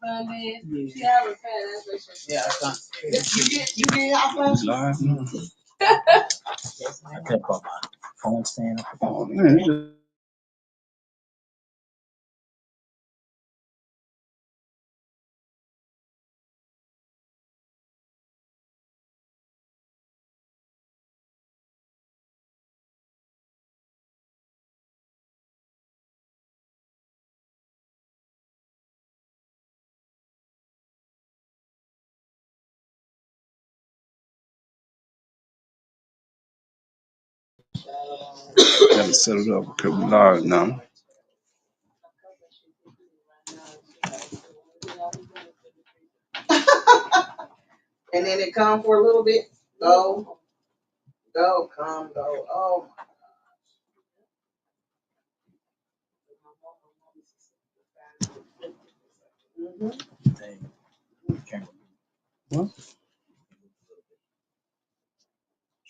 I kept on my phone stand. Oh man. Gotta set it up because we're live now. And then it come for a little bit. Go, come, go. Oh. What?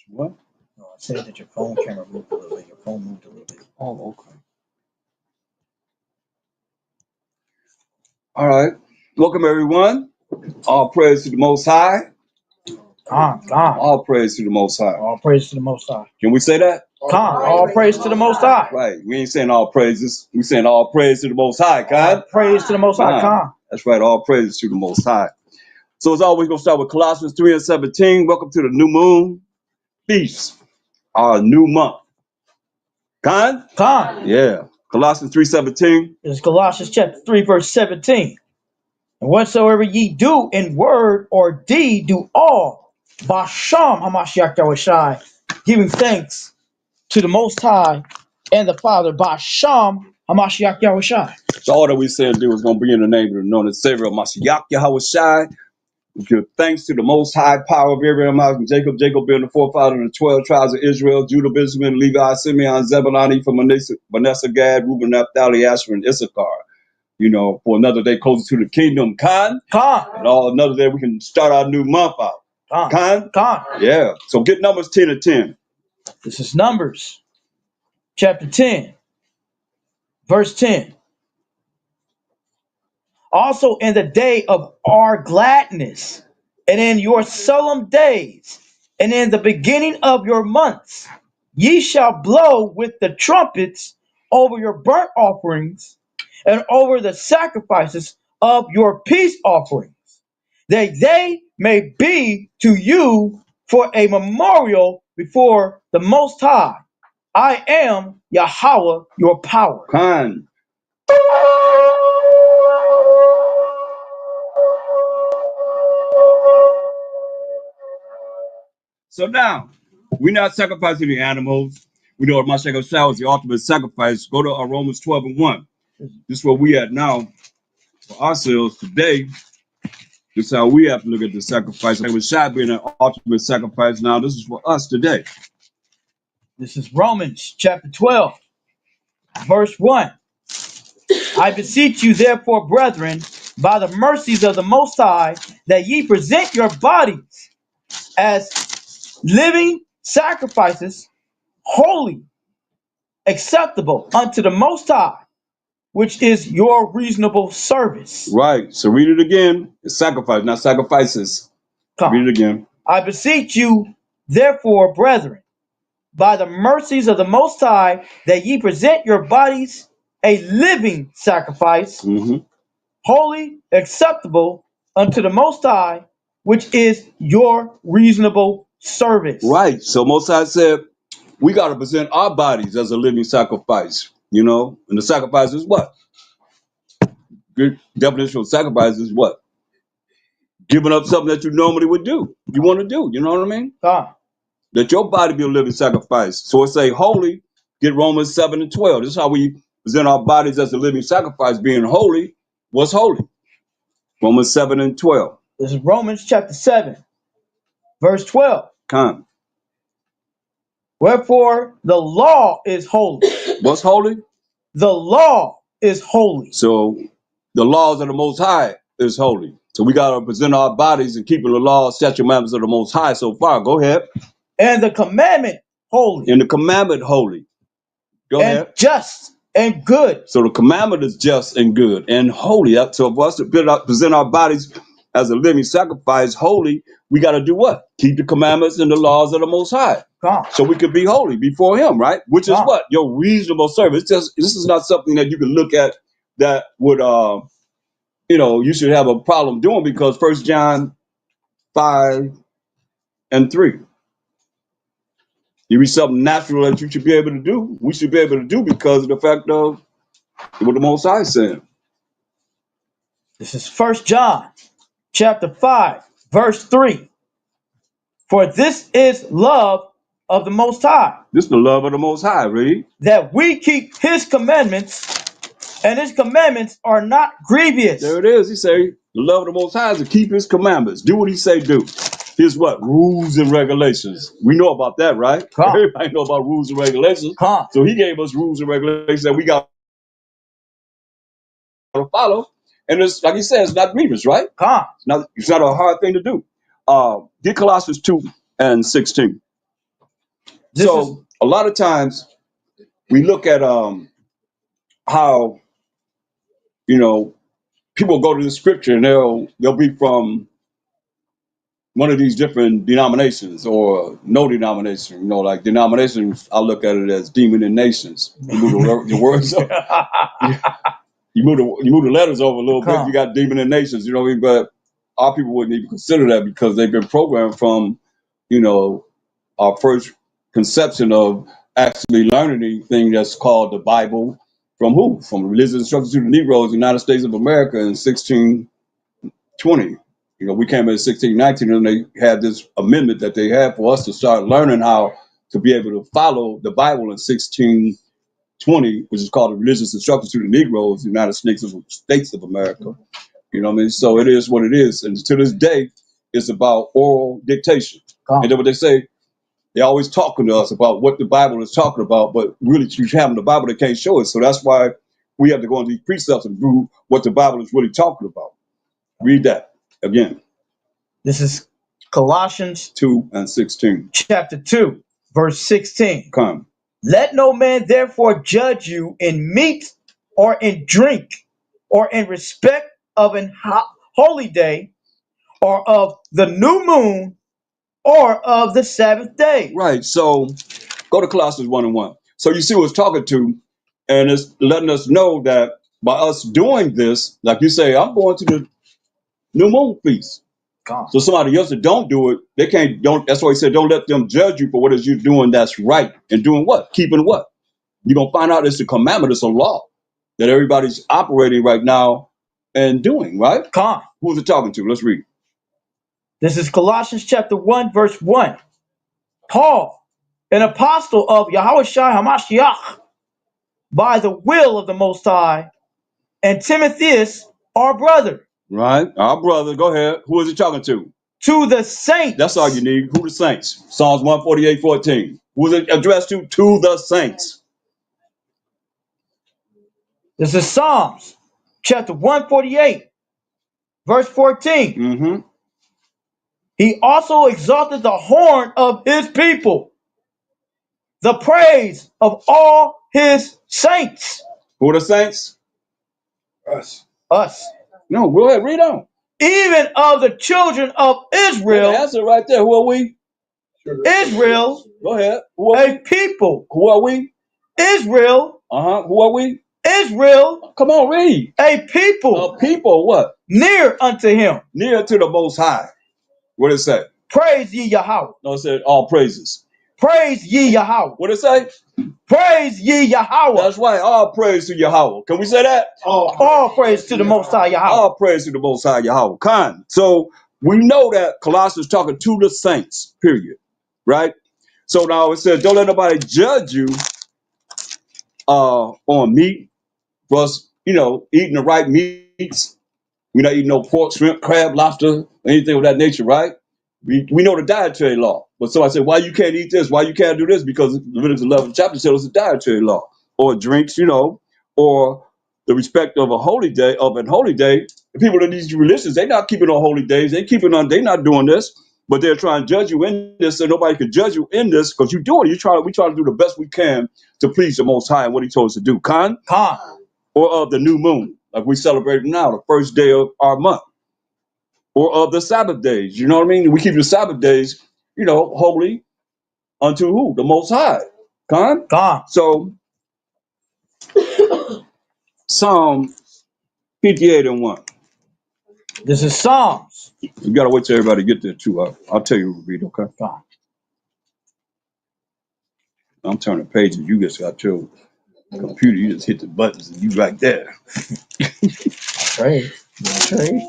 What? No, I said that your phone camera moved a little bit. Your phone moved a little bit. Oh, okay. All right. Welcome everyone. All praise to the Most High. God. All praise to the Most High. All praise to the Most High. Can we say that? God. All praise to the Most High. Right. We ain't saying all praises. We saying all praise to the Most High. All God. praise to the Most High. God. That's right. All praises to the Most High. So as always, gonna start with Colossians 3:17. Welcome to the new moon feast, our new month. God? Yeah. Colossians 3:17. This is Colossians chapter 3, verse 17. And whatsoever ye do in word or deed, do all Basham Hamashiach Yahushai, giving thanks to the Most High and the Father, Basham Hamashiach Yahushai. So all that we say and do is going to be in the name of the known as Savior of Mashiach Yahweh Shai. We give thanks to the Most High power of Abraham, Isaac, and Jacob. Jacob being the forefather of the 12 tribes of Israel, Judah, Benjamin, Levi, Simeon, Zebulun, Ephraim, Manasseh, Gad, Reuben, Naphtali, Asher, and Issachar. You know, for another day closer to the kingdom. Khan. And all another day we can start our new month out. Khan. Yeah. So get Numbers 10 and 10. This is Numbers chapter 10, verse 10. Also in the day of our gladness, and in your solemn days, and in the beginning of your months, ye shall blow with the trumpets over your burnt offerings and over the sacrifices of your peace offerings, that they may be to you for a memorial before the Most High. I am Yahweh, your power. Khan. So now, we're not sacrificing the animals. We know Mashiach Shah is the ultimate sacrifice. Go to Romans 12 and 1. This is where we at now for ourselves today. This is how we have to look at the sacrifice. With Shah being an ultimate sacrifice now, this is for us today. This is Romans chapter 12, verse 1. I beseech you, therefore, brethren, by the mercies of the Most High, that ye present your bodies as living sacrifices, holy, acceptable unto the Most High, which is your reasonable service. Right. So read it again. It's sacrifice, not sacrifices. Read it again. I beseech you, therefore, brethren, by the mercies of the Most High, that ye present your bodies a living sacrifice, holy, acceptable unto the Most High, which is your reasonable service. Right. So Most High said, we got to present our bodies as a living sacrifice, you know? And the sacrifice is what? Good definition of sacrifice is what? Giving up something that you normally would do. You want to do, you know what I mean? Let your body be a living sacrifice. So it say holy, get Romans 7 and 12. This is how we present our bodies as a living sacrifice, being holy. What's holy? Romans 7 and 12. This is Romans chapter 7, verse 12. Come. Wherefore the law is holy. What's holy? The law is holy. So the laws of the Most High is holy. So we got to present our bodies and keeping the law, statute, commandments of the Most High so far. Go ahead. And the commandment holy. And the commandment holy. Go ahead. Just and good. So the commandment is just and good and holy. So for us to present our bodies as a living sacrifice, holy, we got to do what? Keep the commandments and the laws of the Most High. Come, So we could be holy before Him, right? Which is come. what? Your reasonable service. This is not something that you can look at that would, you should have a problem doing, because 1 John 5:3. You be something natural that you should be able to do. We should be able to do because of the fact of what the Most High said. This is 1 John chapter 5, verse 3. For this is love of the Most High, This is the love of the Most High, read. that we keep his commandments, and his commandments are not grievous. There it is. He say the love of the Most High is to keep His commandments. Do what He say do. Here's what? Rules and regulations. We know about that, right? Come. Everybody know about rules and regulations. Come, So He gave us rules and regulations that we got to follow. And it's like He said, it's not grievous, right? come. It's not a hard thing to do. Get Colossians 2:16. This So is a lot of times we look at how people go to the scripture and they'll be from one of these different denominations or no denomination. Like denominations, I look at it as demon and nations. You move the words up, you move the letters over a little bit. You got demon and nations. You know what I mean? But our people wouldn't even consider that because they've been programmed from, our first conception of actually learning anything that's called the Bible from who? From religious instructions to the Negroes, United States of America in 1620. We came in 1619 and they had this amendment that they had for us to start learning how to be able to follow the Bible in 1620, which is called the religious instructions to the Negroes, United States of America. You know what I mean? So it is what it is. And to this day, it's about oral dictation. come. And then what they say, they're always talking to us about what the Bible is talking about, but really you have the Bible that can't show it. So that's why we have to go into these precepts and prove what the Bible is really talking about. Read that again. This is Colossians 2:16. chapter 2, verse 16. Come. Let no man therefore judge you in meat or in drink or in respect of an holy day or of the new moon or of the Sabbath day. Right. So go to Colossians 1:1. So you see what it's talking to, and it's letting us know that by us doing this, like you say, I'm going to the new moon feast. Come. So somebody else that don't do it, they don't. That's why he said, don't let them judge you for what is you doing that's right. And doing what? Keeping what? You're going to find out it's a commandment, it's a law that everybody's operating right now and doing, right? Come. Who's it talking to? Let's read. This is Colossians chapter 1, verse 1. Paul, an apostle of Yahushua HaMashiach, by the will of the Most High, and Timotheus, our brother. Right. Our brother. Go ahead. Who is he talking to? To the saints. That's all you need. Who the saints? Psalms 148:14. Who is it addressed to? To the saints. This is Psalms chapter 148, verse 14. Mm-hmm. He also exalted the horn of his people, the praise of all his saints. Who are the saints? Us. No, go ahead. Read on. Even of the children of Israel. The answer right there. Who are we? Israel. Go ahead. Who are we? A people. Who are we? Israel. Who are we? Israel. Come on, read. A people. A people, what? Near unto him. Near to the Most High. What did it say? Praise ye Yahweh. No, it said all praises. Praise ye Yahweh. What did it say? Praise ye Yahweh. That's right. All praise to Yahweh. Can we say that? All praise to the Most High Yahweh. All praise to the Most High Yahweh. Khan. So we know that Colossians is talking to the saints, period. Right? So now it says, don't let nobody judge you on meat. For us, eating the right meats. We're not eating no pork, shrimp, crab, lobster, anything of that nature, right? We know the dietary law. But somebody said, why you can't eat this? Why you can't do this? Because Leviticus 11 chapter tells us a dietary law. Or drinks, or the respect of a holy day, The people in these religions, they're not keeping on holy days. They're not doing this. but they're trying to judge you in this, so nobody can judge you in this because you do it. We try to do the best we can to please the Most High and what He told us to do. Khan, Con. or of the new moon, like we celebrate now, the first day of our month, or of the Sabbath days. You know what I mean? We keep the Sabbath days, holy unto who? The Most High. Khan. Con. So Psalm 58 and 1. This is Psalms. You gotta wait till everybody get there too. I'll tell you what to read, okay? Con. I'm turning pages. You just got your computer. You just hit the buttons and you right there. Trade. Trade.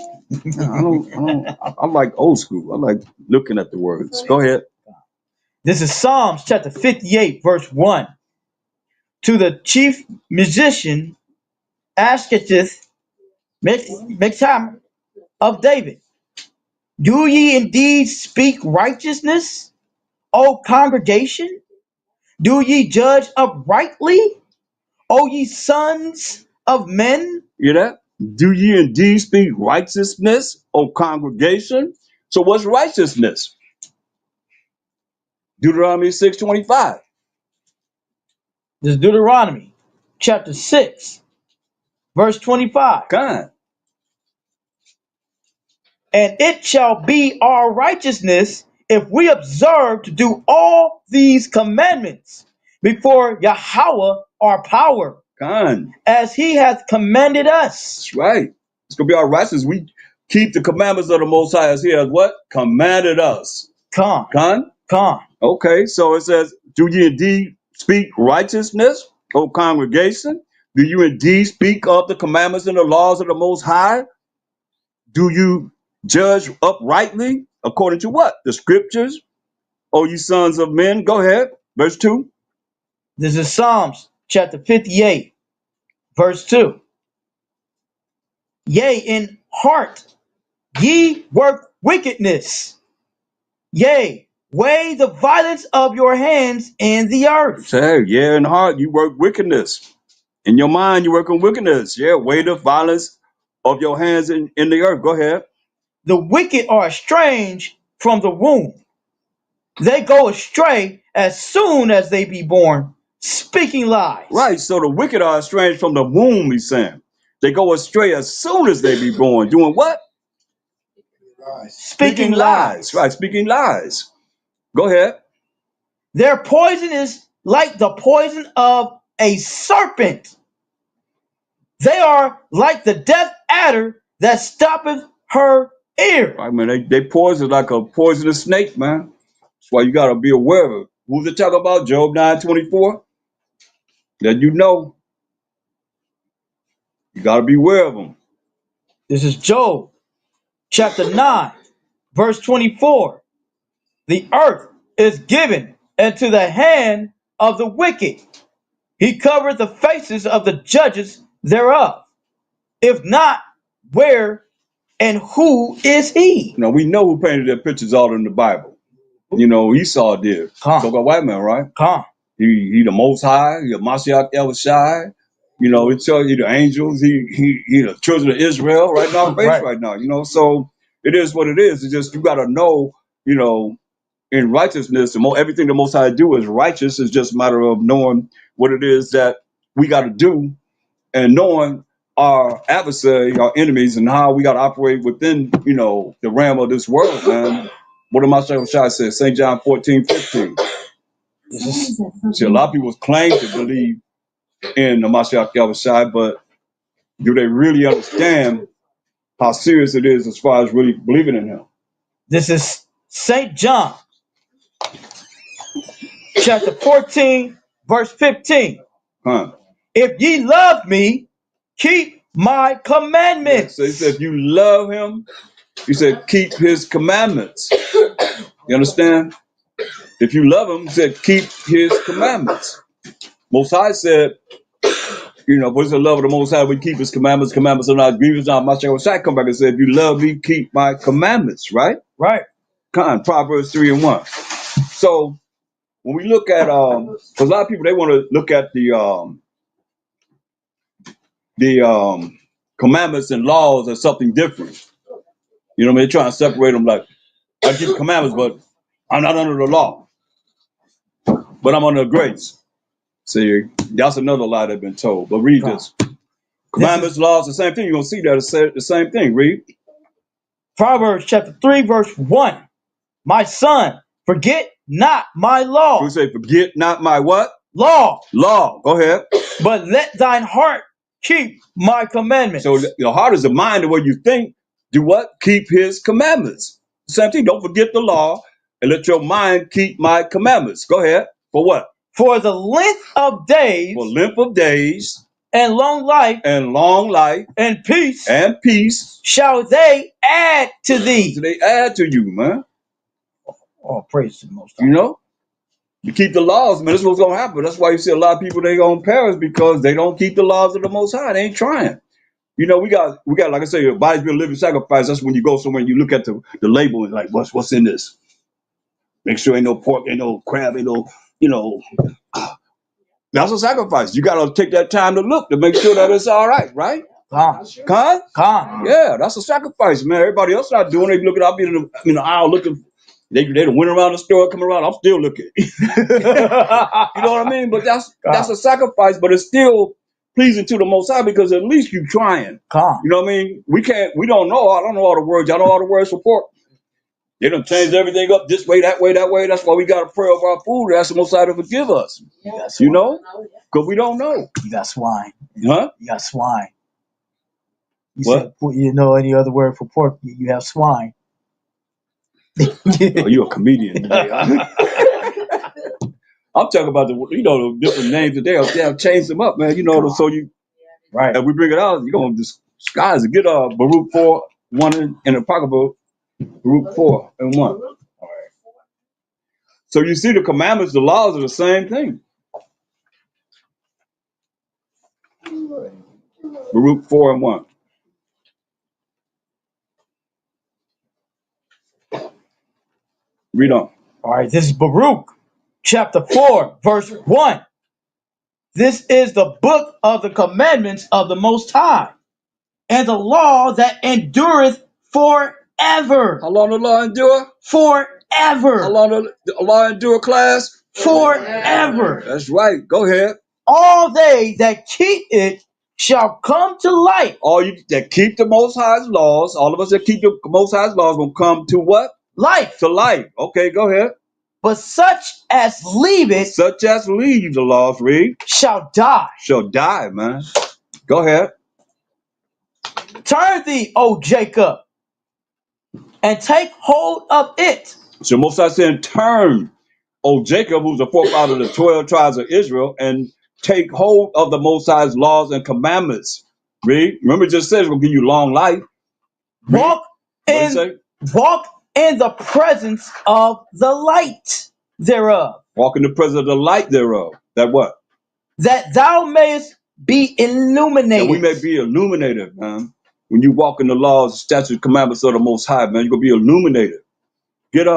I like old school. I like looking at the words. Go ahead. This is Psalms chapter 58, verse 1. To the chief musician, Ashketith, Mechtam of David. Do ye indeed speak righteousness, O congregation? Do ye judge uprightly, O ye sons of men? You hear that? Do ye indeed speak righteousness, O congregation? So what's righteousness? Deuteronomy 6:25. This is Deuteronomy chapter 6, verse 25. Kind. And it shall be our righteousness if we observe to do all these commandments before Yahweh our power, Kind. as he hath commanded us. That's right. It's gonna be our righteousness. We keep the commandments of the Most High as He has what? Commanded us. Come, Kind. come. Okay, so it says, do you indeed speak righteousness, O congregation? Do you indeed speak of the commandments and the laws of the Most High? Do you judge uprightly according to what? The scriptures, O you sons of men? Go ahead. Verse 2. This is Psalms chapter 58, verse 2. Yea, in heart ye work wickedness. Yea, weigh the violence of your hands in the earth. Say, yeah, in heart you work wickedness. In your mind you work on wickedness. Yeah, weigh the violence of your hands in the earth. Go ahead. The wicked are estranged from the womb. They go astray as soon as they be born, speaking lies. Right, so the wicked are estranged from the womb, he's saying. They go astray as soon as they be born. Doing what? Speaking lies. Right, speaking lies. Go ahead. Their poison is like the poison of a serpent. They are like the deaf adder that stoppeth her ear. Right, man, they poison like a poisonous snake, man. That's why you got to be aware of it. Who's it talking about? Job 9:24? That you know. You got to be aware of them. This is Job chapter 9, verse 24. The earth is given into the hand of the wicked. He covered the faces of the judges thereof. If not, where and who is he? You know, we know who painted their pictures all in the Bible. You know, Esau did. Come. So-called white man, right? Come. He the Most High. He the Mashiach El Shai. You know, it tells you the angels. He the children of Israel right now, right now. You know, so it is what it is. It's just you got to know. You know, in righteousness, everything the Most High do is righteous. It's just a matter of knowing what it is that we got to do, and knowing our adversary, our enemies, and how we got to operate within, the realm of this world, man. What did Mashiach Shai say? St. John 14:15. See, a lot of people claim to believe in the Mashiach Yahushua, but do they really understand how serious it is as far as really believing in him? This is St. John chapter 14, verse 15. Huh? If ye love me, keep my commandments. So he said, if you love him, he said, keep his commandments. You understand? If you love him, he said, keep his commandments. Most High said, what's the love of the Most High? We keep his commandments. Commandments are not grievous. Now, Mashiach Shai come back and said, if you love me, keep my commandments, right? Right. Proverbs 3:1. So when we look at, because a lot of people, they want to look at the commandments and laws as something different. You know what I mean? They're trying to separate them like, I keep commandments, but I'm not under the law. But I'm under grace. See, that's another lie that's been told. But read this. Commandments, laws, the same thing. You're going to see that it's the same thing. Read. Proverbs chapter 3, verse 1. My son, forget not my law. We say, forget not my what? Law. Law. Go ahead. But let thine heart keep my commandments. So your heart is the mind of what you think. Do what? Keep his commandments. Same thing. Don't forget the law and let your mind keep my commandments. Go ahead. For what? For the length of days. For length of days. And long life. And long life. And peace. And peace. Shall they add to thee. So they add to you, man. Oh, praise the Most High. You know? You keep the laws, man. This is what's going to happen. That's why you see a lot of people, they going to perish because they don't keep the laws of the Most High. They ain't trying. You know, we got, like I say, your body's been a living sacrifice. That's when you go somewhere and you look at the label and like, what's in this? Make sure ain't no pork, ain't no crab, ain't no, you know. That's a sacrifice. You got to take that time to look to make sure that it's all right, right? Con? Yeah, that's a sacrifice, man. Everybody else not doing it. Looking, I'll be in the aisle looking. They done went around the store, coming around. I'm still looking. You know what I mean? But that's a sacrifice, but it's still pleasing to the Most High because at least you trying. You know what I mean? We don't know. I don't know all the words. Y'all know all the words for pork. They done changed everything up this way, that way, that way. That's why we got to pray over our food. Ask the Most High to forgive us. You know? Because we don't know. You got swine. Huh? You got swine. What? Said, you know any other word for pork? You have swine. Oh, you're a comedian today. I'm talking about the different names today. They have changed them up, man. You know, so you right. If we bring it out, you're gonna disguise it. Get Baruch 4:1 in the pocketbook. Baruch 4:1. All right. So you see, the commandments, the laws are the same thing. Baruch 4:1. Read on. All right, this is Baruch, chapter 4, verse 1. This is the book of the commandments of the Most High, and the law that endureth forever. How long the law endure? Forever. How long the law endure, class? Forever. That's right. Go ahead. All they that keep it shall come to life. All you that keep the Most High's laws, all of us that keep the Most High's laws will come to what? Life. To life. Okay, go ahead. But such as leave it. Such as leave the laws, read. Shall die. Shall die, man. Go ahead. Turn thee, O Jacob, and take hold of it. So Most High saying, turn, O Jacob, who's the forefather of the 12 tribes of Israel, and take hold of the Most High's laws and commandments. Read. Remember, it just says it's going to give you long life. Read. Walk in the presence of the light thereof. Walk in the presence of the light thereof. That what? That thou mayest be illuminated. That we may be illuminated, man. When you walk in the laws, statutes, commandments of the Most High, man, you're going to be illuminated. Get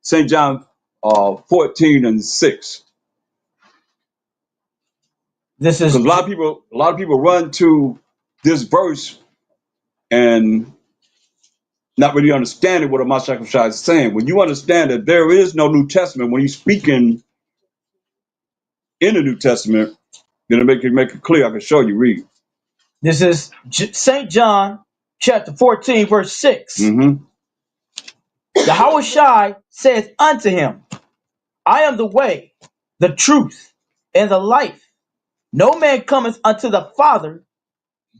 St. John 14:6. This is because a lot of people run to this verse and not really understanding what Mashiach Shai is saying. When you understand that there is no New Testament, when he's speaking in the New Testament, then make it clear. I can show you. Read. This is St. John chapter 14, verse 6. Mm-hmm. Yahweh Shai saith unto him, I am the way, the truth, and the life. No man cometh unto the Father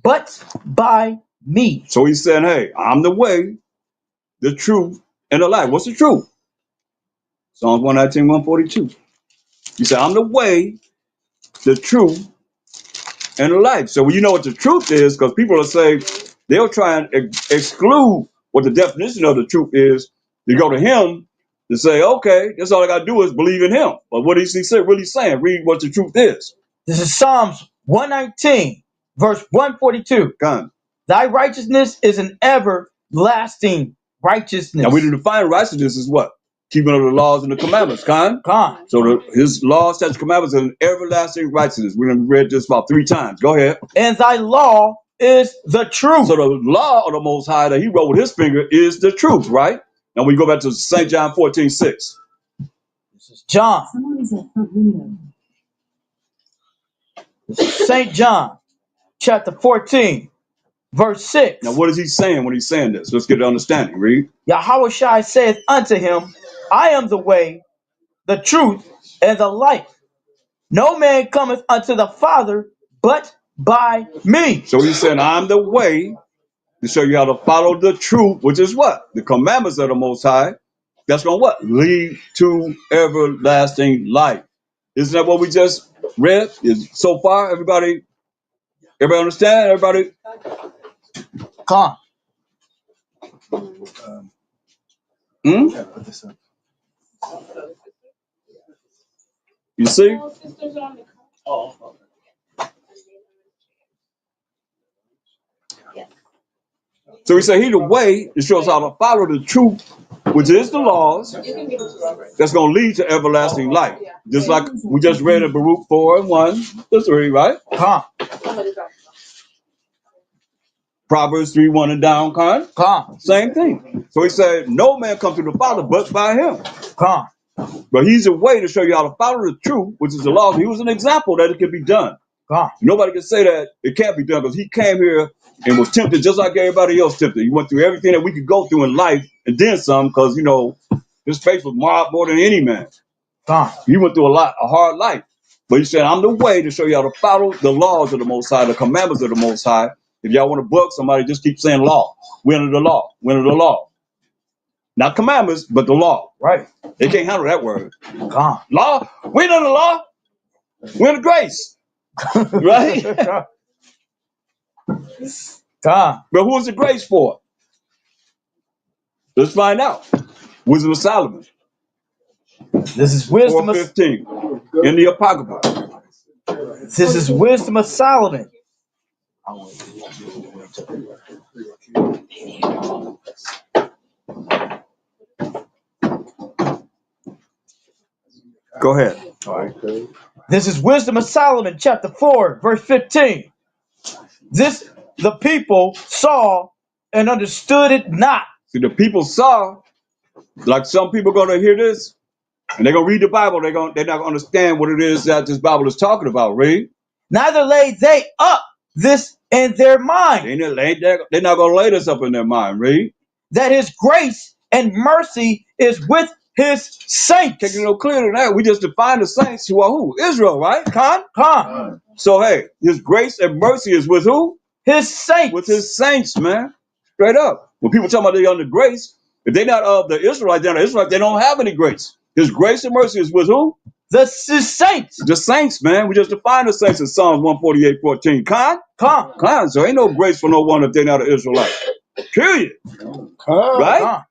but by me. So he's saying, hey, I'm the way, the truth, and the life. What's the truth? Psalms 119:142. He said, I'm the way, the truth, and the life. So when you know what the truth is, because people will say, they'll try and exclude what the definition of the truth is. You go to him to say, okay, that's all I got to do is believe in him. But what is he really saying? Read what the truth is. This is Psalms 119, verse 142. Come. Thy righteousness is an everlasting righteousness. Now we define righteousness as what? Keeping of the laws and the commandments. Con. So his laws, statutes, commandments, are an everlasting righteousness. We done read this about 3 times. Go ahead. And thy law is the truth. So the law of the Most High that he wrote with his finger is the truth, right? And we go back to St. John 14:6. This is John. This is St. John, chapter 14, verse 6. Now, what is he saying when he's saying this? Let's get an understanding. Read. Yahweh Shai saith unto him, I am the way, the truth, and the life. No man cometh unto the Father but by me. So he's saying, I'm the way to show you how to follow the truth, which is what? The commandments of the Most High. That's going to what? Lead to everlasting life. Isn't that what we just read? Is so far, everybody understand? Everybody? Come Hmm? You see? So he said, he the way to show us how to follow the truth, which is the laws, that's going to lead to everlasting life. Just like we just read in Baruch 4:1-3, right? Come. Proverbs 3:1 and down, Come. same thing. So he said, no man comes to the Father but by him. Come. But he's a way to show you how to follow the truth, which is the law. He was an example that it can be done. Come. Nobody can say that it can't be done because he came here and was tempted just like everybody else tempted. He went through everything that we could go through in life and then some because, you know, his faith was marred more than any man. Come. He went through a hard life. But he said, I'm the way to show you how to follow the laws of the Most High, the commandments of the Most High. If y'all want to book somebody, just keep saying law. We're under the law. We're under the law. Not commandments, but the law. Right. They can't handle that word. Come. Law? We're under the law. We're under grace. Right? Come. But who is the grace for? Let's find out. Wisdom of Solomon. This is wisdom of 4:15 in the Apocrypha. This is wisdom of Solomon. Go ahead. This is wisdom of Solomon, chapter 4, verse 15. This the people saw and understood it not. See, the people saw, like some people going to hear this, and they're going to read the Bible. They're not going to understand what it is that this Bible is talking about. Read. Neither laid they up this in their mind, They're not going to lay this up in their mind. Read. that his grace and mercy is with his saints. Can't get no clearer than that. We just define the saints who are who? Israel, right? Come. So, hey, his grace and mercy is with who? His saints. With his saints, man. Straight up. When people talk about they're under grace, if they're not of the Israelites, they're not Israelites, they don't have any grace. His grace and mercy is with who? His saints. The saints, man. We just define the saints in Psalms 148:14. Con. So ain't no grace for no one if they're not an Israelite. Period. Right?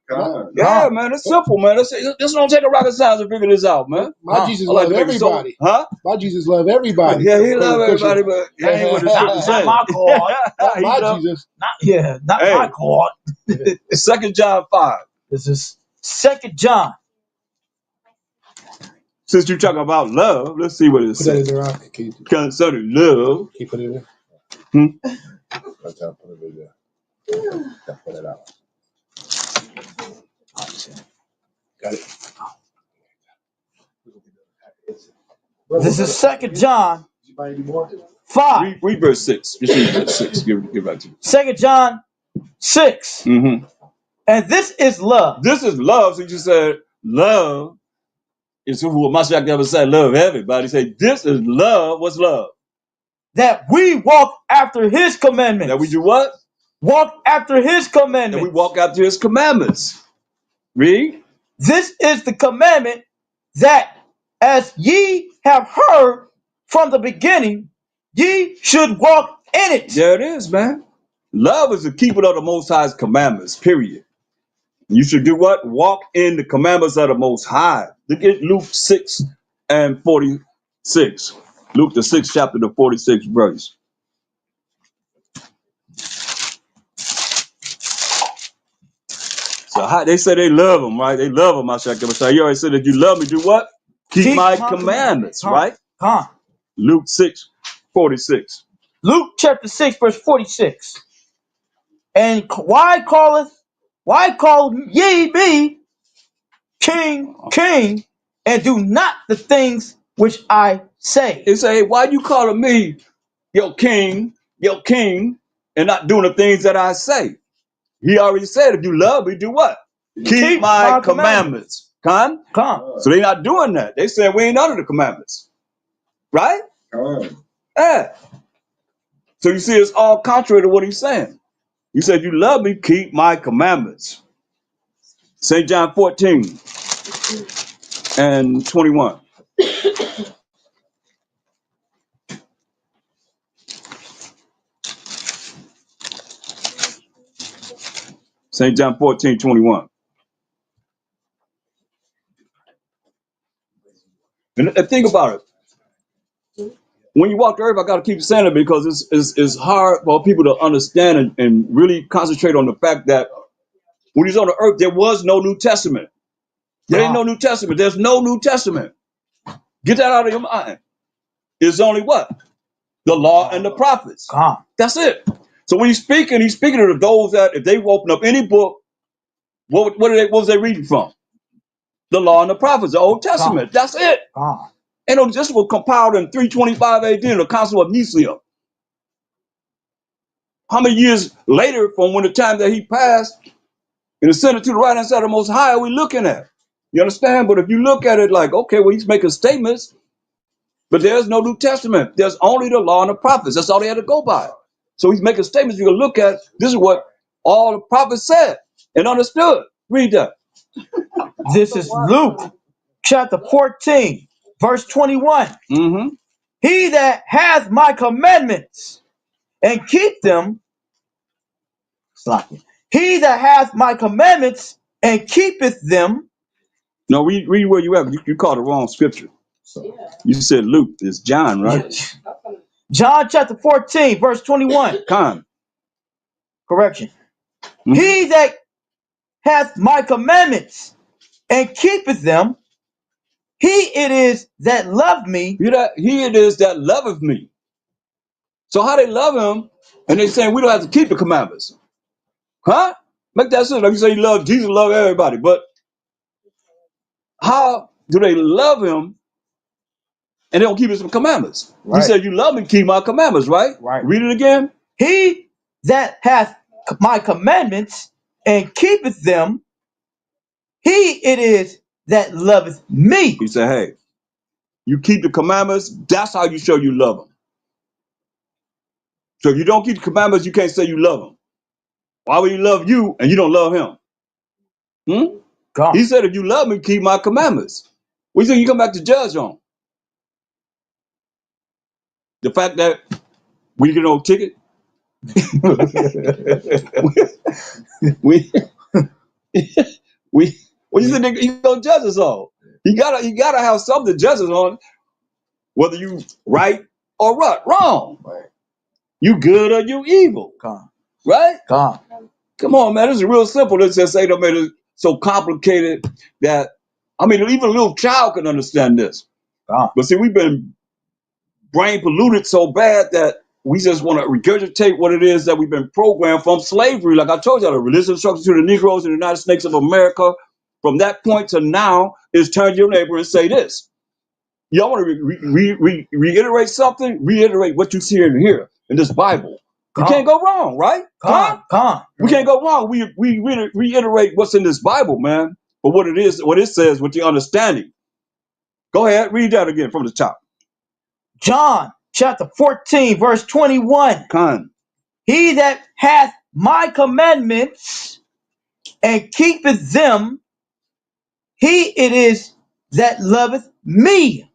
Yeah, man. It's simple, man. This don't take a rocket science to figure this out, man. My Jesus love everybody. My Jesus love everybody. Yeah, he love everybody, but he ain't what the scripture say. Not my God. My Jesus. Not my God. 2 John 5. This is 2 John. Since you're talking about love, let's see what it Put that in says. there, Rock. Can you Concerning love. put it in there? Hmm? Put it in there. Put it out. Got it. This is 2 John 5. Read verse 6. Just read verse 6. Give back to me. 2 John 6. Mm-hmm. And this is love. This is love. So you said love is who Mashiach never said love everybody. Say this is love. What's love? That we walk after his commandments. That we do what? Walk after his commandments. That we walk after his commandments. Read. This is the commandment that as ye have heard from the beginning, ye should walk in it. There it is, man. Love is the keeping of the Most High's commandments, period. You should do what? Walk in the commandments of the Most High. Look at Luke 6 and 46. Luke the 6th chapter, the 46th verse. So how, they say they love him, right? They love him, Mashiach. You already said that you love me, do what? Keep my commandments, right? Luke 6, 46. Luke chapter 6, verse 46. And why calleth Why call ye me king, king, and do not the things which I say? They say, why you calling me your king, and not doing the things that I say? He already said, if you love me, do what? Keep my commandments. Con? Come. So they're not doing that. They said we ain't under the commandments. Right? Yeah. So you see, it's all contrary to what he's saying. He said, you love me, keep my commandments. St. John 14 and 21. St. John 14, 21. And think about it. When you walk the earth, I got to keep saying it because it's hard for people to understand and really concentrate on the fact that when he's on the earth, there was no New Testament. There ain't no New Testament. There's no New Testament. Get that out of your mind. It's only what? The law and the prophets. That's it. So when he's speaking to those that if they open up any book, what was they reading from? The law and the prophets, the Old Testament. That's it. And this was compiled in 325 AD in the Council of Nicaea. How many years later from when the time that he passed and ascended to the right hand side of the Most High are we looking at? You understand? But if you look at it like, okay, well, he's making statements, but there's no New Testament. There's only the law and the prophets. That's all they had to go by. So he's making statements you can look at. This is what all the prophets said and understood. Read that. This is Luke chapter 14, verse 21. Mm-hmm. He that hath my commandments and keep them, he that hath my commandments and keepeth them. No, read where you at. You called the wrong scripture. You said Luke. It's John, right? John chapter 14, verse 21. Con. Correction. Mm-hmm. He that hath my commandments and keepeth them, he it is that loved me. He it is that loveth me. So how they love him, and they saying we don't have to keep the commandments. Huh? Make that sense. Like you say you love Jesus, love everybody. But how do they love him and they don't keep his commandments? Right. He said, you love me, keep my commandments, right? Right. Read it again. He that hath my commandments and keepeth them, he it is that loveth me. He said, hey, you keep the commandments, that's how you show you love him. So if you don't keep the commandments, you can't say you love him. Why would he love you and you don't love him? He said, if you love me, keep my commandments. What do you think you come back to judge on? The fact that we get no ticket? we what do you think he's gonna judge us on? He gotta have something to judge us on, whether you right or what, wrong. Right. You good or you evil. Right? Come on, man. This is real simple. Let's just say they made it so complicated that even a little child can understand this. But see, we've been brain polluted so bad that we just want to regurgitate what it is that we've been programmed from slavery. Like I told you, the religious instruction to the Negroes in the United States of America, from that point to now, is turn to your neighbor and say this. Y'all want to reiterate something? Reiterate what you see in here in this Bible. You can't go wrong, right? We can't go wrong. We reiterate what's in this Bible, man, for what it is, what it says, with the understanding. Go ahead, read that again from the top. John chapter 14, verse 21. He that hath my commandments and keepeth them, he it is that loveth me.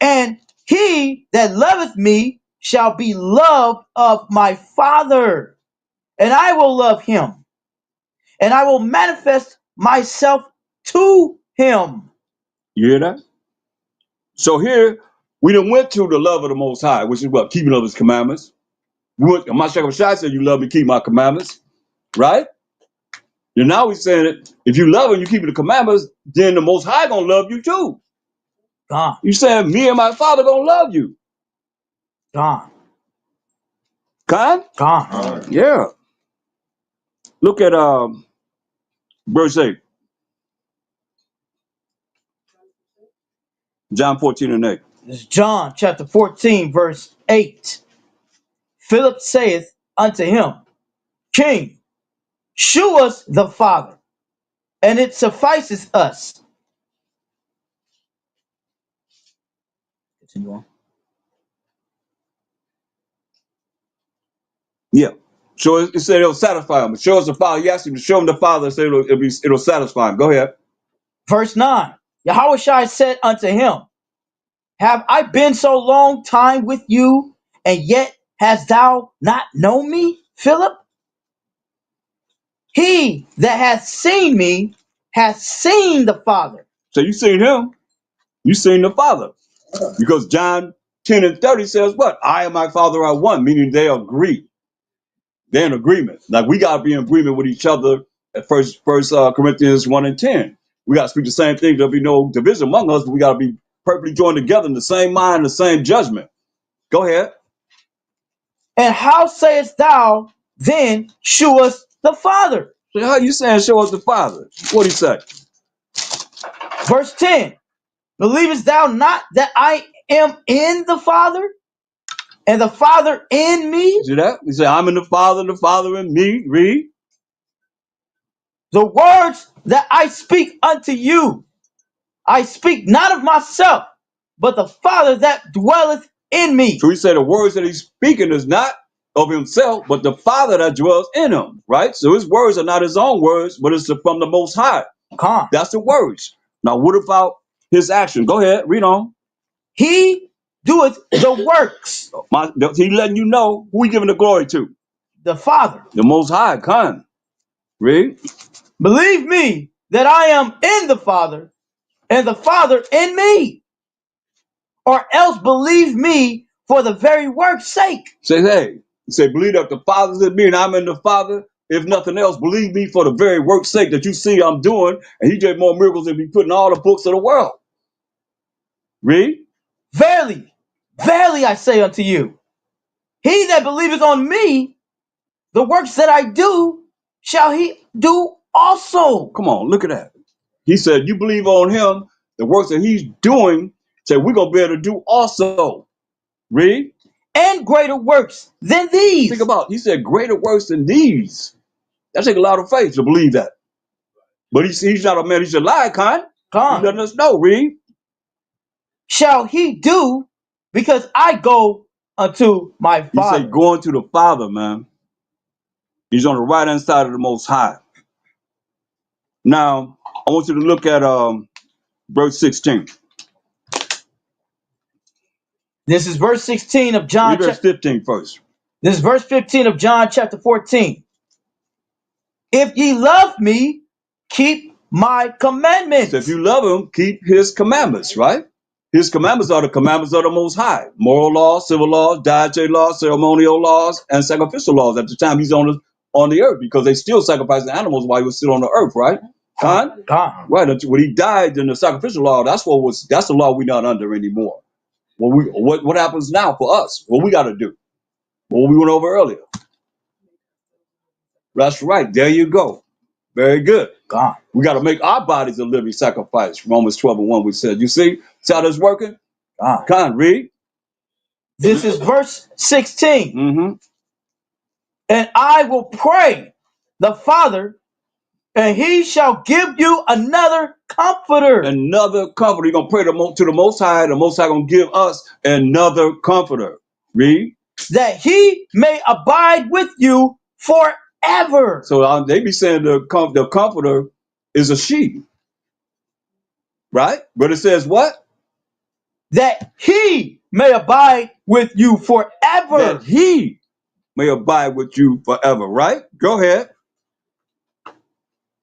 And he that loveth me shall be loved of my Father, and I will love him, and I will manifest myself to him. You hear that? So here, we done went to the love of the Most High, which is what? Keeping of his commandments. Mashiach Shai said, you love me, keep my commandments. Right? And now he's saying that if you love him, you keep the commandments, then the Most High gonna love you too. You saying me and my Father gonna love you. Yeah. Look at Verse 8. John 14 and 8. This is John chapter 14, verse 8. Philip saith unto him, King, shew us the Father, and it sufficeth us. Continue on. Yeah. So it said it'll satisfy him. Show us the Father. He asked him to show him the Father, so it'll satisfy him. Go ahead. Verse 9. Yahushua said unto him, Have I been so long time with you, and yet hast thou not known me, Philip? He that hath seen me hath seen the Father. So you seen him, you seen the Father. Because John 10 and 30 says what? I and my Father are one, meaning they agree. They're in agreement. Like we gotta be in agreement with each other at first Corinthians 1 and 10. We gotta speak the same thing. There'll be no division among us, but we gotta be perfectly joined together in the same mind, the same judgment. Go ahead. And how sayest thou then, shew us the Father? So how you saying show us the Father? What'd he say? Verse 10. Believest thou not that I am in the Father, and the Father in me? See that? He said, I'm in the Father in me. Read. The words that I speak unto you, I speak not of myself, but the Father that dwelleth in me. So he said the words that he's speaking is not of himself, but the Father that dwells in him, right? So his words are not his own words, but it's from the Most High. Come. That's the words. Now, what about his action? Go ahead, read on. He doeth the works. He letting you know who he giving the glory to. The Father. The Most High, Khan. Read. Believe me that I am in the Father, and the Father in me. Or else believe me for the very work's sake. Say, hey, he said, believe that the Father's in me and I'm in the Father. If nothing else, believe me for the very work's sake that you see I'm doing. And he did more miracles than we put in all the books of the world. Read. Verily, verily I say unto you, he that believeth on me, the works that I do, shall he do also. Come on, look at that. He said, you believe on him, the works that he's doing, said we're going to be able to do also. Read. And greater works than these. Think about it. He said greater works than these. That takes a lot of faith to believe that. But he's not a man, he's a lie, Khan. He's letting us know. Read. Shall he do, because I go unto my Father. He said going to the Father, man. He's on the right hand side of the Most High. Now, I want you to look at verse 16. This is verse 16 of John. Read verse 15 first. This is verse 15 of John chapter 14. If ye love me, keep my commandments. So if you love him, keep his commandments, right? His commandments are the commandments of the Most High. Moral laws, civil laws, dietary laws, ceremonial laws, and sacrificial laws at the time he's on the earth, because they still sacrificing animals while he was still on the earth, right? God. Right. When he died in the sacrificial law, that's the law we're not under anymore. What happens now for us? What we got to do? What we went over earlier. That's right. There you go. Very good. God. We got to make our bodies a living sacrifice. Romans 12 and 1, we said. You see how that's working? God. Come on, read. This is verse 16. Mm-hmm. And I will pray the Father, and he shall give you another comforter. Another comforter. You're going to pray to the Most High. The Most High going to give us another comforter. Read. That he may abide with you forever. So they be saying the comforter is a she. Right? But it says what? That he may abide with you forever. That he may abide with you forever. Right? Go ahead.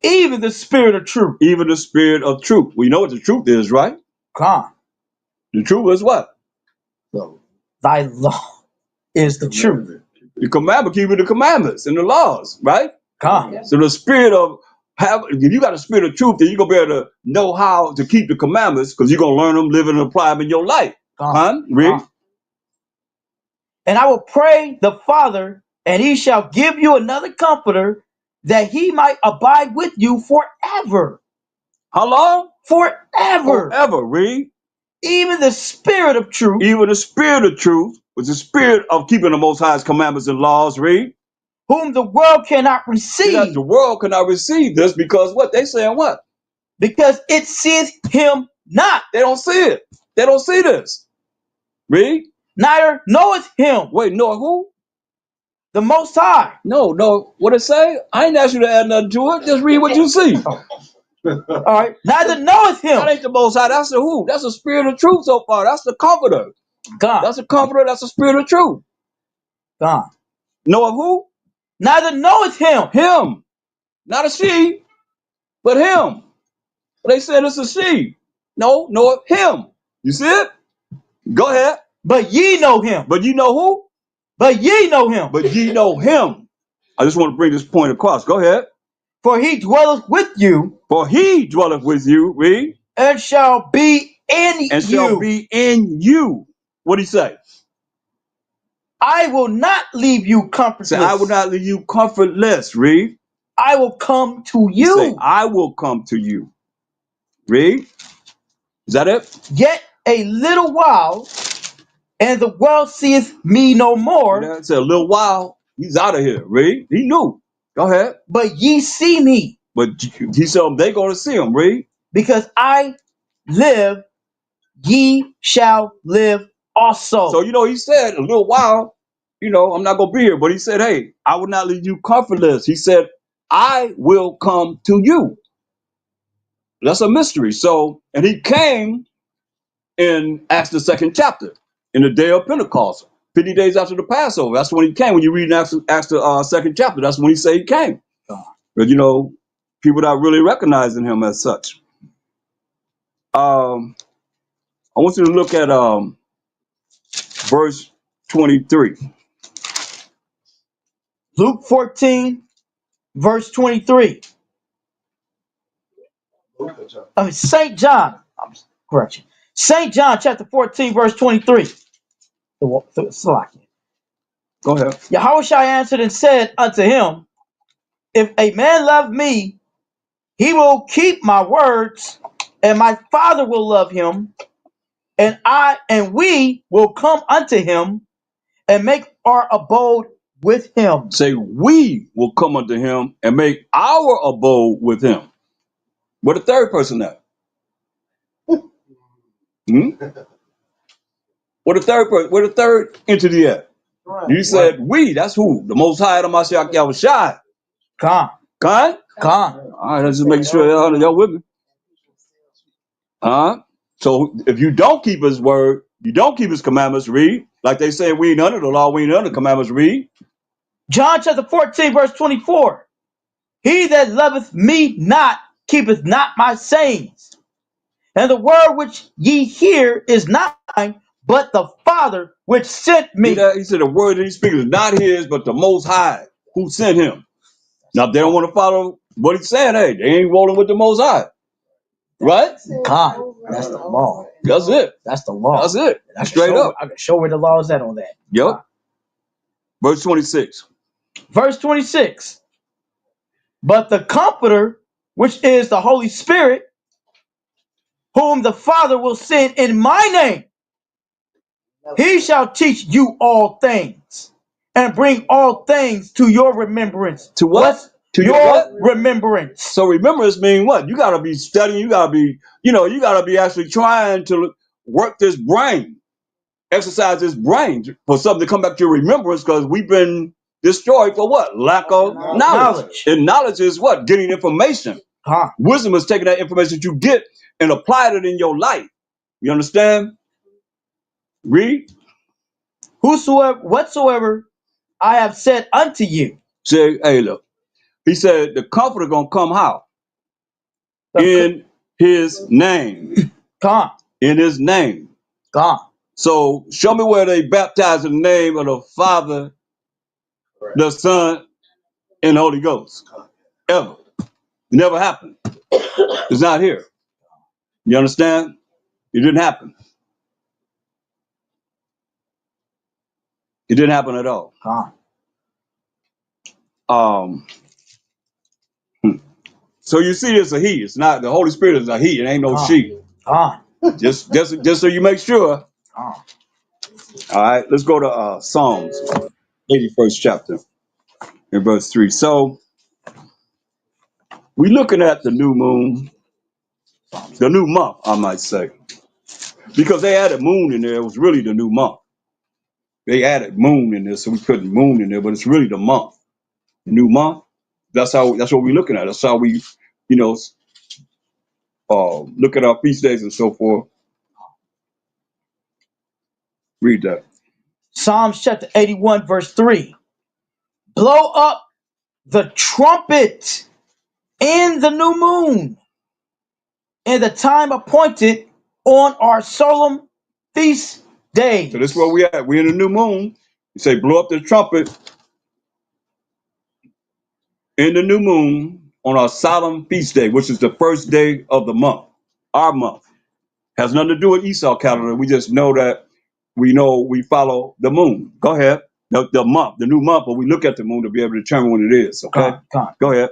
Even the Spirit of truth. Even the Spirit of truth. We know what the truth is, right? God. The truth is what? So, thy law is the truth. The commandment, keeping the commandments and the laws, right? God. So the spirit of if you got a spirit of truth, then you're gonna be able to know how to keep the commandments, because you're gonna learn them, live and apply them in your life. Read. And I will pray the Father, and he shall give you another comforter, that he might abide with you forever. How long? Forever. Forever. Read. Even the spirit of truth, Even the spirit of truth, was the spirit of keeping the Most High's commandments and laws. Read. whom the world cannot See that receive, the world cannot receive this because what? They saying what? because it seeth him not, They don't see it. They don't see this. Read. neither knoweth him, Wait, no, who? the Most High. No. What it say? I ain't asked you to add nothing to it. Just read what you see. All right, neither knoweth him. That ain't the Most High. That's the who? That's the spirit of truth so far. That's the comforter. God, That's the comforter. That's the spirit of truth. God. Know of who? Neither knoweth him, Him. Not a she, but him. They said it's a she. No, know of him. You see it? Go ahead. but ye know him. But you know who? But ye know him. But ye know him. I just want to bring this point across. Go ahead. For he dwelleth with you, For he dwelleth with you, read, and shall be in and shall you. be in you. What'd he say? I will not leave you comfortless. Say, I will not leave you comfortless. Read. I will come to He say, you. I will come to you. Read. Is that it? Yet a little while, and the world seeth me no more, It said a little while, he's out of here. Read. He knew. Go ahead. but ye see me, But he said they're going to see him. Read. because I live, ye shall live also. So, he said a little while, I'm not going to be here. But he said, hey, I will not leave you comfortless. He said, I will come to you. That's a mystery. So, and he came in Acts the 2nd chapter, in the day of Pentecost, 50 days after the Passover. That's when he came. When you read Acts the 2nd chapter, that's when he said he came. But people not really recognizing him as such. I want you to look at verse 23. Luke 14, verse 23. St. John, correction. St. John chapter 14, verse 23. Salakia. Go ahead. Yahushua answered and said unto him, if a man love me, he will keep my words, and my Father will love him, and we will come unto him and make our abode with him. Say, we will come unto him and make our abode with him. Where the third person at? Hmm? Where the third entity at? You said we, that's who? The Most High, the Mashiach Yahushua. Khan. Khan? Khan. All right, let's just make sure y'all with me. So if you don't keep his word, you don't keep his commandments, read. Like they say, we ain't under the law, we ain't under the commandments, read. John chapter 14, verse 24. He that loveth me not keepeth not my sayings. And the word which ye hear is not mine, but the Father which sent See me. that? He said the word that he speaks is not his, but the Most High who sent him. Now, if they don't want to follow what he's saying, hey, they ain't rolling with the Most High. Right? God, that's the law. That's it. That's the law. That's it. And Straight up. I can show where the law is at on that. Yep. God. Verse 26. Verse 26. But the Comforter, which is the Holy Spirit, whom the Father will send in my name, he shall teach you all things and bring all things to your remembrance. To what? What's To your what? remembrance? So remembrance means what? You got to be studying. You got to be, you got to be actually trying to work this brain, exercise this brain for something to come back to your remembrance, because we've been destroyed for what? Lack of knowledge. And knowledge is what? Getting information. Huh. Wisdom is taking that information that you get and applying it in your life. You understand? Read. Whatsoever I have said unto you. Say, hey, look. He said the comforter gonna come how? In his name. Gone. In his name. Gone. So show me where they baptize in the name of the Father, the Son, and the Holy Ghost. Ever. Never happened. It's not here. You understand? It didn't happen. It didn't happen at all. Gone. So you see, it's a he. It's not the Holy Spirit is a he. It ain't no she. Just so you make sure. Ah. All right, let's go to Psalms, 81st chapter, in verse 3. So we're looking at the new moon, the new month, I might say, because they added moon in there. It was really the new month. They added moon in there, so we put moon in there, but it's really the month, the new month. That's what we're looking at. That's how we, you know, look at our feast days and so forth. Read that. Psalms chapter 81, verse 3. Blow up the trumpet in the new moon, in the time appointed on our solemn feast days. So this is where we at. We're in the new moon. You say, blow up the trumpet in the new moon on our solemn feast day, which is the first day of the month. Our month has nothing to do with Esau calendar. We just know that we follow the moon. Go ahead. The month, the new month, but we look at the moon to be able to determine when it is. Okay. Go ahead.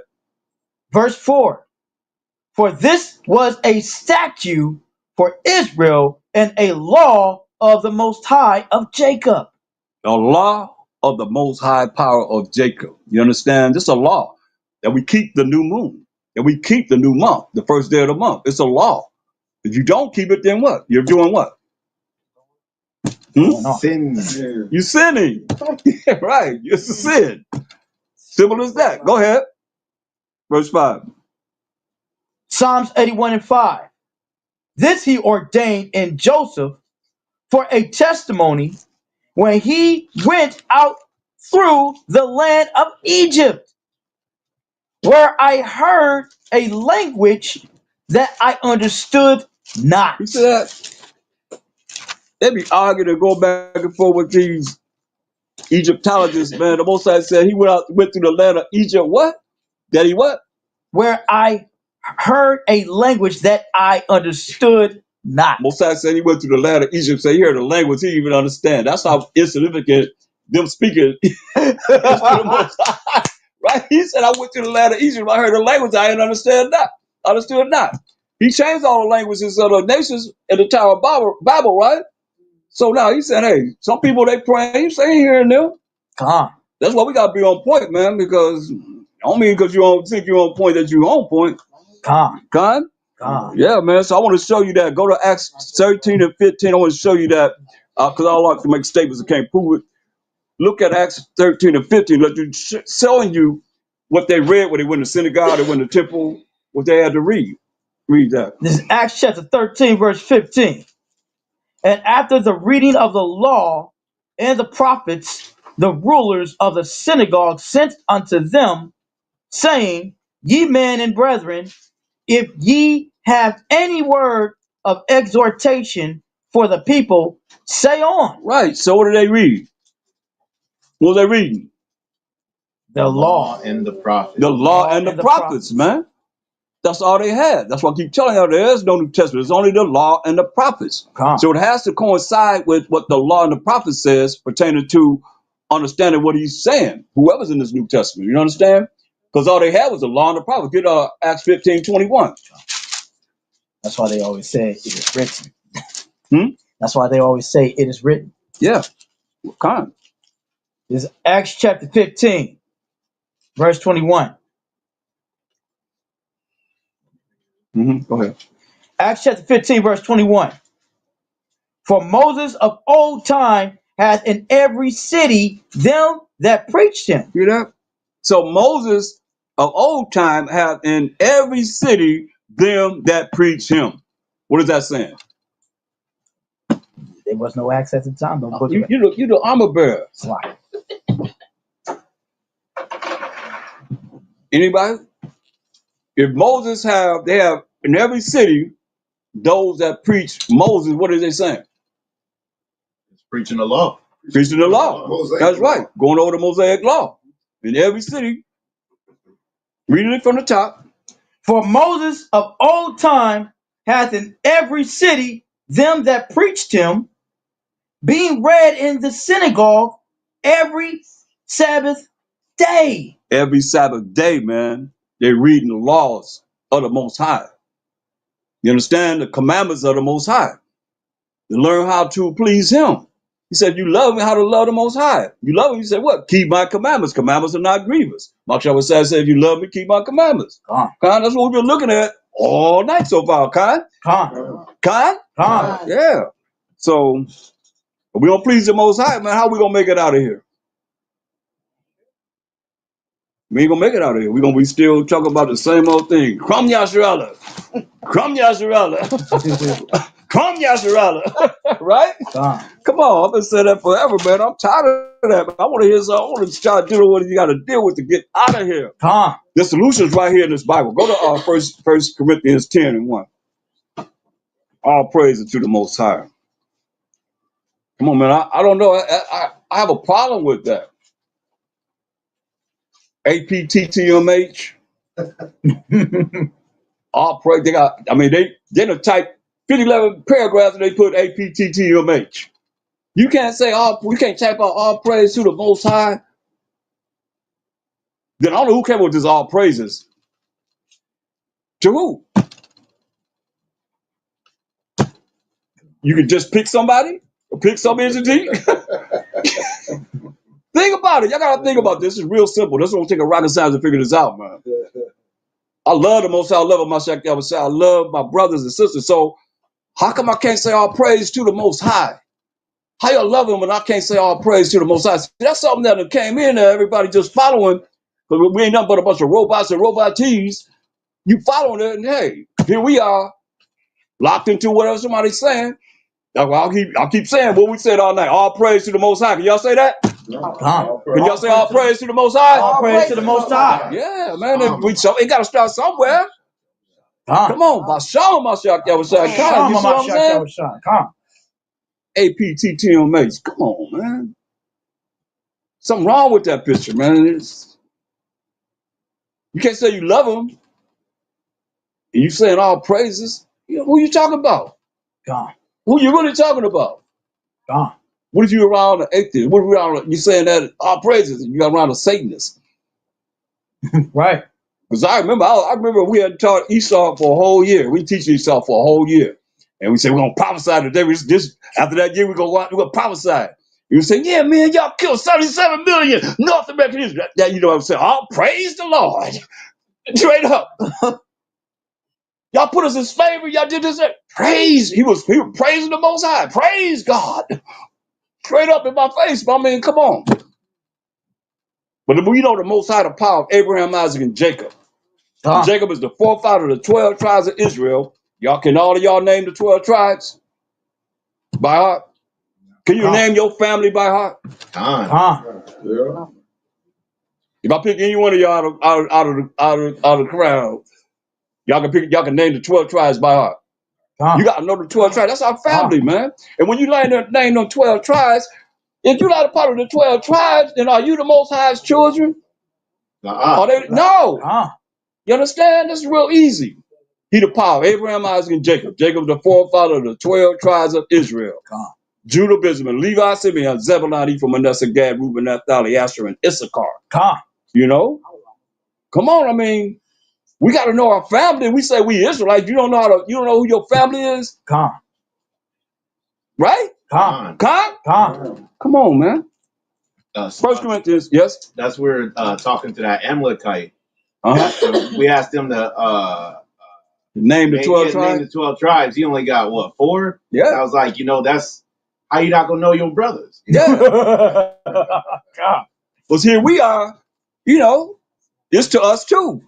Verse 4. For this was a statute for Israel and a law of the Most High of Jacob. The law of the Most High power of Jacob. You understand? This is a law that we keep the new moon, that we keep the new month, the first day of the month. It's a law. If you don't keep it, then what? You're doing what? Sin. You're sinning. Yeah, right. It's a sin. Simple as that. Go ahead. Verse 5. Psalms 81 and 5. This he ordained in Joseph for a testimony when he went out through the land of Egypt, where I heard a language that I understood not. You see that? They be arguing and go back and forth with these Egyptologists, man. The Most High said he went through the land of Egypt. What? That he what? Where I heard a language that I understood not. Most High said he went through the land of Egypt, so he heard a language he didn't even understand. That's how insignificant them speaking is to the Most High. Right? He said, I went through the land of Egypt, I heard a language I didn't understood not. He changed all the languages of the nations in the Tower of Babel, right? So now he said, hey, some people they praying, you say hearing them. That's why we gotta be on point, man, because I don't mean because you don't think you're on point that you're on point. Con? Yeah, man. So I want to show you that. Go to Acts 13 and 15. I want to show you that because I don't like to make statements and can't prove it. Look at Acts 13 and 15. Let you showing you what they read when they went to synagogue, they went to temple, what they had to read. Read that. This is Acts chapter 13, verse 15. And after the reading of the law and the prophets, the rulers of the synagogue sent unto them, saying, Ye men and brethren, if ye have any word of exhortation for the people, say on. Right. So what do they read? What are they reading? The law and the prophets. The law and the prophets, man. That's all they had. That's why I keep telling you there is no New Testament. It's only the law and the prophets. So it has to coincide with what the law and the prophet says pertaining to understanding what he's saying. Whoever's in this New Testament, you understand? Because all they had was the law and the prophet. Get Acts 15:21. That's why they always say it is written. That's why they always say it is written. Yeah. What kind? This is Acts chapter 15, verse 21. Go ahead. Acts chapter 15, verse 21. For Moses of old time hath in every city them that preached him. Hear that? So Moses of old time hath in every city them that preach him. What is that saying? There was no Acts at the time. You the armor bearer. Right. Anybody? If Moses they have in every city those that preach Moses, what are they saying? It's preaching the law. Preaching the law. That's right. Going over the Mosaic law. In every city. Reading it from the top. For Moses of old time hath in every city them that preached him, being read in the synagogue every Sabbath day. Every Sabbath day, man. They're reading the laws of the Most High. You understand? The commandments of the Most High. To learn how to please Him. He said, you love me, how to love the Most High. You love him, he said, what? Keep my commandments. Commandments are not grievous. Mark Shabbat said, if you love me, keep my commandments. Khan. Khan, that's what we've been looking at all night so far. Khan? Khan. Khan? Khan. Yeah. So, if we don't please the Most High, man, how we going to make it out of here? We ain't going to make it out of here. We're going to be still talking about the same old thing. Kram Yasharallah. Kram Yasharallah. Kram Yasharallah. Right? Khan. Come on, I've been saying that forever, man. I'm tired of that, man. I want to hear something. I want to try to do what you got to deal with to get out of here. Khan. The solution's right here in this Bible. Go to First Corinthians 10:1. All praise to the Most High. Come on, man. I don't know. I have a problem with that. APTTMH. All praise. They got. I mean, they done type 11 paragraphs and they put APTTMH. You can't say all. You can't type out all praise to the Most High. Then I don't know who came up with this all praises. To who? You can just pick somebody or pick some entity. Think about it. Y'all gotta think about this. It's real simple. This won't take a rocket science to figure this out, man. I love the Most High. I love my Shaq. I love my brothers and sisters. So how come I can't say all praise to the Most High? How you love him when I can't say all praise to the Most High? See, that's something that came in there. Everybody just following. Because we ain't nothing but a bunch of robots and robotees. You following it, and hey, here we are, locked into whatever somebody's saying. I'll keep saying what we said all night. All praise to the Most High. Can y'all say that? Khan. Can y'all say all praise to the Most High? All praise to the Most High. Yeah, man. It got to start somewhere. Khan. Come on, Bashalom Mashiach Yahushua. Khan. You see what I'm saying? Khan. APTTMH. Come on, man. Something wrong with that picture, man. You can't say you love him and you saying all praises. You know, who you talking about? Khan. Who you really talking about? Khan. What if you around the atheist? What if you around you saying that all praises and you got around a Satanist? Right. Because I remember we had taught Esau for a whole year. We teach Esau for a whole year. And we said we're gonna prophesy today. After that year, we're gonna prophesy. You say, yeah, man, y'all killed 77 million North Americans. Yeah, you know what I'm saying? Oh, praise the Lord. Straight up. Y'all put us in favor. Y'all did this. Praise. He was praising the Most High. Praise God. Straight up in my face. I mean, come on. But we know the Most High, the power of Abraham, Isaac, and Jacob. Khan. Jacob is the forefather of the 12 tribes of Israel. Can all of y'all name the 12 tribes by heart? Can you name your family by heart? Khan. Yeah. If I pick any one of y'all out of the crowd, y'all can name the 12 tribes by heart. Khan. You got to know the 12 tribes. That's our family, man. And when you name them 12 tribes, if you're not a part of the 12 tribes, then are you the Most High's children? Are they? No. Khan. You understand? This is real easy. He the power of Abraham, Isaac, and Jacob. Jacob the forefather of the 12 tribes of Israel. Khan. Judah, Benjamin, Levi, Simeon, Zebulun, Ephraim, Manasseh, Gad, Reuben, Naphtali, Asher, and Issachar. Khan. You know? Come on, I mean, we got to know our family. We say we Israelites. You don't know who your family is? Khan. Right? Khan. Khan? Khan. Come on, man. So 1 Corinthians, yes? that's where talking to that Amalekite. Uh-huh. We asked him to Name the 12 name tribes? the 12 tribes. He only got what, 4? Yeah. And I was like, that's how you not gonna know your brothers. Yeah. Khan. But here we are, it's to us too,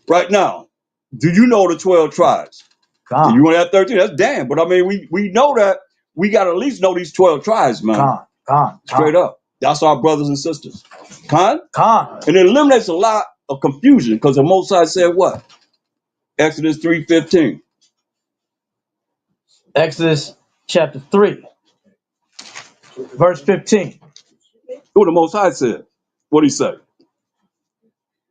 right now. Do you know the 12 tribes? Khan. You want to have 13? That's damn. But I mean, we know that we got to at least know these 12 tribes, man. Khan. Khan. Straight up. That's our brothers and sisters. Khan? Khan. And it eliminates a lot of confusion because the Most High said what? Exodus 3:15. Exodus chapter 3, verse 15. What the Most High said? What he say?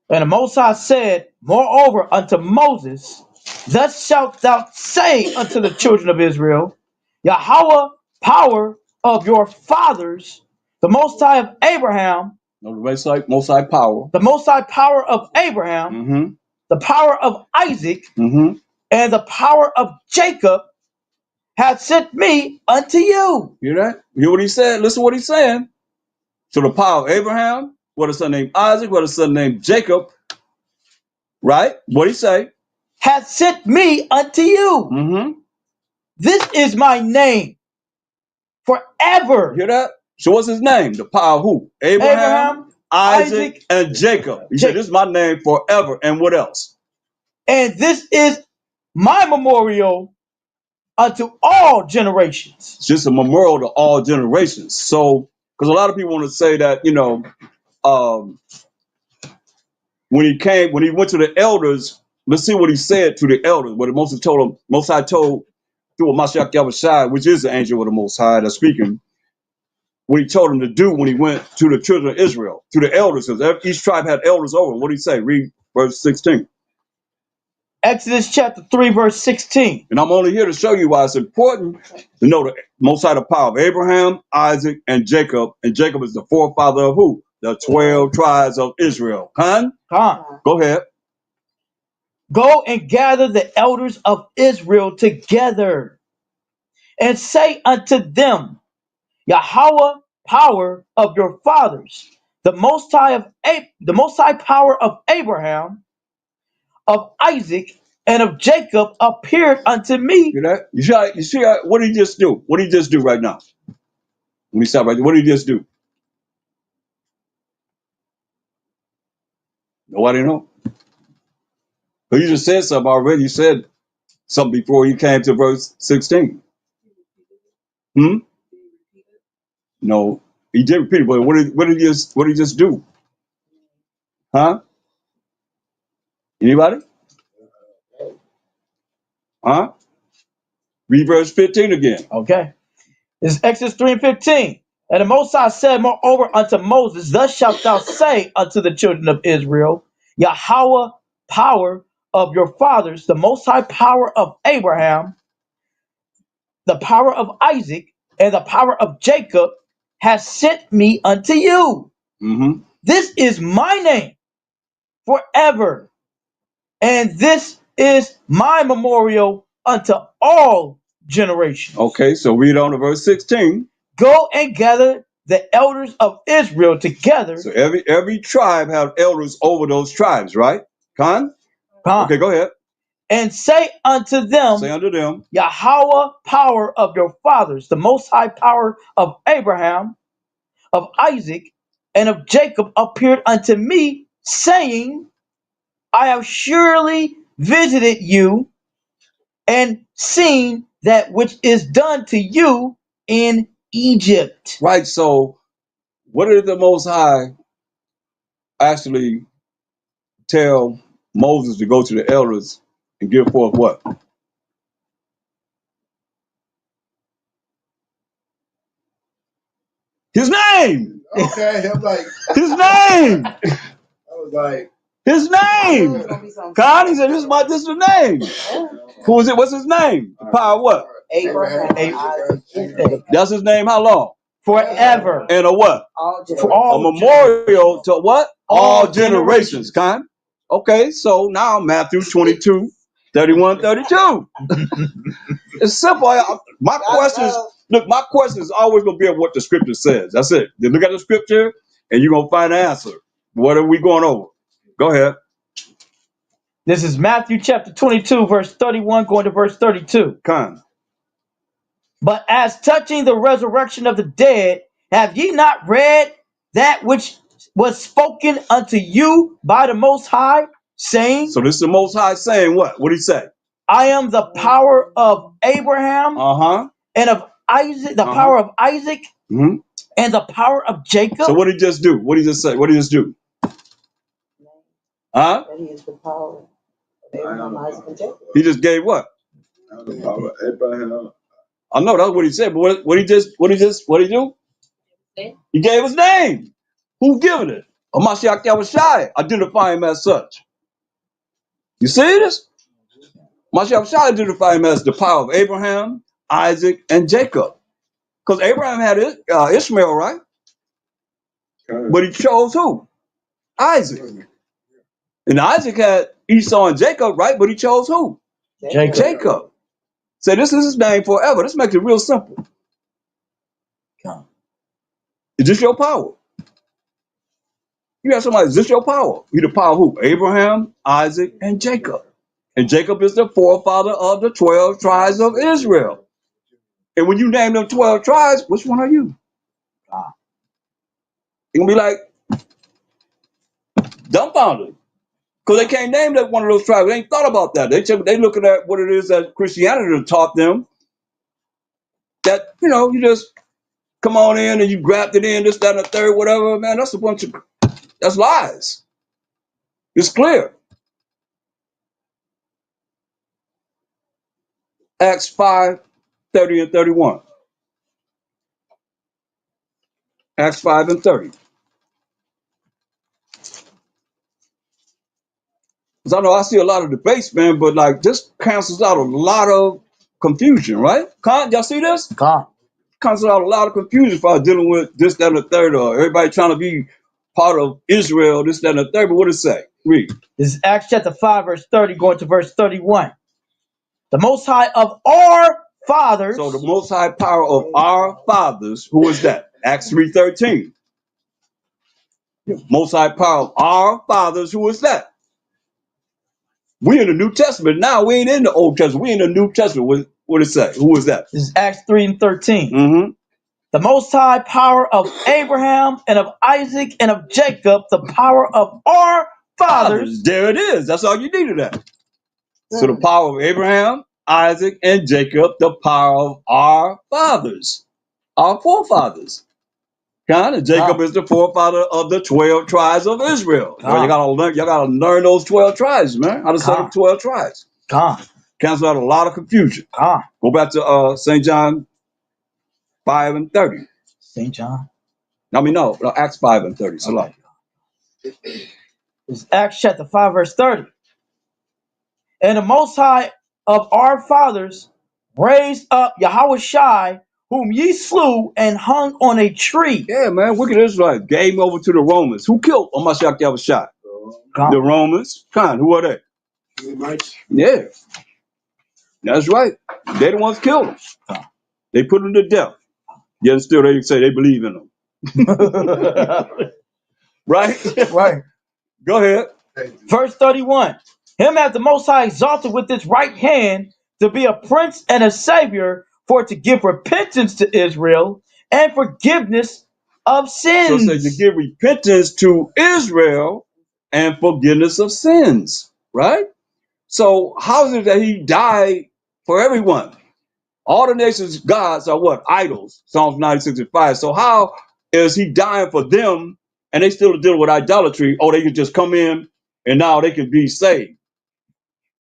And the Most High said, moreover, unto Moses, thus shalt thou say unto the children of Israel, Yahweh, power of your fathers, the Most High of Abraham, No, the Most High power. the Most High power of Abraham, Mm-hmm. the power of Isaac, Mm-hmm. and the power of Jacob hath sent me unto you. Hear that? Hear what he said? Listen to what he's saying. So the power of Abraham, what a son named Isaac, what a son named Jacob, right? What he say? Hath sent me unto you. Mm-hmm. This is my name forever. Hear that? So what's his name? The power of who? Abraham, Isaac, Isaac, and Jacob. He said, Jacob. this is my name forever. And what else? And this is my memorial unto all generations. It's just a memorial to all generations. So, because a lot of people want to say that, um, when he went to the elders, let's see what he said to the elders. What the Most High told through Mashiach Yahushua, which is the angel of the Most High that's speaking, what he told them to do when he went to the children of Israel, to the elders, because each tribe had elders over. What did he say? Read verse 16. Exodus chapter 3, verse 16. And I'm only here to show you why it's important to know the Most High, the power of Abraham, Isaac, and Jacob. And Jacob is the forefather of who? The 12 tribes of Israel. Khan, go ahead. Go and gather the elders of Israel together and say unto them, Yahweh, power of your fathers, the most high power of Abraham, of Isaac, and of Jacob appeared unto me. Hear that? You see what did he just do? What did he just do right now? Let me stop right there. What did he just do? Nobody know. But you just said something already. You said something before you came to verse 16. No, he did repeat it, but what did he just do? Huh? Anybody? Huh? Read verse 15 again. Okay. This is Exodus 3 and 15. And the Most High said moreover unto Moses, Thus shalt thou say unto the children of Israel, Yahweh, power of your fathers, the Most High power of Abraham, the power of Isaac, and the power of Jacob has sent me unto you. Mm-hmm. This is my name forever, and this is my memorial unto all generations. Okay, so read on to verse 16. Go and gather the elders of Israel together. So every tribe have elders over those tribes, right? Khan? Okay, go ahead. And say unto them, Say unto them, Yahweh, power of your fathers, the most high power of Abraham, of Isaac, and of Jacob appeared unto me, saying, I have surely visited you and seen that which is done to you in Egypt. right, so what did the Most High actually tell Moses to go to the elders and give forth what? His name! Okay, I'm like, His name! I was like, His name! Khan, he said, this is the name. Who is it? What's his name? The power of what? Abraham. That's his name how long? Forever. And a what? For A all memorial to what? All All generations. Khan. Okay, so now Matthew 22, 31, 32. It's simple. My question is always going to be what the scripture says. That's it. You look at the scripture and you're going to find the answer. What are we going over? Go ahead. This is Matthew chapter 22, verse 31, going to verse 32. Khan. But as touching the resurrection of the dead, have ye not read that which was spoken unto you by the Most High, saying, So this is the Most High saying what? What did he say? I am the power of Abraham and of Isaac, the power of Isaac Mhm. and the power of Jacob. So what did he just do? What did he just say? What did he just do? Huh? That he is the power of Abraham, Isaac, and Jacob. He just gave what? the power of Abraham. I know that's what he said, but what he do? He gave his name. Who given it? Mashiach Yahushua, identify him as such. You see this? Mashiach Yahushua identify him as the power of Abraham, Isaac, and Jacob. Because Abraham had Ishmael, right? But he chose who? Isaac. And Isaac had Esau and Jacob, right? But he chose who? Jacob. Jacob. So this is his name forever. This makes it real simple. Come. Is this your power? You have somebody, is this your power? You the power of who? Abraham, Isaac, and Jacob. And Jacob is the forefather of the 12 tribes of Israel. And when you name them 12 tribes, which one are you? Ah. You're going to be like dumbfounded. Because they can't name that one of those tribes. They ain't thought about that. They looking at what it is that Christianity taught them. That, you know, you just come on in and you grabbed it in, this, that, and the third, whatever. Man, that's a bunch of, that's lies. It's clear. Acts 5, 30 and 31. Acts 5 and 30. Because I know I see a lot of debates, man, but like this cancels out a lot of confusion, right? Y'all see this? Come. Cancels out a lot of confusion if I was dealing with this, that, and the third, or everybody trying to be part of Israel, this, that, and the third. But what does it say? Read. This is Acts chapter 5, verse 30, going to verse 31. The Most High of our fathers. So the most high power of our fathers, who is that? Acts 3:13. Most high power of our fathers, who is that? We in the New Testament now. We ain't in the Old Testament. We in the New Testament. What does it say? Who is that? This is Acts 3 and 13. Mm-hmm. The Most High power of Abraham and of Isaac and of Jacob, the power of our fathers. There it is. That's all you needed that. So the power of Abraham, Isaac, and Jacob, the power of our fathers, our forefathers. And Jacob is the forefather of the 12 tribes of Israel. Well, y'all gotta learn those 12 tribes, man. How to set up 12 tribes. Cancel out a lot of confusion. Go back to St. John 5 and 30. St. John? I mean, no, Acts 5 and 30. So okay. It's Acts chapter 5, verse 30. And the Most High of our fathers raised up Yahushua, whom ye slew and hung on a tree. Yeah, man, wicked Israelites gave him over to the Romans. Who killed Mashiach Yahushua? The Romans. Who are they? Yeah, that's right. They the ones killed him. They put him to death. Yet still they say they believe in him. Right? Right. Go ahead. Verse 31. Him hath the Most High exalted with his right hand to be a prince and a savior, for to give repentance to Israel and forgiveness of sins. So it says to give repentance to Israel and forgiveness of sins. Right? So how is it that he died for everyone? All the nations' gods are what? Idols. Psalms 96:5. So how is he dying for them and they still dealing with idolatry? Oh, they can just come in and now they can be saved.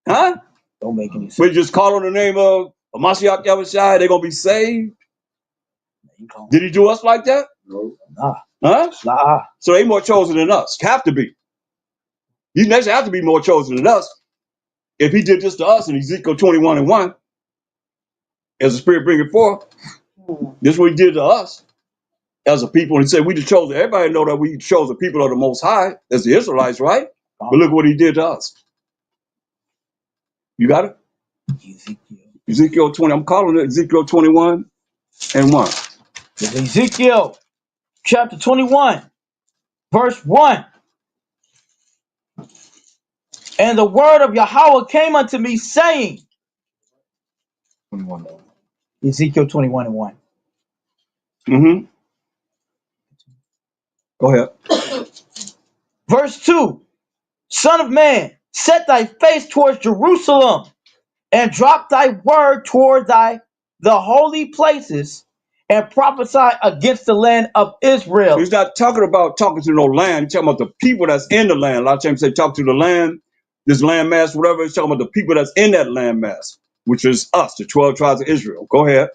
Huh? Don't make any sense. We just call on the name of Mashiach Yahushua, they're going to be saved? Did he do us like that? No. Nah. Huh? Nah. So they more chosen than us. Have to be. These nations have to be more chosen than us. If he did this to us in Ezekiel 21:1, as the Spirit bring it forth, this is what he did to us as a people. And he said we the chosen. Everybody know that we chose the people of the Most High as the Israelites, right? But look what he did to us. You got it? Ezekiel 20. I'm calling it Ezekiel 21:1. Ezekiel chapter 21, verse 1. And the word of Yahweh came unto me, saying, Ezekiel 21:1. Mm-hmm. Go ahead. Verse 2. Son of man, set thy face towards Jerusalem, and drop thy word toward the holy places, and prophesy against the land of Israel. So he's not talking to no land. He's talking about the people that's in the land. A lot of times they talk to the land, this land mass, whatever. He's talking about the people that's in that land mass, which is us, the 12 tribes of Israel. Go ahead.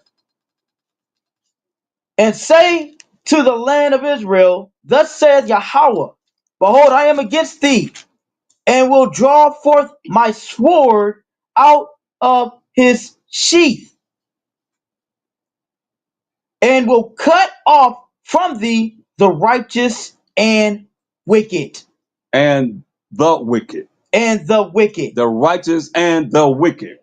And say to the land of Israel, thus saith Yahweh, behold, I am against thee, and will draw forth my sword out of his sheath, and will cut off from thee the righteous and wicked. And the wicked. and the wicked. The righteous and the wicked.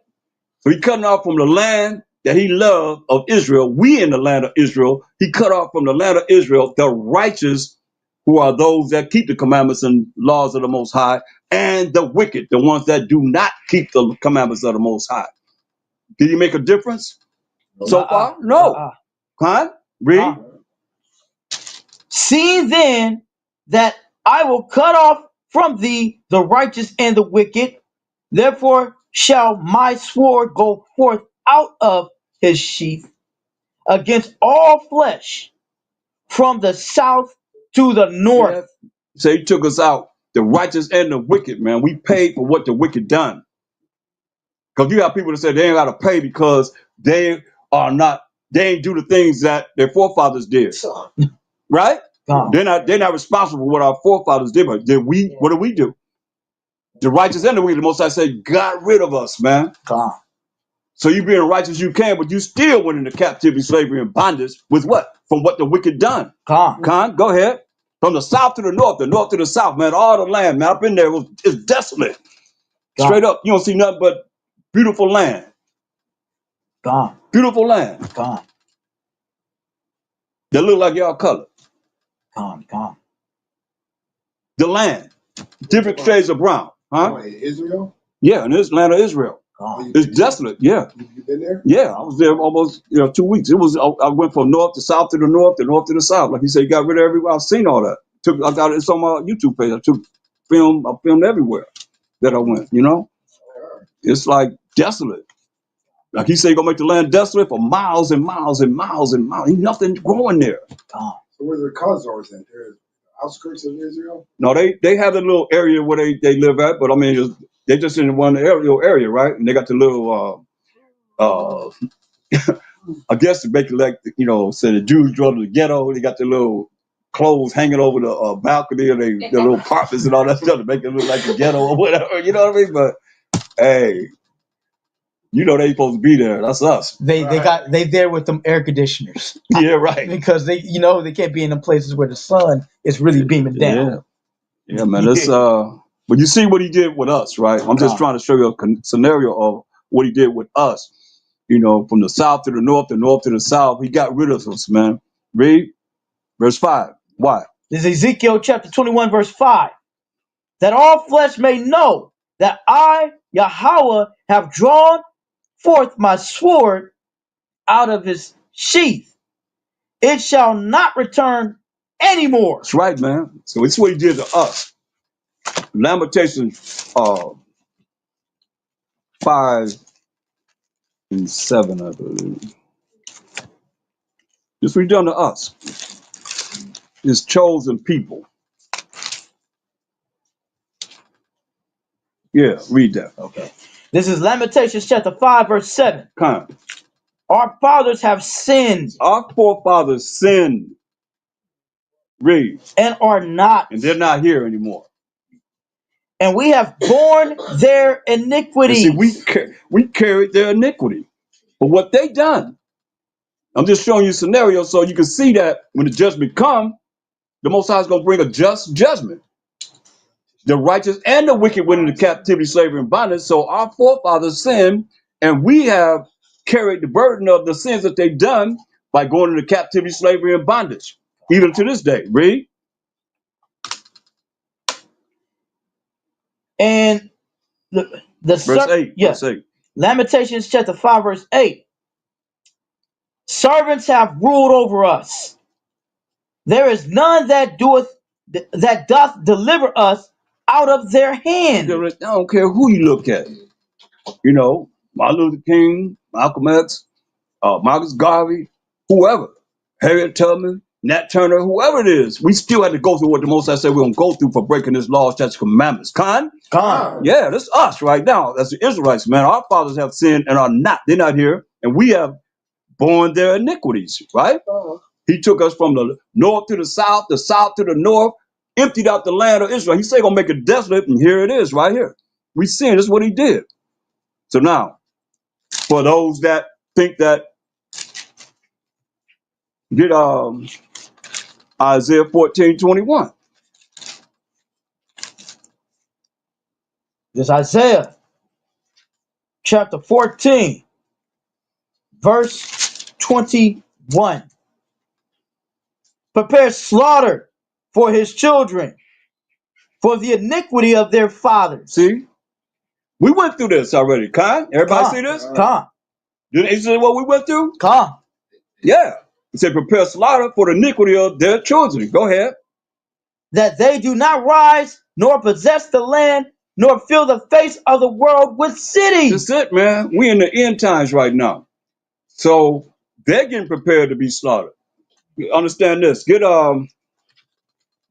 So he cutting off from the land that he loved of Israel. We in the land of Israel. He cut off from the land of Israel the righteous, who are those that keep the commandments and laws of the Most High, and the wicked, the ones that do not keep the commandments of the Most High. Did he make a difference so far? No. Huh? Read. Uh-uh. See then that I will cut off from thee the righteous and the wicked, therefore shall my sword go forth out of his sheath against all flesh, from the south to the north. Yeah. So he took us out, the righteous and the wicked, man. We paid for what the wicked done. Because you have people that say they ain't got to pay because they ain't do the things that their forefathers did. Right? Gone, They're not responsible for what our forefathers did, but what did we do? The righteous and the wicked, the Most High say, got rid of us, man. gone, So you being righteous you can, but you still went into captivity, slavery, and bondage with what? From what the wicked done. gone, Khan, go ahead. From the south to the north to the south, man, all the land, man. I've been there. It's desolate. gone, Straight up, you don't see nothing but beautiful land. gone, Beautiful land. gone, That look like y'all color. gone, gone. The land. Different shades of brown. Huh? Israel? Yeah, in this land of Israel. Gone. It's desolate. Yeah. You been there? Yeah. I was there almost 2 weeks. I went from north to south to the north to the south. Like you said, you got rid of everywhere. I've seen all that. I got it's on my YouTube page. I filmed everywhere that I went, It's like desolate. Like he said, you're gonna make the land desolate for miles and miles and miles and miles. Ain't nothing growing there. Gone. So where's the Khazars at? They're outskirts of Israel? No, they have a little area where they live at, but I mean, they just in one area, right? And they got the little, I guess to make it like, say the Jews drove to the ghetto. They got the little clothes hanging over the balcony of the little apartments and all that stuff to make it look like a ghetto or whatever. You know what I mean? But hey, they supposed to be there. That's us. They there with them air conditioners. Yeah, right. Because they can't be in the places where the sun is really beaming down. Yeah, man. That's but you see what he did with us, right? I'm just trying to show you a scenario of what he did with us. From the south to the north to the south, he got rid of us, man. Read verse 5. Why? This is Ezekiel chapter 21, verse 5. That all flesh may know that I, Yahweh, have drawn forth my sword out of his sheath. It shall not return anymore. That's right, man. So it's what he did to us. Lamentations 5 and 7, I believe. This what he done to us. His chosen people. Yeah, read that. Okay. This is Lamentations chapter 5, verse 7. Come. Our fathers have sinned. Our forefathers sinned. Read. And are not. And they're not here anymore. And we have borne their iniquity. See, we carried their iniquity. But what they done, I'm just showing you a scenario so you can see that when the judgment come, the Most High is going to bring a just judgment. The righteous and the wicked went into captivity, slavery, and bondage. So our forefathers sinned, and we have carried the burden of the sins that they've done by going into captivity, slavery, and bondage, even to this day. Read. And Verse 8. Yes. Verse 8. Lamentations chapter 5, verse 8. Servants have ruled over us. There is none that doth deliver us out of their hand. I don't care who you look at. Martin Luther King, Malcolm X, Marcus Garvey, whoever, Harriet Tubman, Nat Turner, whoever it is, we still had to go through what the Most High said we're going to go through for breaking this law, statutes, commandments. Khan? Yeah, that's us right now. That's the Israelites, man. Our fathers have sinned and are not. They're not here. And we have borne their iniquities, right? He took us from the north to the south to the north, emptied out the land of Israel. He said he's going to make it desolate, and here it is right here. We sin. This is what he did. So now, for those that think that, get Isaiah 14:21. This is Isaiah chapter 14, verse 21. Prepare slaughter for his children, for the iniquity of their fathers. See, we went through this already. Con, everybody see this? Come, Didn't you see what we went through? come. Yeah. It said, prepare slaughter for the iniquity of their children. Go ahead. That they do not rise, nor possess the land, nor fill the face of the world with cities. That's it, man. We in the end times right now. So they're getting prepared to be slaughtered. You understand this? Get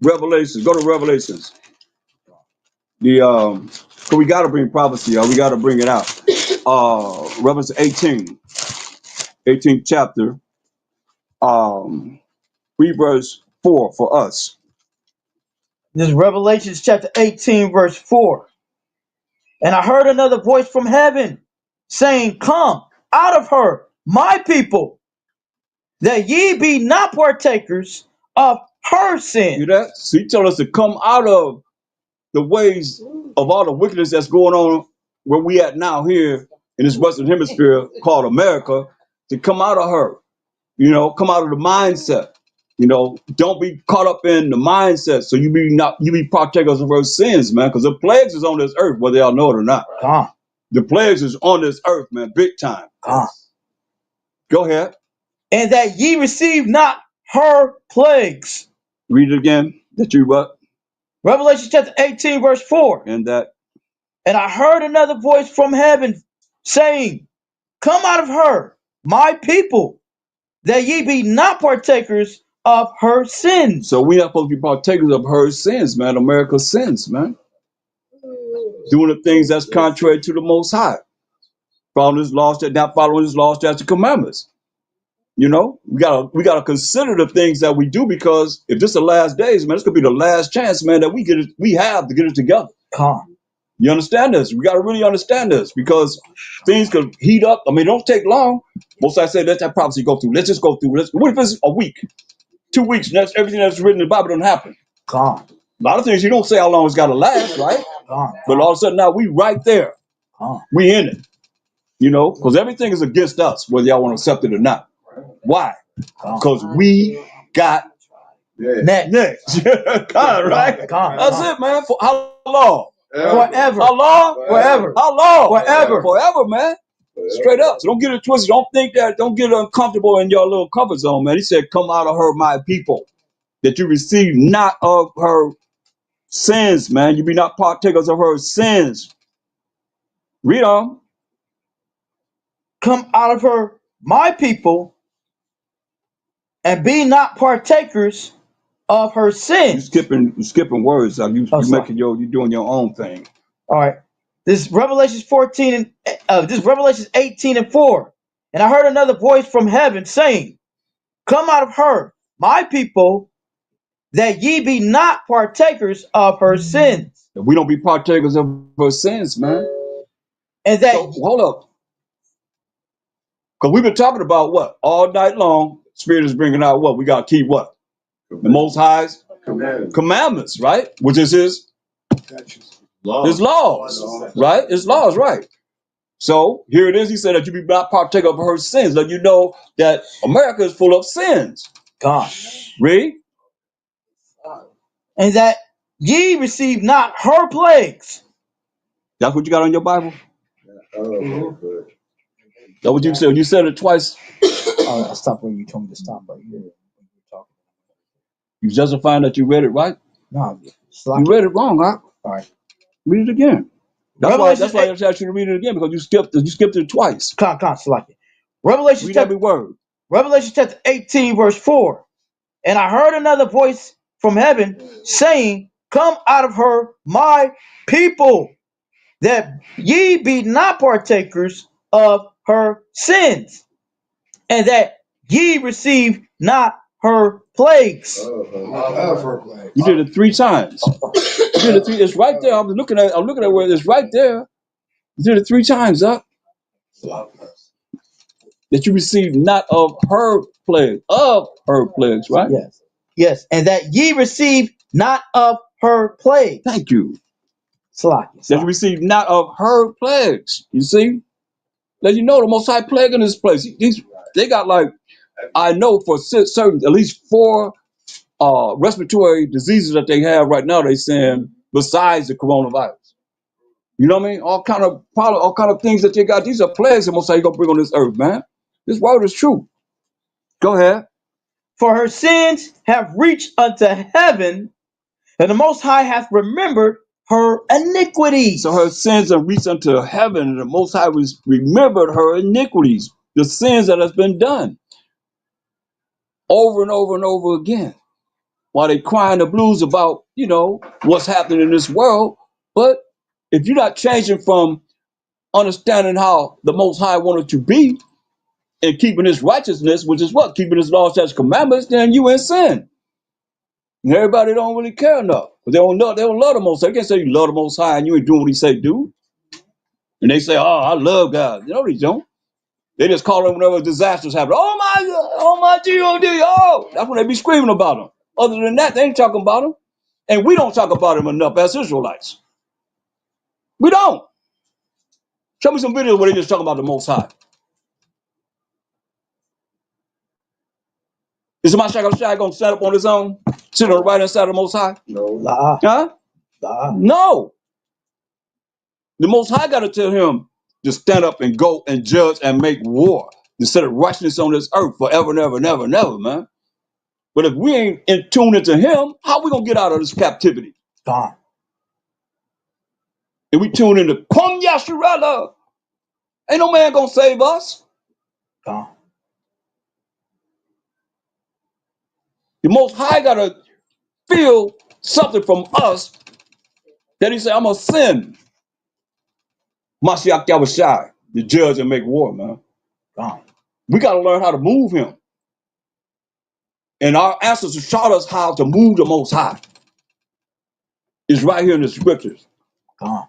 Revelations. Go to Revelations. The 'cause we gotta bring prophecy, y'all. We gotta bring it out. Revelation 18th chapter. Read verse 4 for us. This is Revelation chapter 18, verse 4. And I heard another voice from heaven saying, come out of her, my people, that ye be not partakers of her You sin. that? So he told us to come out of the ways of all the wickedness that's going on where we at now here in this Western Hemisphere called America, to come out of her. You know, come out of the mindset. You know, don't be caught up in the mindset. So you be partakers of her sins, man, because the plagues is on this earth, whether y'all know it or not. Come, The plagues is on this earth, man, big time. come. Go ahead. And that ye receive not her plagues. Read it again. That you what? Revelation chapter 18, verse 4. And that And I heard another voice from heaven saying, come out of her, my people, that ye be not partakers of her sins. so we not supposed to be partakers of her sins, man, America's sins, man. Doing the things that's contrary to the Most High. Following his laws, not following his laws, statutes, and commandments. You know, we gotta consider the things that we do, because if this is the last days, man, this could be the last chance, man, that we have to get it together. Come, You understand this? We gotta really understand this, because things could heat up. I mean, it don't take long. Most I say, let that prophecy go through. Let's just go through. What if it's a week, 2 weeks, and that's everything that's written in the Bible don't happen? come, A lot of things you don't say how long it's gotta last, right? come, But all of a sudden now we right there. come. We in it. You know, because everything is against us, whether y'all want to accept it or not. Why? Because we got Next. next. God, right? Come, That's it, man. For how long? forever. How long? Forever. How long? Forever. Forever, man. Straight up. So don't get it twisted. Don't get uncomfortable in your little comfort zone, man. He said, come out of her, my people, that you receive not of her sins, man. You be not partakers of her sins. Read on. Come out of her, my people, and be not partakers of her You sins. skipping words. You sorry. you doing your own thing. All right. This Revelation 14 and this Revelation 18 and 4. And I heard another voice from heaven saying, come out of her, my people, that ye be not partakers of her sins. We don't be partakers of her sins, man. And that So hold up, because we've been talking about what all night long. Spirit is bringing out what we got to keep. What the Most High's commandments, right? Which is his laws, right? His laws, right? So here it is. He said that you be not partaker of her sins. Let you know that America is full of sins. God. Read. And that ye receive not her plagues. That's what you got on your Bible. That's what you said. You said it twice. I stopped where you told me to stop right here. You justifying that you read it right? No, You read it wrong, huh? All right. Read it again. That's Revelation why I asked you to read it again, because you skipped it twice. Select it. Revelation Read every word. Revelation chapter 18, verse 4. And I heard another voice from heaven saying, come out of her, my people, that ye be not partakers of her sins, and that ye receive not her plagues. You did it 3 times. You did it 3. It's right there. I'm looking at where it's right there. You did it 3 times, huh? That you receive not of her plague, right? Yes. And that ye receive not of her plagues. Thank you. Slack. that you receive not of her plagues. You see? Let you know the Most High plague in this place. They got like, I know for certain, at least 4 respiratory diseases that they have right now, they saying, besides the coronavirus. You know what I mean? All kind of problem, all kind of things that they got. These are plagues the Most High gonna bring on this earth, man. This word is true. Go ahead. For her sins have reached unto heaven, and the Most High hath remembered her iniquities. So her sins have reached unto heaven, and the Most High remembered her iniquities, the sins that has been done over and over and over again. While they crying the blues about, what's happening in this world. But if you're not changing from understanding how the Most High wanted to be and keeping his righteousness, which is what? Keeping his laws, statutes, commandments, then you in sin. And everybody don't really care enough. But they don't love the Most High. You can't say you love the Most High and you ain't doing what he say do. And they say, oh, I love God. You know they don't. They just call them whenever disasters happen. Oh my God, oh my G-O-D, oh. That's when they be screaming about them. Other than that, they ain't talking about them. And we don't talk about them enough as Israelites. We don't. Show me some videos where they just talk about the Most High. Is my Shai going to stand up on his own? Sit on the right hand side of the Most High? La, Huh? la. No. The Most High got to tell him to stand up and go and judge and make war instead of righteousness on this earth forever and ever and ever and ever, man. But if we ain't in tune into him, how we going to get out of this captivity? Gone. And we tune into Kwam Yasharala. Ain't no man going to save us. Gone. The Most High got to feel something from us that he said, I'm going to send Mashiach Yahushai to judge and make war, man. Gone. We got to learn how to move him. And our ancestors taught us how to move the Most High. It's right here in the scriptures. Gone.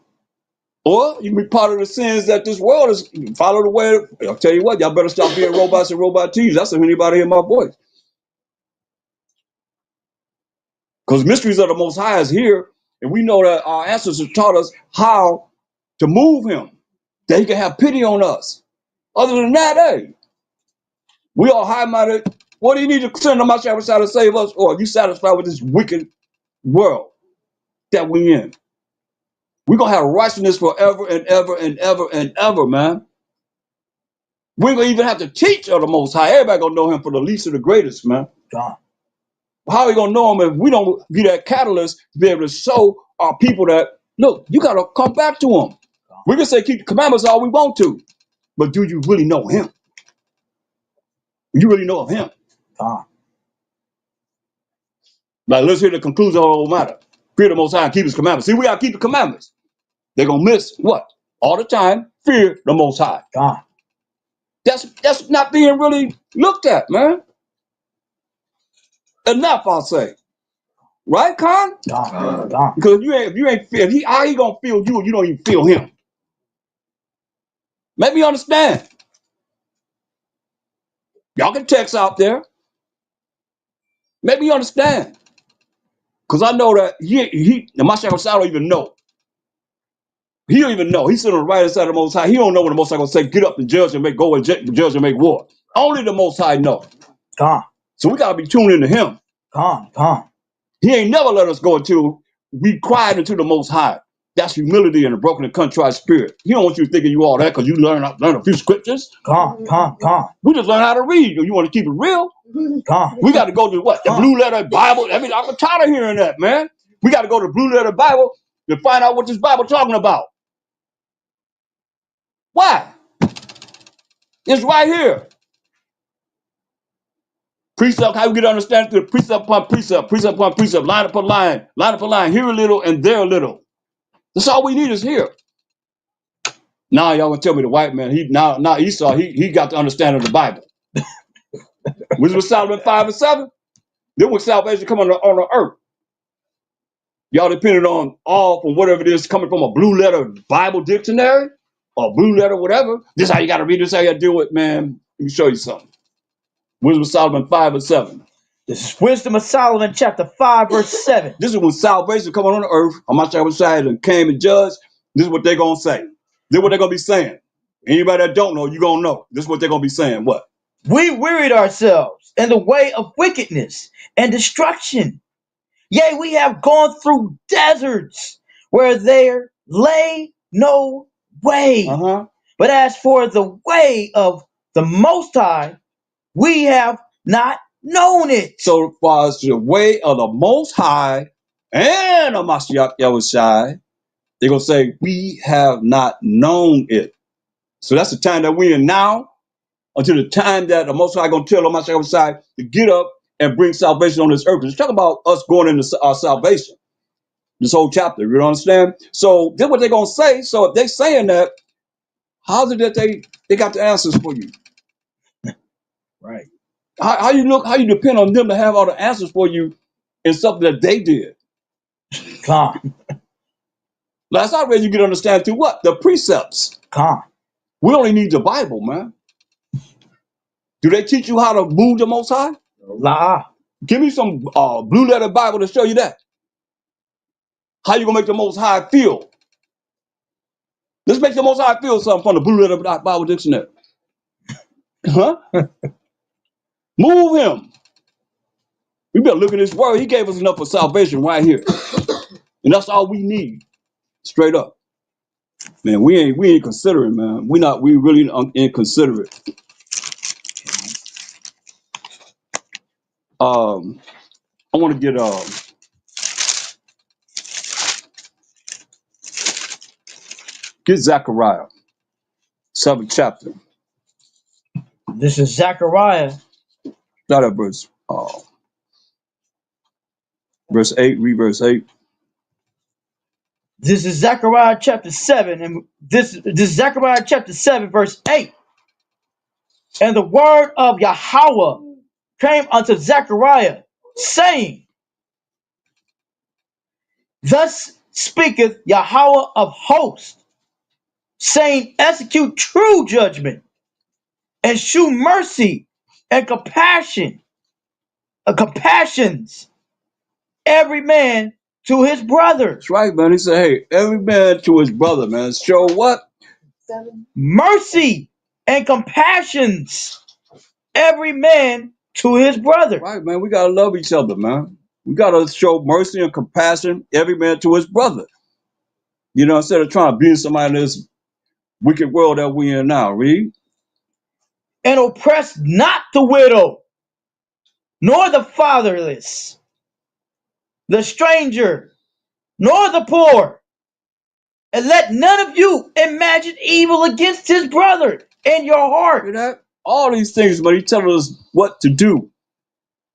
Or you can be part of the sins that this world is, follow the way. I'll tell you what, y'all better stop being robots and robot teams. That's if anybody hear my voice. Because mysteries of the Most High is here, and we know that our ancestors taught us how to move him, that he can have pity on us. Other than that, hey, we all high-minded. What do you need to send the Mashiach to save us? Or are you satisfied with this wicked world that we in? We're going to have righteousness forever and ever and ever and ever, man. We're going to even have to teach of the Most High. Everybody going to know him for the least of the greatest, man. Gone. How are we going to know him if we don't be that catalyst to be able to show our people that, look, you got to come back to him. We can say keep the commandments all we want to, but do you really know him? You really know of him? Gone. Like, let's hear the conclusion of the whole matter. Fear the Most High and keep his commandments. See, we got to keep the commandments. They're going to miss what? All the time, fear the Most High. Gone. That's not being really looked at, man. Enough, I'll say. Right, Khan? Gone. Gone. Because if you ain't feel, how he gonna feel you if you don't even feel him? Make me understand. Y'all can text out there. Make me understand. Because I know that the Mashiach don't even know. He don't even know. He's sitting on the right side of the Most High. He don't know when the Most High gonna say, get up and judge and go and judge and make war. Only the Most High know. Gone. So we gotta be tuned into him. Gone. Gone. He ain't never let us go until we cried into the Most High. That's humility and a broken and contrite spirit. He don't want you thinking you all that because you learn a few scriptures. Gone. Gone. Gone. We just learn how to read. You want to keep it real? Gone. We got to go to what? The Blue Letter Bible. I mean, I'm tired of hearing that, man. We got to go to Blue Letter Bible to find out what this Bible talking about. Why? It's right here. Precept, how we get to understand through precept upon precept, precept upon precept, line upon line, line upon line, here a little and there a little. That's all we need is here. Now y'all gonna tell me the white man, now Esau, he got the understanding of the Bible. Which was Solomon 5 and 7. Then when salvation come on the earth. Y'all depending on all from whatever it is coming from a blue letter Bible dictionary or blue letter whatever. This is how you gotta read, this is how you gotta do it, man. Let me show you something. Wisdom of Solomon 5 and 7. This is Wisdom of Solomon, chapter 5, verse 7. This is when salvation coming on the earth. Hamashiach side and came and judged. This is what they're gonna say. This is what they're gonna be saying. Anybody that don't know, you gonna know. This is what they're gonna be saying. What? We wearied ourselves in the way of wickedness and destruction. Yea, we have gone through deserts where there lay no way. Uh-huh. But as for the way of the Most High, we have not known it. So far as the way of the Most High and Hamashiach Yahushai, they're gonna say, we have not known it. So that's the time that we're in now, until the time that the Most High gonna tell Hamashiach Yahushai to get up and bring salvation on this earth. It's talking about us going into our salvation. This whole chapter, you understand? So that's what they're gonna say. So if they're saying that, how is it that they got the answers for you? Right. How you depend on them to have all the answers for you in something that they did? Con. Last I read, you get understand through what? The precepts. Con. We only need the Bible, man. Do they teach you how to move the Most High? La. Give me some blue letter Bible to show you that. How you gonna make the Most High feel? Let's make the Most High feel something from the blue letter Bible dictionary. Huh? Move him. We better look at his word. He gave us enough for salvation right here. And that's all we need. Straight up. Man, we ain't considering, man. We really inconsiderate. I want to get Zechariah, 7th chapter. This is Zechariah. Start at verse 8, read verse 8. This is Zechariah chapter 7, and this is Zechariah chapter 7, verse 8. And the word of Yahweh came unto Zechariah, saying, Thus speaketh Yahweh of hosts, saying, Execute true judgment, and shew mercy and compassions, every man to his brother. That's right, man. He said, hey, every man to his brother, man. Show what? Mercy and compassions, every man to his brother. Right, man. We got to love each other, man. We got to show mercy and compassion, every man to his brother. You know, instead of trying to be somebody in this wicked world that we in now, read. And oppress not the widow, nor the fatherless, the stranger, nor the poor. And let none of you imagine evil against his brother in your Hear heart. that? All these things, but he telling us what to do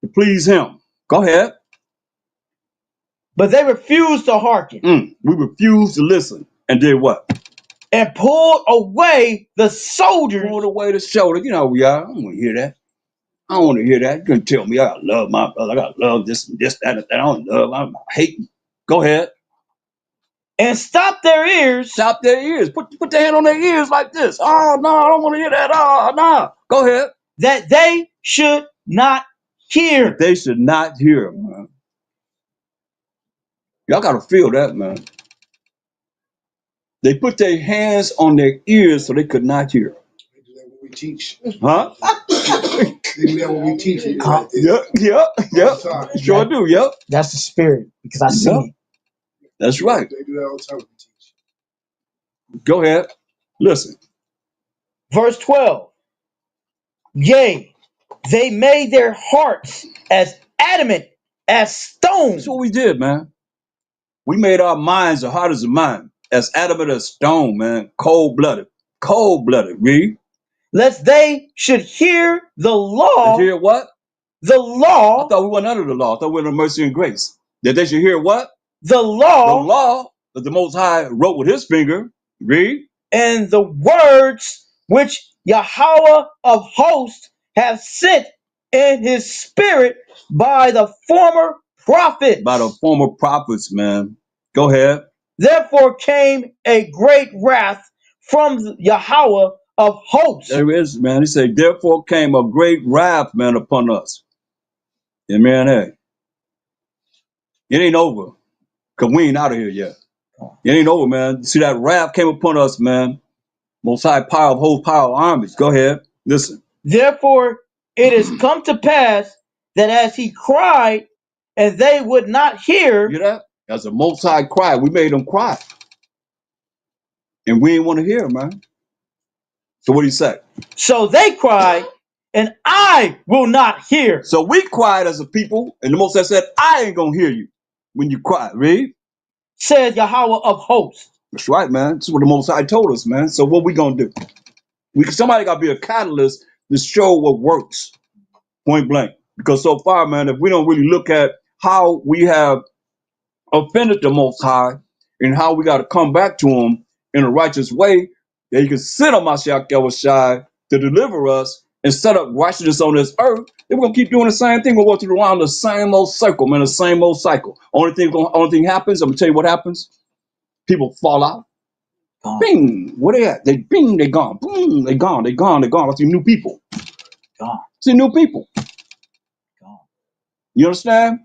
to please him. Go ahead. But they refused to hearken, We refused to listen. And did what? and pulled away the soldiers. Pulled away the shoulder. You know how we are. I don't want to hear that. I don't want to hear that. You can tell me I gotta love my brother. I gotta love this, that, and that. I don't love. I'm hating. Go ahead. And stopped their ears. Stop their ears. Put their hand on their ears like this. Oh no, I don't want to hear that. Oh no. Go ahead. That they should not hear. They should not hear, man. Y'all gotta feel that, man. They put their hands on their ears so they could not hear. They do that when we teach. Huh? They do that when we teach. Yep. Sure do, yep. That's the spirit, because I see it. That's right. They do that all the time when we teach. Go ahead. Listen. Verse 12. Yea, they made their hearts as adamant as stone. That's what we did, man. We made our minds as hard as a mind, as adamant as stone, man. Cold-blooded. Cold-blooded, read. Lest they should hear the law. Did you hear what? The I law. thought we weren't under the law. I thought we were under mercy and grace. That they should hear what? The The law. law that the Most High wrote with his finger. Read. And the words which Yahweh of hosts have sent in his spirit by the former prophets. By the former prophets, man. Go ahead. Therefore came a great wrath from Yahweh of hosts. There is, man. He said, therefore came a great wrath, man, upon us. And man, hey, it ain't over. Cause we ain't out of here yet. It ain't over, man. See that wrath came upon us, man. Most high power of whole power armies. Go ahead. Listen. Therefore, it is come to pass that as he cried, and they would not You hear, hear that? That's a most high cry. We made them cry. And we ain't want to hear, man. So what do you say? so they cried, and I will not hear, So we cried as a people, and the Most High said, I ain't gonna hear you when you cry. Read. says Yahweh of hosts. That's right, man. That's what the Most High told us, man. So what we gonna do? Somebody gotta be a catalyst to show what works, point blank. Because so far, man, if we don't really look at how we have offended the Most High and how we got to come back to Him in a righteous way, that He can send a Mashiach Yahushai to deliver us and set up righteousness on this earth, then we're gonna keep doing the same thing. We're going around the same old circle, man, the same old cycle. Only thing happens, I'm gonna tell you what happens. People fall out. Gone, Bing, where they at? They bing, they gone. Boom, they gone, they gone, they gone. I see new people. gone, See new people. gone, You understand?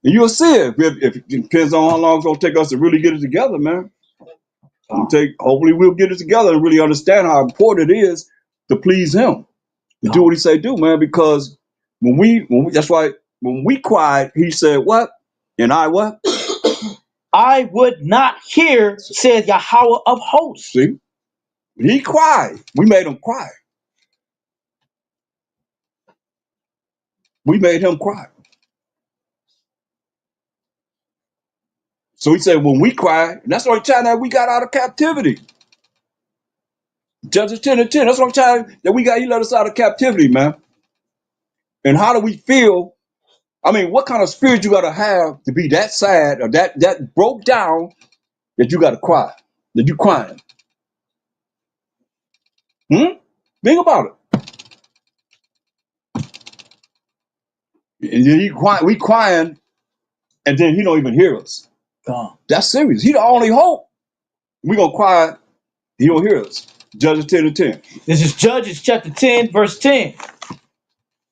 And you'll see it if it depends on how long it's gonna take us to really get it together, man. gone, Hopefully we'll get it together and really understand how important it is to please Him, to do gone. what He say do, man. Because when we that's why when we cried, He said what? And I what? I would not hear, says Yahweh of hosts. See, He cried. We made Him cry. We made Him cry. So He said when we cry, and that's the only time that we got out of captivity. Judges 10 and 10. That's the only time that He let us out of captivity, man. And how do we feel? I mean, what kind of spirit you gotta have to be that sad or that broke down that you gotta cry, that you crying? Think about it. And then we crying, and then He don't even hear us. Gone. That's serious. He the only hope. We gonna cry, He don't hear us. Judges 10 and 10. This is Judges chapter 10, verse 10.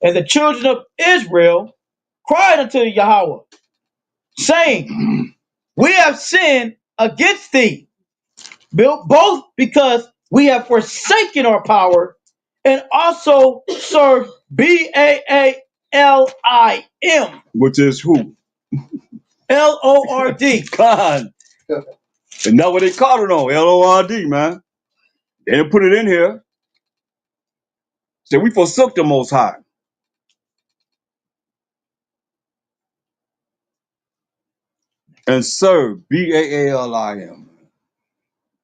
And the children of Israel cried unto Yahweh, saying, we have sinned against thee, both because we have forsaken our power and also served Baalim, Which is who? Lord. God. And that's what they call it on. Lord, man. They didn't put it in here. Say we forsook the Most High. And serve Baalim.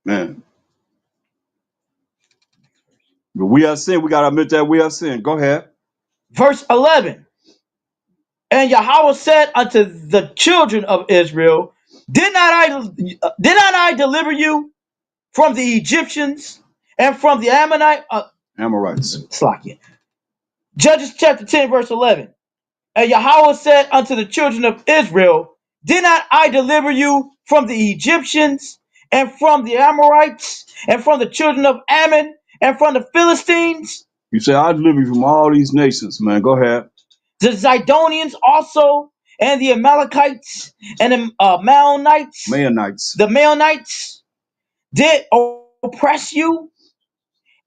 Man. But we have sinned. We gotta admit that we have sinned. Go ahead. Verse 11. And Yahweh said unto the children of Israel, did not I deliver you from the Egyptians and from the Amorites. Slakia. Judges chapter 10, verse 11. And Yahweh said unto the children of Israel, did not I deliver you from the Egyptians and from the Amorites and from the children of Ammon and from the Philistines? You say, I deliver you from all these nations, man. Go ahead. The Zidonians also, and the Amalekites, and the Maonites. the Maonites did oppress you,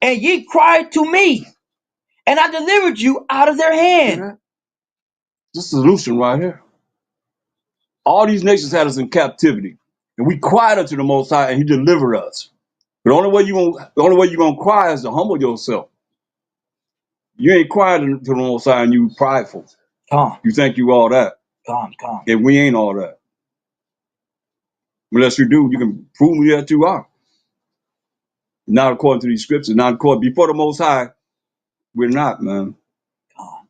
and ye cried to me, and I delivered you out of their hand. Yeah. This is a solution right here. All these nations had us in captivity, and we cried unto the Most High, and He delivered us. But the only way you're gonna cry is to humble yourself. You ain't crying to the Most High, and you prideful. Come, You think you all that, come. and we ain't all that. Unless you do, you can prove me that you are. Not according to these scriptures, not according before the Most High. We're not, man. Come.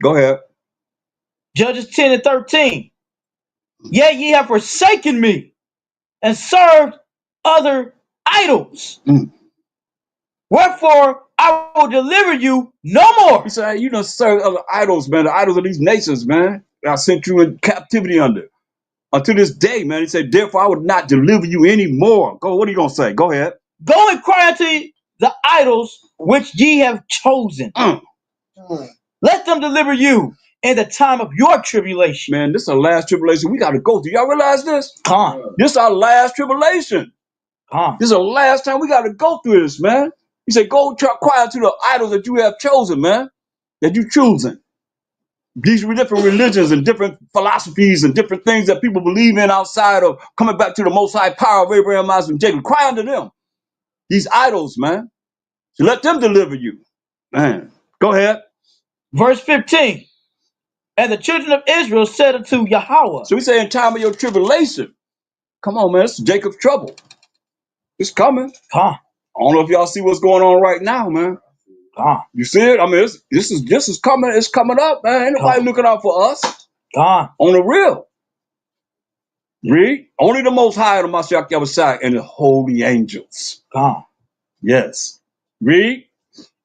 Go ahead. Judges 10 and 13. Yet ye have forsaken me and served other idols. Wherefore I will deliver you no more. He said, hey, you done serve other idols, man. The idols of these nations, man. That I sent you in captivity under. Until this day, man. He said, therefore I would not deliver you anymore. Go, what are you gonna say? Go ahead. Go and cry unto the idols which ye have chosen. Mm. Let them deliver you, in the time of your tribulation. Man, this is the last tribulation we got to go through. Y'all realize this? Con, This is our last tribulation. con, This is the last time we got to go through this, man. He said, go cry to the idols that you have chosen, man, that you choosing. These different religions and different philosophies and different things that people believe in outside of coming back to the most high power of Abraham, Isaac, and Jacob. Cry unto them. These idols, man. So let them deliver you. Man, go ahead. verse 15. And the children of Israel said unto Yahweh, So he said, in time of your tribulation, come on, man, it's Jacob's trouble. It's coming. con, I don't know if y'all see what's going on right now, man. con, You see it? I mean, this is coming. It's coming up, man. Ain't nobody con, looking out for us con. on the real. Read. Only the Most High, the Mashiach Yahushua, and the holy angels. Con. Yes. Read.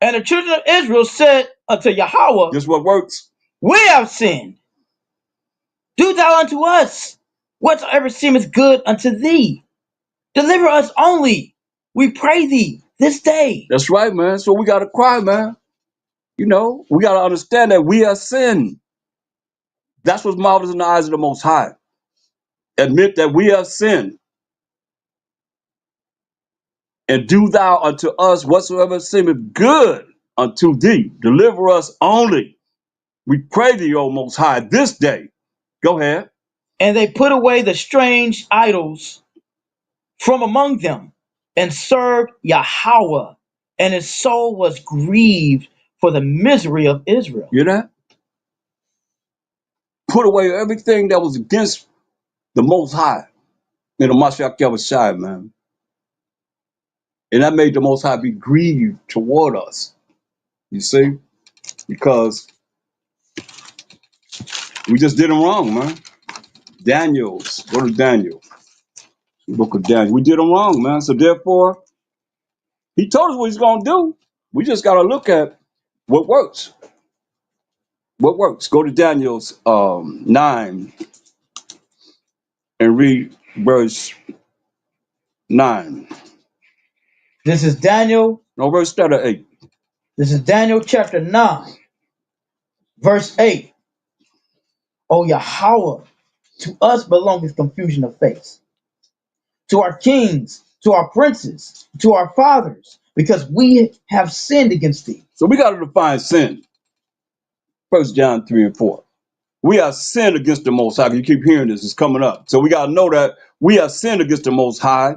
And the children of Israel said unto Yahweh, This what works. we have sinned. Do thou unto us whatsoever seemeth good unto thee. Deliver us only, we pray thee, this day. That's right, man. So we gotta cry, man. You know, we gotta understand that we are sin. That's what's marvelous in the eyes of the Most High. Admit that we have sinned. And do thou unto us whatsoever seemeth good unto thee. Deliver us only. We pray thee, O Most High, this day. Go ahead. And they put away the strange idols from among them and served Yahweh. And his soul was grieved for the misery of Israel. You know that? Put away everything that was against the Most High and the Mashiach Yahushua, man. And that made the Most High be grieved toward us. You see? Because we just did him wrong, man. Daniel's. Go to Daniel. The book of Daniel. We did him wrong, man. So therefore, he told us what he's going to do. We just got to look at what works. What works? Go to Daniel's 9 and read verse 9. This is Daniel. No, verse 8. This is Daniel chapter 9, verse 8. O Yahweh, to us belongeth confusion of face, to our kings, to our princes, to our fathers, because we have sinned against thee. So we got to define sin. 1 John 3 and 4. We have sinned against the Most High. You keep hearing this, it's coming up. So we got to know that we have sinned against the Most High,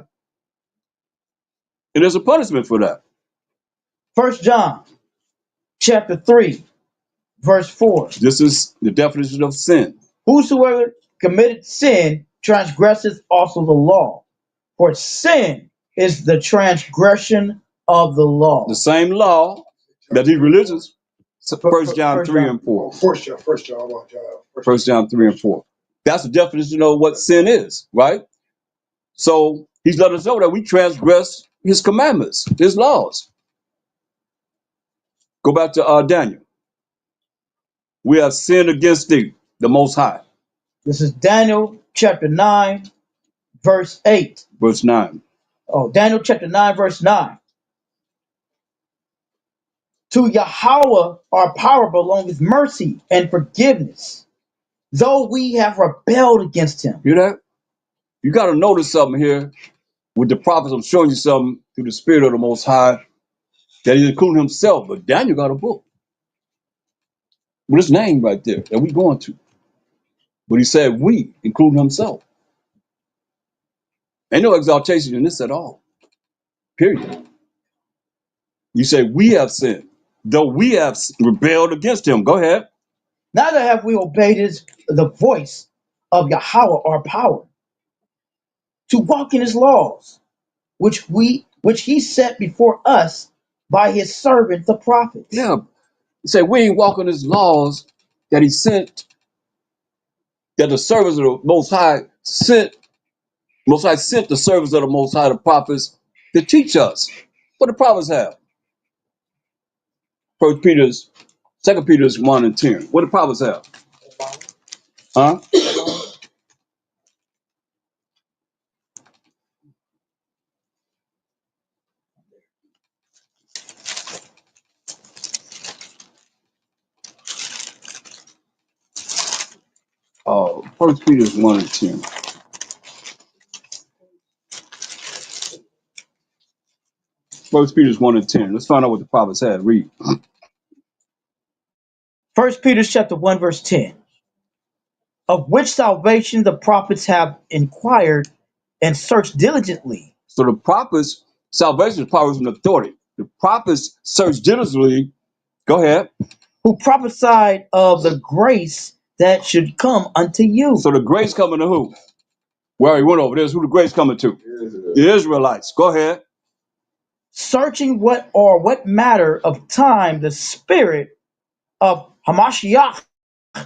and there's a punishment for that. 1 John chapter 3, verse 4. This is the definition of sin. Whosoever committed sin transgresseth also the law, for sin is the transgression of the law. The same law that these religions, 1 John 3 and 4. First John, I want John. 1 John 3 and 4. That's the definition of what sin is, right? So he's letting us know that we transgress his commandments, his laws. Go back to Daniel. We have sinned against thee, the Most High. This is Daniel chapter 9, verse 8. Verse 9. Oh, Daniel chapter 9, verse 9. To Yahweh our power belongeth mercy and forgiveness, though we have rebelled against him. Hear that? You got to notice something here with the prophets. I'm showing you something through the Spirit of the Most High that he's including himself. But Daniel got a book with his name right there that we going to. But he said we, including himself. Ain't no exaltation in this at all. Period. You say we have sinned, though we have rebelled against him. Go ahead. Neither have we obeyed the voice of Yahweh our power, to walk in his laws, which he set before us by his servant the prophets. Yeah. He said we ain't walking his laws that he sent, that the servants of the Most High sent. Most High sent the servants of the Most High, the prophets, to teach us. What the prophets have. 2 Peter's 1 and 10. What the prophets have? Huh? First Peter is 1 and 10. First Peter is 1 and 10. Let's find out what the prophets had. Read. 1 Peter chapter 1, verse 10. Of which salvation the prophets have inquired and searched diligently, So the prophets, salvation is power and authority. The prophets search diligently. Go ahead. who prophesied of the grace that should come unto you. So the grace coming to who? Well, he went over this. Who the grace coming to? The Israelites. Go ahead. Searching what matter of time the spirit of Hamashiach,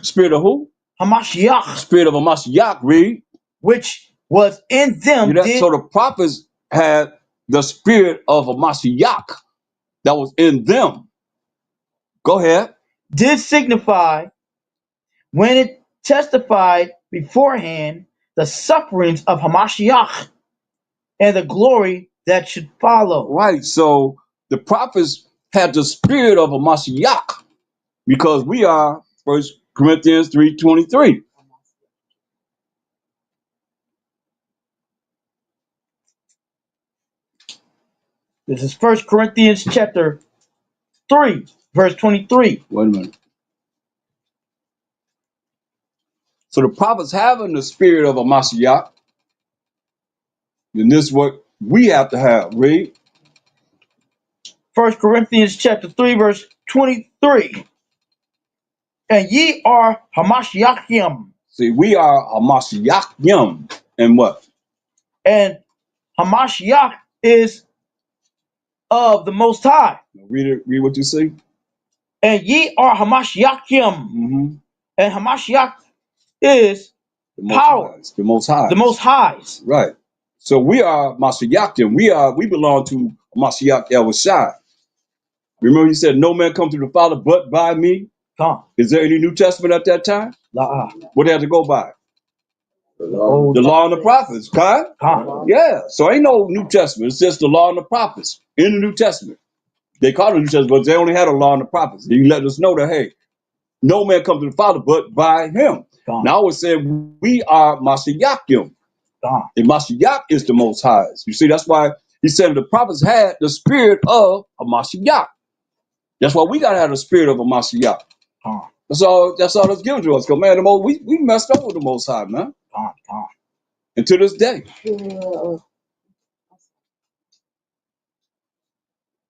Spirit of who? Hamashiach, Spirit of Amashiach. Read. which was in them, did, So the prophets had the spirit of Amashiach that was in them. Go ahead. did signify when it testified beforehand the sufferings of Hamashiach and the glory that should follow. Right. So the prophets had the spirit of Amashiach because we are 1 Corinthians 3:23. This is 1 Corinthians chapter 3, verse 23. Wait a minute. So the prophets having the spirit of Amashiach, and this is what we have to have. Read. 1 Corinthians chapter 3, verse 23. And ye are Hamashiachim, See, we are Hamashiachim. And what? and Hamashiach is of the Most High. Read it. Read what you see. And ye are Hamashiachim, Mm-hmm. and Hamashiach is The most power, highs. The most high. the Most Highs. Right. So we are Mashiachim. We belong to Mashiach Yahushai. Remember, he said, "No man come to the Father but by me." Come, Is there any New Testament at that time? la, What they had to go by? the old, The law and the prophets. Huh? come. Yeah. So ain't no New Testament. It's just the law and the prophets in the New Testament. They call it the New Testament, but they only had a law and the prophets. He let us know that, hey, no man comes to the Father but by him. Come. Now it's saying we are Mashiachim. Come. And Mashiach is the most highest. You see, that's why he said the prophets had the spirit of a Mashiach. That's why we gotta have the spirit of a Mashiach. Come. That's all that's given to us. Because man, we messed up with the most high, man. Come. And to this day.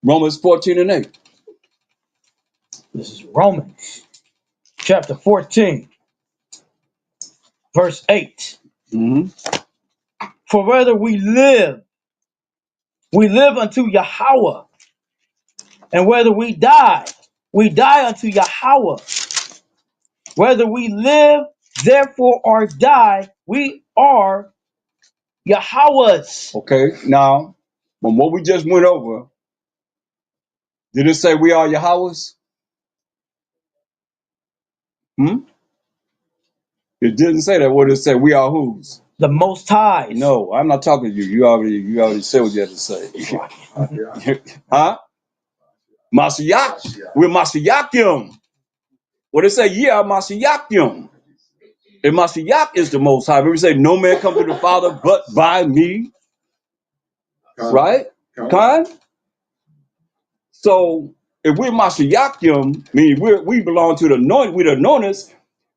Romans 14 and 8. This is Romans chapter 14, verse 8. Mm-hmm. For whether we live unto Yahweh, and whether we die unto Yahweh. Whether we live, therefore, or die, we are Yahweh's. Okay, now, from what we just went over, did it say we are Yahweh's? It didn't say that. What it said, we are whose? The Most High. No, I'm not talking to you. You already said what you had to say. Huh? Mashiach. We're Mashiachim. What it say? Ye are Mashiachim. And Mashiach is the most high. Remember, we say, no man come to the Father but by me. Right? Kind? So if we're Mashiachim, meaning we belong to the anointed, we're the anointed,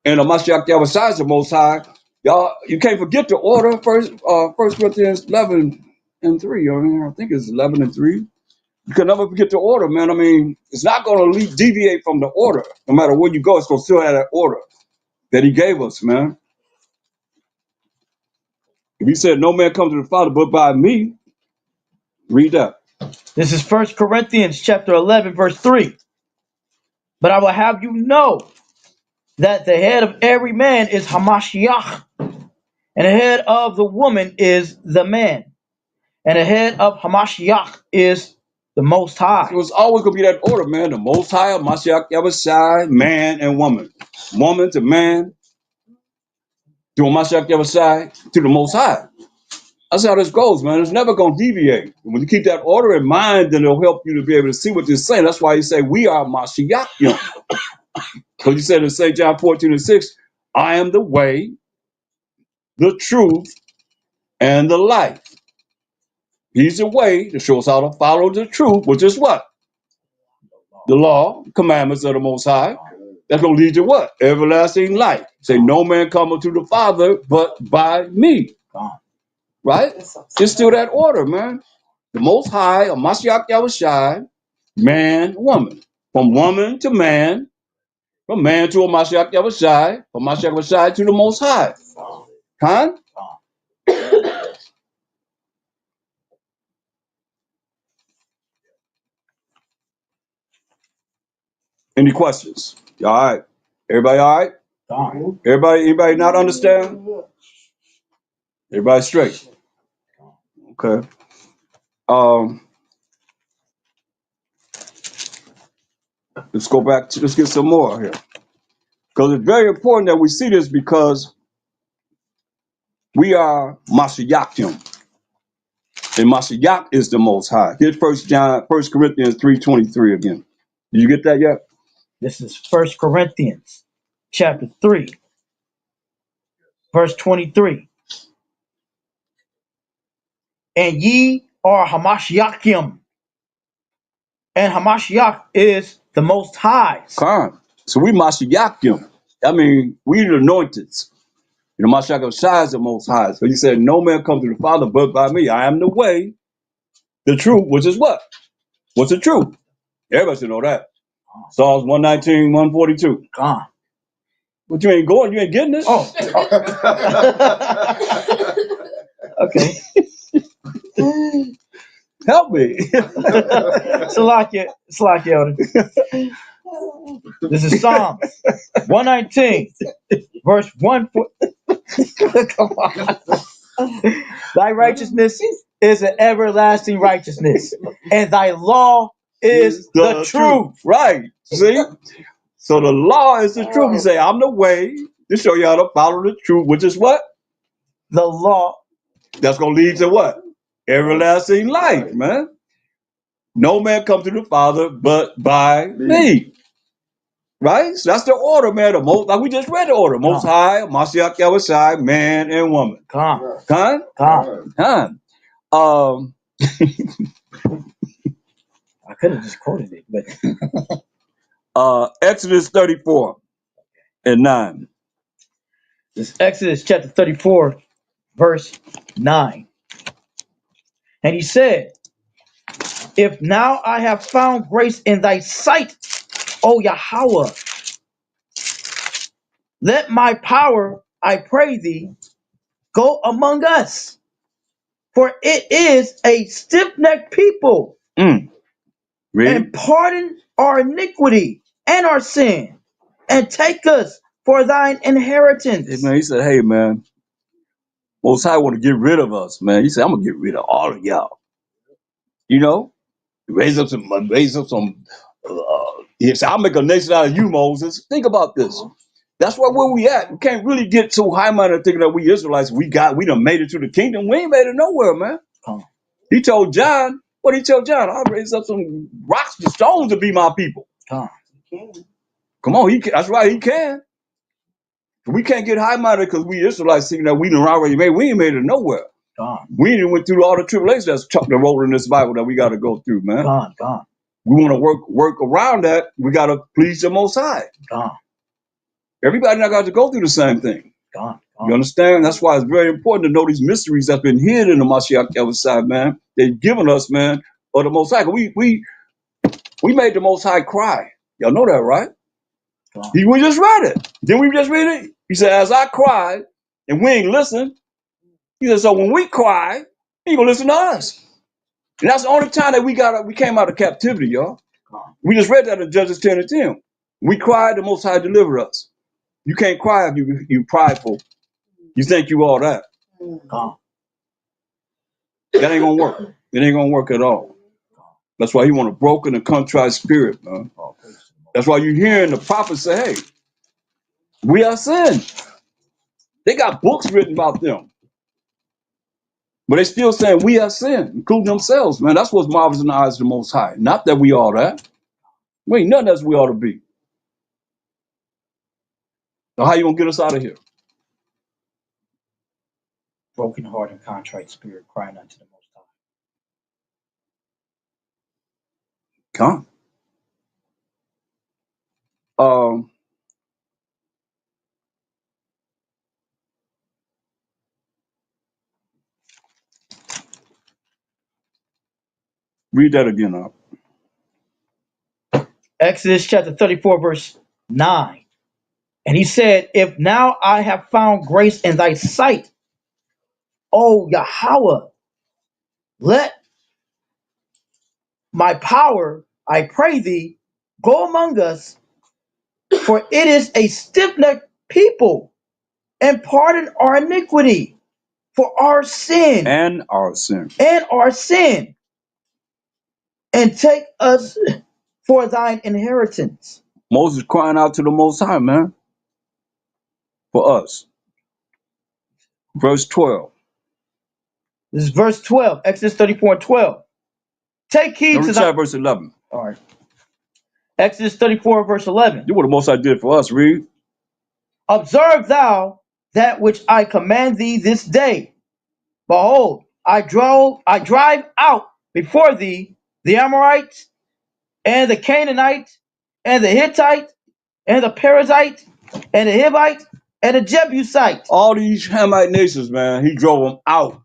and the Mashiach Yahushua is the most high. Y'all, you can't forget the order. First Corinthians 11 and 3. I think it's 11 and 3. You can never forget the order, man. I mean, it's not going to deviate from the order. No matter where you go, it's going to still have that order that he gave us, man. If he said, no man comes to the Father but by me, read that. This is 1 Corinthians chapter 11, verse 3. But I will have you know that the head of every man is Hamashiach, and the head of the woman is the man, and the head of Hamashiach is the Most High. It was always going to be that order, man. The Most High, Mashiach Yahushua, man and woman. Woman to man, to Mashiach Yahushua, to the Most High. That's how this goes, man. It's never going to deviate. When you keep that order in mind, then it'll help you to be able to see what they're saying. That's why you say, we are Mashiach. Because you said in St. John 14 and 6, I am the way, the truth, and the life. He's the way to show us how to follow the truth, which is what? The law, commandments of the Most High. That's going to lead to what? Everlasting life. Say, no man cometh to the Father but by me. Right? Just still that order, man. The Most High, or Mashiach Yahushai, man, woman. From woman to man, from man to a Mashiach Yahushai, from Mashiach Yahushai to the Most High. Huh? Any questions? All right. Everybody all right? Anybody not understand? Everybody straight. Okay. Let's go back to, let's get some more here. Because it's very important that we see this because we are Mashiachim. And Mashiach is the Most High. Here's First Corinthians 3:23 again. Did you get that yet? This is 1 Corinthians chapter 3, verse 23. And ye are Hamashiachim. And Hamashiach is the Most High. Come. So we Mashiachim. I mean, we the anointed. You know, Mashiach Shai is the Most High. So he said, no man comes to the Father but by me. I am the way, the truth, which is what? What's the truth? Everybody should know that. Psalms 119, 142. God. But you ain't going, you ain't getting it. Oh. Okay. Help me. Salakia, Elder. This is Psalm 119, verse 1. Come on. Thy righteousness is an everlasting righteousness, and thy law is the truth. Right. See? So the law is the truth. You say, I'm the way to show you how to follow the truth, which is what? The law. That's going to lead to what? Everlasting life, man. No man comes to the Father but by me. Right? So that's the order, man. The most, like we just read the order. Most High, Mashiach Yahushai, man and woman. Come. I could have just quoted it, but Exodus 34 and 9. This Exodus chapter 34, verse 9. And he said, if now I have found grace in thy sight, O Yahweh, let my power, I pray thee, go among us. For it is a stiff-necked people. Really? And pardon our iniquity and our sin, and take us for thine inheritance. Hey, man, he said, hey, man, Most High want to get rid of us, man. He said, I'm going to get rid of all of y'all. You know? Raise up some, he said, I'll make a nation out of you, Moses. Think about this. That's where we at. We can't really get too high-minded thinking that we Israelites, we done made it to the kingdom. We ain't made it nowhere, man. He told John, what did he tell John? I'll raise up some rocks and stones to be my people. Come on, that's right, he can. We can't get high-minded because we Israelites thinking that we done already made. We ain't made it nowhere. We didn't went through all the tribulations that's the road in this Bible that we got to go through, man. We want to work around that. We got to please the Most High. Everybody not got to go through the same thing. You understand? That's why it's very important to know these mysteries that's been hidden in the Mashiach Yahushai, man. They've given us, man, of the Most High. We made the Most High cry. Y'all know that, right? We just read it. Didn't we just read it? He said, as I cried, and we ain't listen. He said, so when we cry, he gonna listen to us. And that's the only time that we came out of captivity, y'all. We just read that in Judges 10 and 10. We cried, the Most High delivered us. You can't cry if you prideful. You think you all that. That ain't gonna work. It ain't gonna work at all. That's why he want a broken and contrite spirit, man. That's why you hearing the prophets say, hey, we are sin. They got books written about them. But they still saying we are sin, including themselves, man. That's what's marvelous in the eyes of the Most High. Not that we are that. We ain't nothing else we ought to be. So how you gonna get us out of here? broken heart and contrite spirit, crying unto the Most High. Come. Read that again up. Exodus chapter 34, verse 9. And he said, if now I have found grace in thy sight, O Yahweh, let my power, I pray thee, go among us, for it is a stiff-necked people, and pardon our iniquity for our sin And our sin. and take us for thine inheritance. Moses crying out to the Most High, man, for us. Verse 12. This is verse 12, Exodus 34 and 12. Take heed Now to read thy... verse 11. All right. Exodus 34, verse 11. Do what the Most High did for us, read. Observe thou that which I command thee this day. Behold, I drive out before thee the Amorites, and the Canaanite, and the Hittite, and the Perizzite, and the Hivite, and the Jebusite. All these Hamite nations, man, he drove them out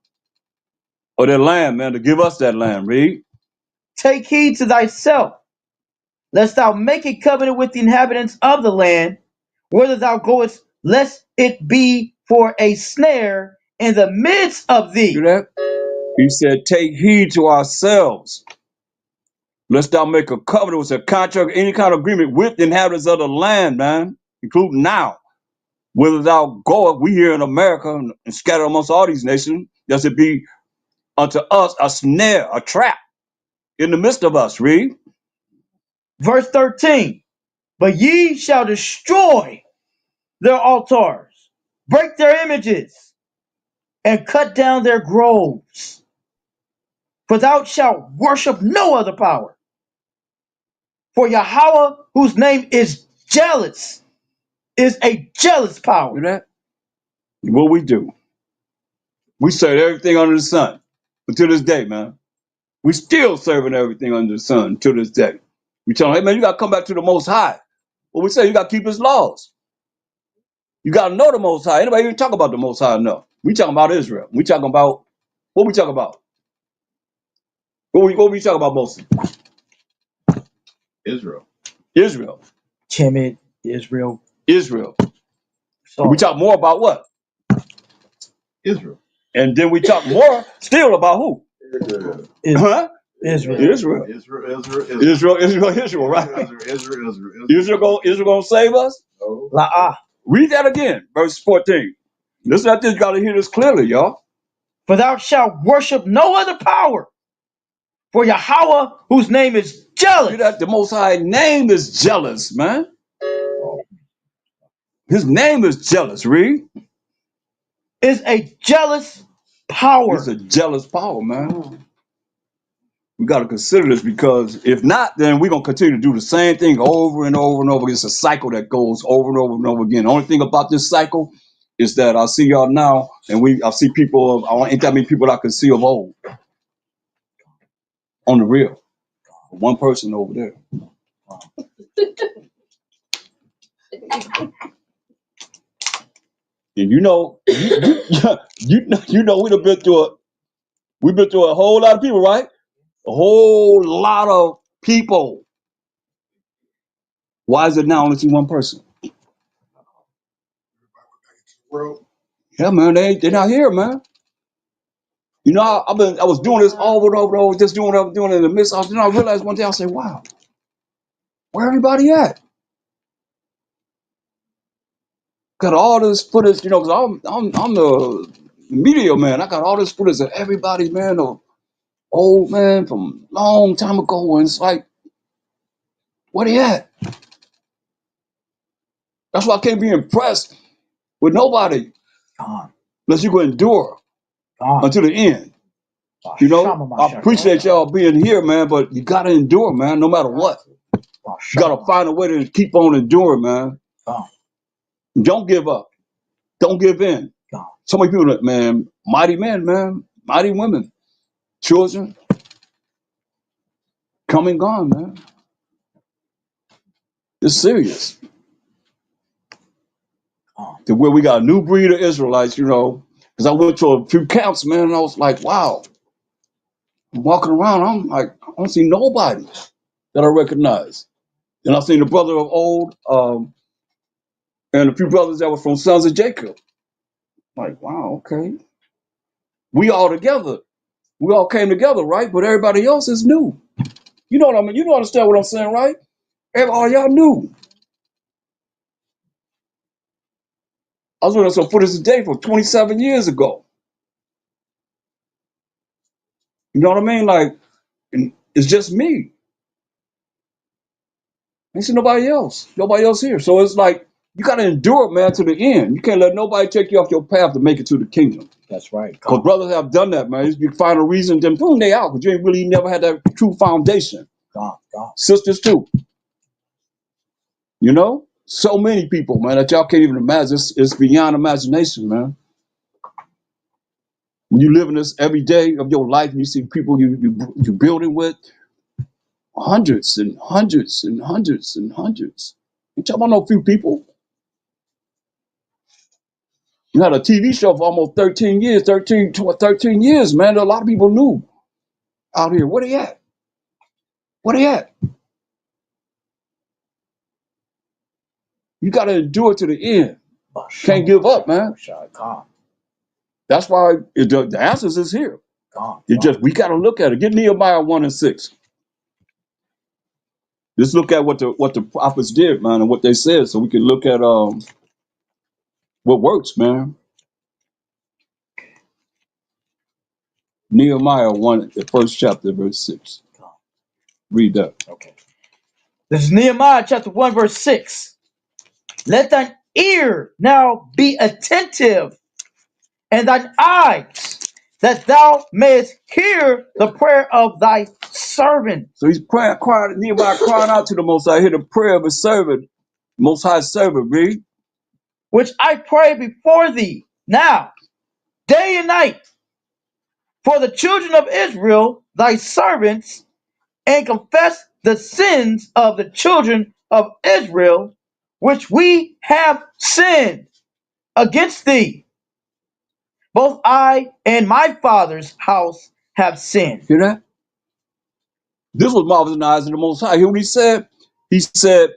of their land, man, to give us that land, read. Take heed to thyself, lest thou make a covenant with the inhabitants of the land, whither thou goest, lest it be for a snare in the midst of thee. See that? He said, take heed to ourselves, lest thou make a covenant with a contract, any kind of agreement with the inhabitants of the land, man, including now. Whether thou goest, we here in America and scattered amongst all these nations, lest it be unto us a snare, a trap in the midst of us, read. Verse 13. But ye shall destroy their altars, break their images, and cut down their groves. For thou shalt worship no other power. For Yahweh, whose name is jealous, is a jealous power. See that? What we do? We serve everything under the sun until this day, man. We still serving everything under the sun to this day. We tell them, hey man, you gotta come back to the Most High. What we say, you gotta keep His laws. You gotta know the Most High. Anybody even talk about the Most High? No. We talking about Israel. We talking about what we talking about. What we talking about mostly? Israel. Israel. Timid Israel. Israel. So We talk more about what? Israel. And then we talk more still about who? Huh? Israel. Israel. Israel, right? Israel gonna save us? La'ah. Read that again, verse 14. Listen at this, you gotta hear this clearly, y'all. For thou shalt worship no other power. For Yahweh, whose name is jealous. See that? The Most High name is jealous, man. His name is jealous, read. Is a jealous power. It's a jealous power, man. We got to consider this, because if not, then we're going to continue to do the same thing over and over and over. It's a cycle that goes over and over and over again. The only thing about this cycle is that I see y'all now, and I see people, ain't that many people I can see of old on the real. One person over there. And you know, you know, we've been through a whole lot of people, right? A whole lot of people. Why is it now only see one person? Yeah, man, they're not here, man. You know, I was doing this over and over and over, just doing what I was doing in the midst of. Then I realized one day, I said, wow, where everybody at? Got all this footage, you know, because I'm the media man. I got all this footage of everybody, man, of old man from long time ago, and it's like, where they at? That's why I can't be impressed with nobody unless you can endure until the end. You know, I appreciate y'all being here, man, but you gotta endure, man, no matter what. You gotta find a way to keep on enduring, man. Don't give up. Don't give in. So many people that, man, Mighty men, man. Mighty women. Children. Come and gone, man. It's serious. To where we got a new breed of Israelites, you know. Because I went to a few camps, man, and I was like, wow. I'm walking around, I'm like, I don't see nobody that I recognize. And I seen the brother of old, and a few brothers that were from Sons of Jacob. Like, wow, okay. We all together. We all came together, right? But everybody else is new. You know what I mean? You don't understand what I'm saying, right? All y'all new. I was looking at some footage today from 27 years ago. You know what I mean? Like, and it's just me. Ain't see nobody else. Nobody else here. So it's like, you got to endure it, man, to the end. You can't let nobody take you off your path to make it to the kingdom. That's right. Because brothers have done that, man. You find a reason, then boom, they out. Because you ain't really never had that true foundation. God. Sisters, too. You know? So many people, man, that y'all can't even imagine. It's beyond imagination, man. When you live in this every day of your life and you see people you building with, hundreds and hundreds and hundreds and hundreds. You talking about no few people. You had a TV show for almost 13 years, 13 years, man. A lot of people knew out here. Where they at? Where they at? You got to endure to the end. Can't give up, man. That's why the answers is here. It's just, we got to look at it. Get Nehemiah 1 and 6. Just look at what the prophets did, man, and what they said, so we can look at what works, man. Nehemiah 1, the first chapter, verse 6. Read that. Okay. This is Nehemiah chapter 1, verse 6. Let thine ear now be attentive, and thine eyes, that thou mayest hear the prayer of thy servant. So he's crying, Nehemiah crying out to the Most High. Hear the prayer of his servant, Most High servant, read. Which I pray before thee now, day and night, for the children of Israel, thy servants, and confess the sins of the children of Israel, which we have sinned against thee. Both I and my father's house have sinned. Hear that? This was marvelous in the eyes of the Most High. Hear what he said? He said,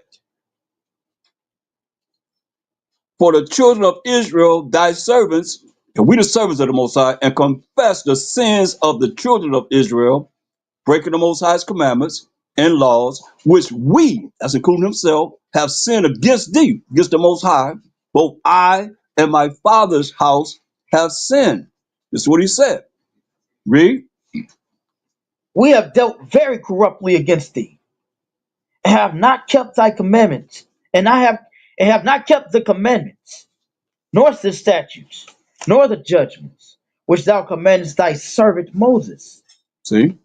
for the children of Israel, thy servants, and we the servants of the Most High, and confess the sins of the children of Israel, breaking the Most High's commandments and laws, which we, that's including himself, have sinned against thee, against the Most High. Both I and my father's house have sinned. This is what he said. Read. We have dealt very corruptly against thee, and have not kept thy commandments, and have not kept the commandments, nor the statutes, nor the judgments, which thou commandest thy servant Moses. See,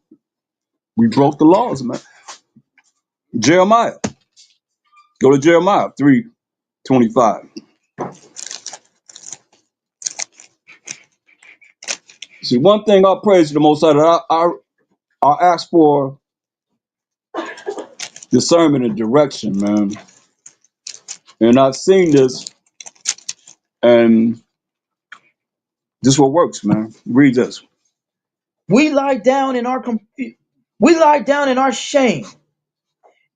we broke the laws, man. Jeremiah. Go to Jeremiah 3:25. See, one thing I praise the Most High, that I ask for discernment and direction, man. And I've seen this, and this is what works, man. Read this. We lie down in our shame,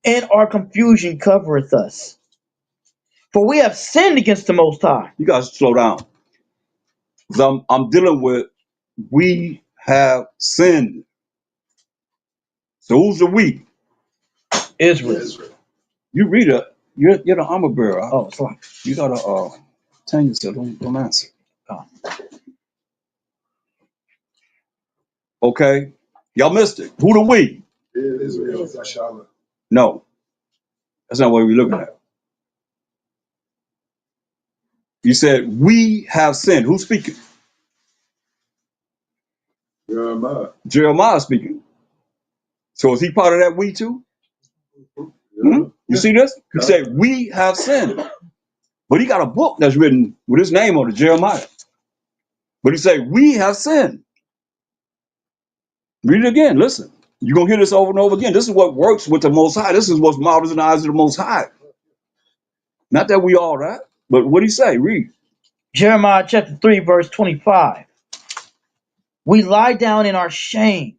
and our confusion covereth us. For we have sinned against the Most High. You guys slow down. Because I'm dealing with, we have sinned. So who's the we? Israel. You read it. You're the armor bearer. Oh, sorry. You gotta tell yourself, don't answer. Oh. Okay? Y'all missed it. Who the we? Israel, Yashala. No. That's not what we're looking at. You said, we have sinned. Who's speaking? Jeremiah. Jeremiah speaking. So is he part of that we too? Yeah. You see this? He said, we have sinned. But he got a book that's written with his name on it, Jeremiah. But he say, we have sinned. Read it again. Listen. You're going to hear this over and over again. This is what works with the Most High. This is what's marvelous in the eyes of the Most High. Not that we all right, but what do he say? Read. Jeremiah chapter 3, verse 25. We lie down in our shame,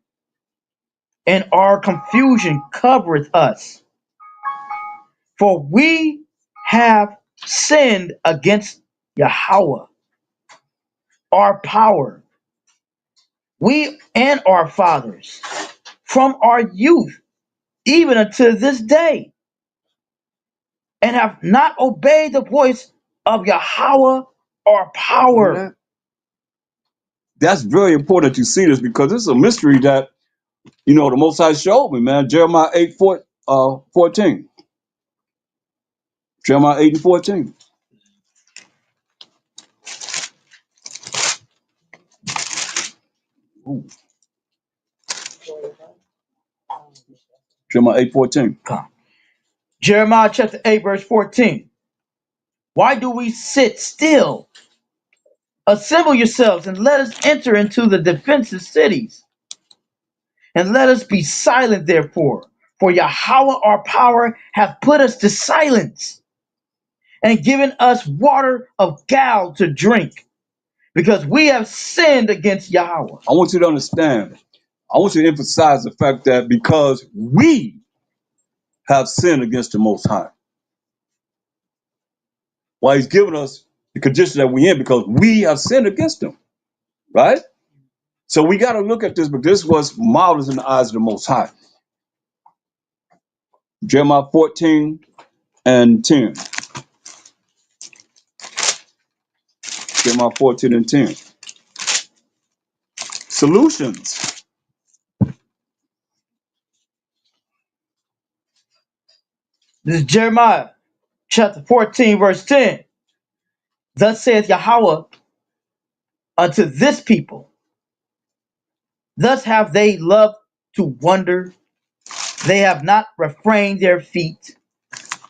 and our confusion covereth us. For we have sinned against Yahweh, our power, we and our fathers, from our youth, even unto this day, and have not obeyed the voice of Yahweh, our power. That's very important that you see this because this is a mystery that, the Most High showed me, man. Jeremiah 8:14. Jeremiah 8 and 14. Ooh, Jeremiah 8:14. Jeremiah chapter 8, verse 14. Why do we sit still? Assemble yourselves and let us enter into the defensive cities. And let us be silent, therefore. For Yahweh our power hath put us to silence and given us water of gall to drink, because we have sinned against Yahweh. I want you to understand. I want you to emphasize the fact that because we have sinned against the Most High, why he's given us the condition that we're in because we have sinned against him, right? So we got to look at this, but this was marvelous in the eyes of the Most High. Jeremiah 14 and 10. Jeremiah 14 and 10. Solutions. This is Jeremiah chapter 14, verse 10. Thus saith Yahweh unto this people, thus have they loved to wander, they have not refrained their feet,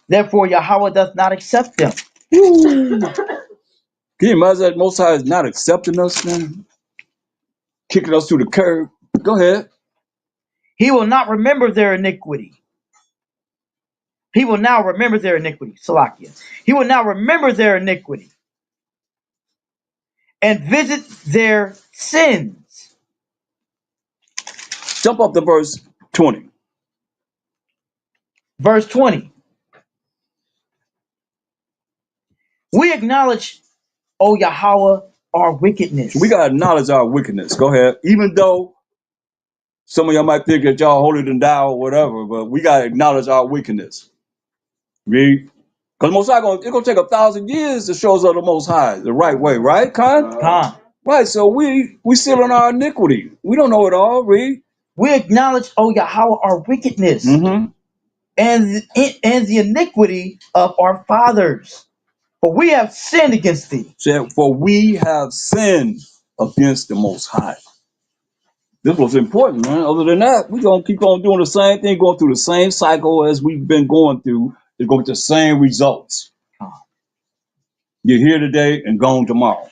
therefore Yahweh doth not accept them. Woo. Can you imagine that Most High is not accepting us, man? Kicking us to the curb. Go ahead. He will not remember their iniquity. He will now remember their iniquity. Salakia. He will now remember their iniquity and visit their sins. Jump up to verse 20. Verse 20. We acknowledge, O Yahweh, our wickedness. We got to acknowledge our wickedness. Go ahead. Even though some of y'all might think that y'all holier than thou or whatever, but we got to acknowledge our wickedness. Read. Because Most High, it's going to take 1,000 years to show us the Most High the right way, right, Khan? Khan. Right, so we still in our iniquity. We don't know it all, read. We acknowledge, O Yahweh, our wickedness Mm-hmm. and the iniquity of our fathers. For we have sinned against thee. Said, for we have sinned against the Most High. This was important, man. Other than that, we're going to keep on doing the same thing, going through the same cycle as we've been going through. It's going to get the same results. You're here today and gone tomorrow.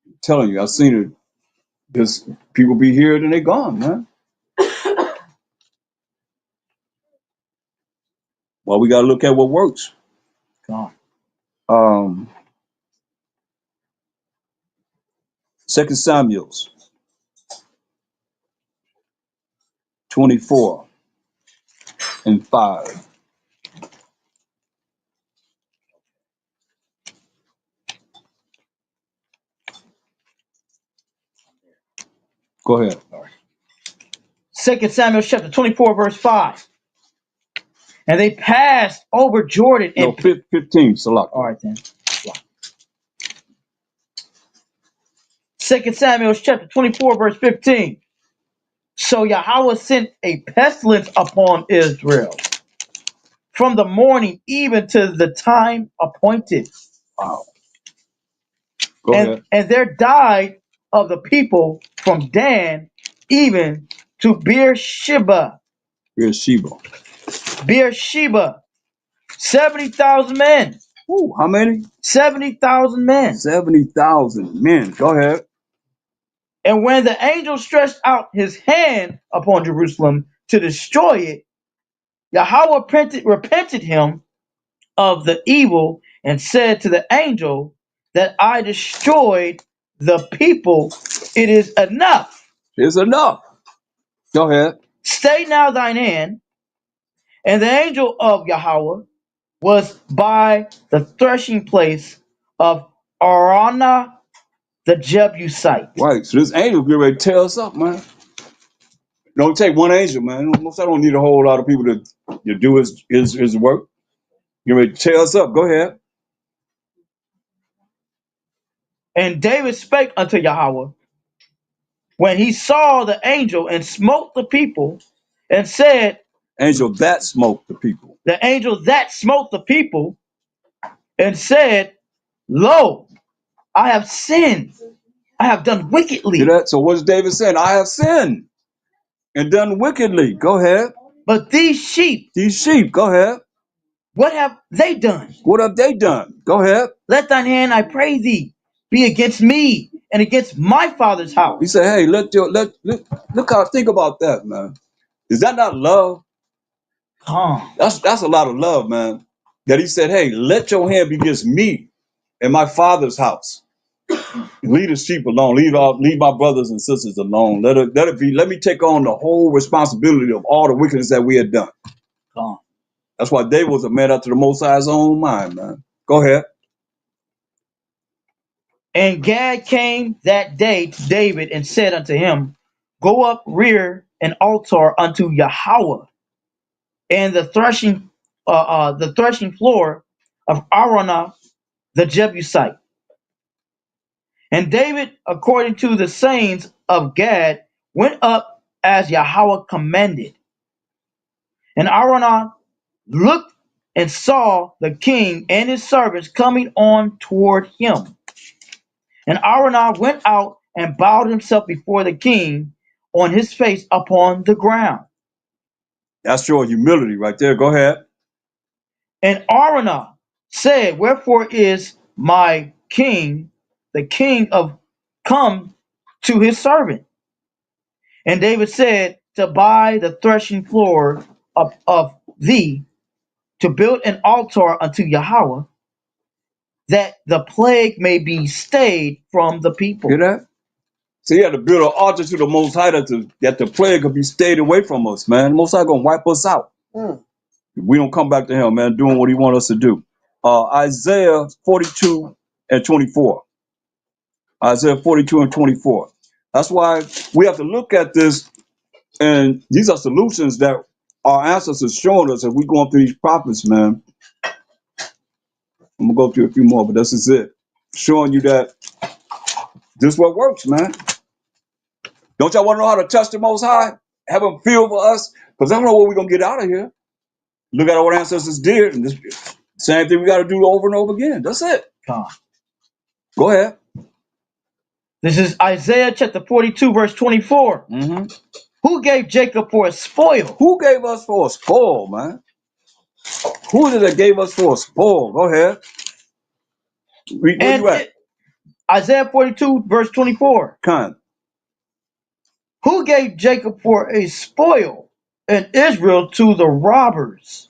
I'm telling you, I've seen it. There's people be here and they're gone, man. Well, we got to look at what works. Khan. 2 Samuel 24 and 5. Go ahead. 2 Samuel chapter 24, verse 5. And they passed over Jordan. No, 15, Salak. All right, then. 2 Samuel chapter 24, verse 15. So Yahweh sent a pestilence upon Israel from the morning even to the time appointed. Wow. Go ahead. And there died of the people from Dan even to Beersheba. Here's Sheba. Beersheba, 70,000 men. Ooh, how many? 70,000 men. 70,000 men. Go ahead. And when the angel stretched out his hand upon Jerusalem to destroy it, Yahweh repented him of the evil and said to the angel that I destroyed the people, it is enough. It's enough. Go ahead. Stay now thine hand. And the angel of Yahweh was by the threshing place of Araunah the Jebusite. Right. So this angel get ready to tear us up, man. Don't take one angel, man. Most I don't need a whole lot of people to do his work. Get ready to tear us up. Go ahead. And David spake unto Yahweh when he saw the angel and smote the people and said, Angel that smoked the people. the angel that smote the people and said, Lo, I have sinned. I have done wickedly. See that? So what's David saying? I have sinned and done wickedly. Go ahead. But these sheep, These sheep. Go ahead. what have they done? What have they done? Go ahead. Let thine hand, I pray thee, be against me and against my father's He house. said, hey, look how think about that, man. Is that not love? Come. That's a lot of love, man. That he said, hey, let your hand be against me and my father's house. Leave the sheep alone. Leave my brothers and sisters alone. Let it be. Let me take on the whole responsibility of all the wickedness that we had done. Come. That's why David was a man after the Most High's own mind, man. Go ahead. And Gad came that day to David and said unto him, Go up, rear an altar unto Yahweh, and the threshing floor of Araunah the Jebusite. And David, according to the sayings of Gad, went up as Yahweh commanded. And Araunah looked and saw the king and his servants coming on toward him. And Araunah went out and bowed himself before the king on his face upon the ground. That's your humility right there. Go ahead. And Araunah said, Wherefore is my king, the king of, come to his servant? And David said, To buy the threshing floor of thee, to build an altar unto Yahweh, that the plague may be stayed from the people. Hear that? So he had to build an altar to the Most High that the plague could be stayed away from us, man. The Most High gonna wipe us out. If we don't come back to him, man, doing what he want us to do. Isaiah 42 and 24. Isaiah 42 and 24. That's why we have to look at this, and these are solutions that our ancestors showing us as we going through these prophets, man. I'm gonna go through a few more, but this is it. Showing you that this is what works, man. Don't y'all want to know how to touch the Most High? Have him feel for us? Because I don't know what we're going to get out of here. Look at what our ancestors did. And this same thing we got to do over and over again. That's it. Come. Go ahead. This is Isaiah chapter 42, verse 24. Mm-hmm. Who gave Jacob for a spoil? Who gave us for a spoil, man? Who is it that gave us for a spoil? Go ahead. Where And you at? Isaiah 42, verse 24. Con. Who gave Jacob for a spoil and Israel to the robbers?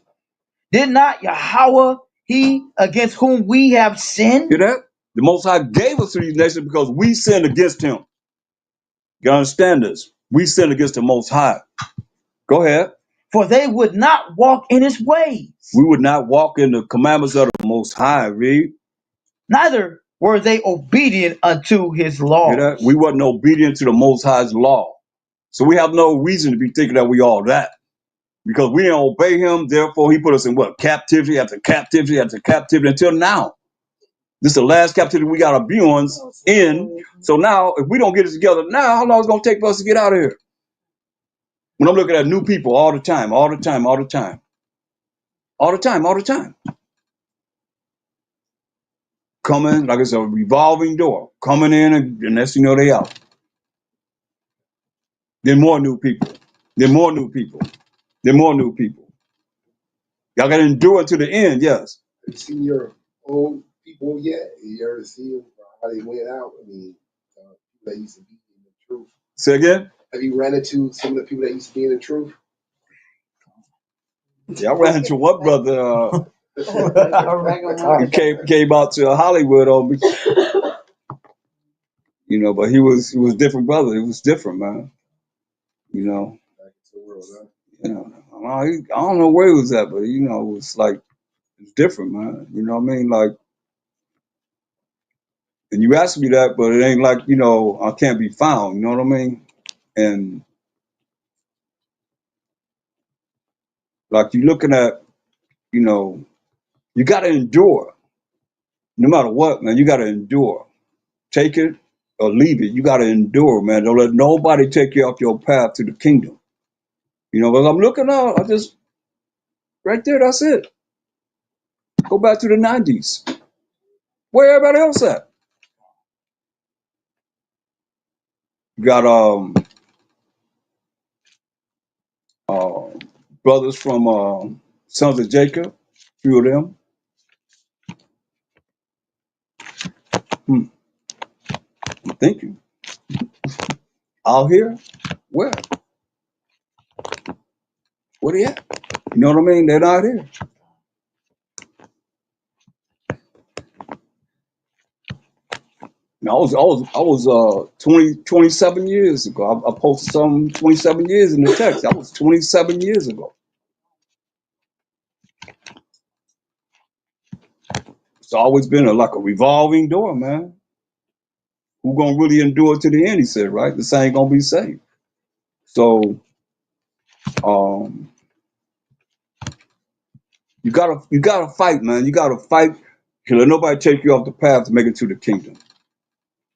Did not Yahweh, he against whom we have sinned? Hear that? The Most High gave us to these nations because we sinned against him. You understand this? We sinned against the Most High. Go ahead. For they would not walk in his ways. We would not walk in the commandments of the Most High, read. Neither were they obedient unto his law. Hear that? We wasn't obedient to the Most High's law. So we have no reason to be thinking that we all that. Because we didn't obey him, therefore he put us in what? Captivity after captivity after captivity until now. This is the last captivity we got to be on in. So now, if we don't get it together now, how long is it going to take for us to get out of here? When I'm looking at new people all the time, all the time, all the time. All the time, all the time. Coming, like it's a revolving door. Coming in and next thing you know, they out. Then more new people. Then more new people. Then more new people. Y'all got to endure to the end, yes. Senior, old people yet? You ever see them, how they went out? I mean, people that used to be in the truth. Say again? Have you ran into some of the people that used to be in the truth? Yeah, I ran into one brother. He Dragon came out to Hollywood on me, you know, but he was different brother. It was different, man. You know, Back into the world, huh? you know. I don't know where he was at, but you know, it was like it's different, man. You know what I mean? Like, and you asked me that, but it ain't like, you know, I can't be found. You know what I mean? And like you're looking at, you know, you got to endure, no matter what, man. You got to endure. Take it or leave it. You got to endure, man. Don't let nobody take you off your path to the kingdom. You know, but I'm looking out. I just right there. That's it. Go back to the '90s. Where everybody else at? You got uh brothers from Sons of Jacob. Few of them. Hmm. I'm thinking out here. Where? Where they at? You know what I mean? They're not here. Now, I was 27 years ago. I posted some 27 years in the text. That was 27 years ago. It's always been like a revolving door, man. Who gonna really endure to the end? He said, right? The same gonna be saved. So um, you gotta fight, man. You gotta fight. You let nobody take you off the path to make it to the kingdom.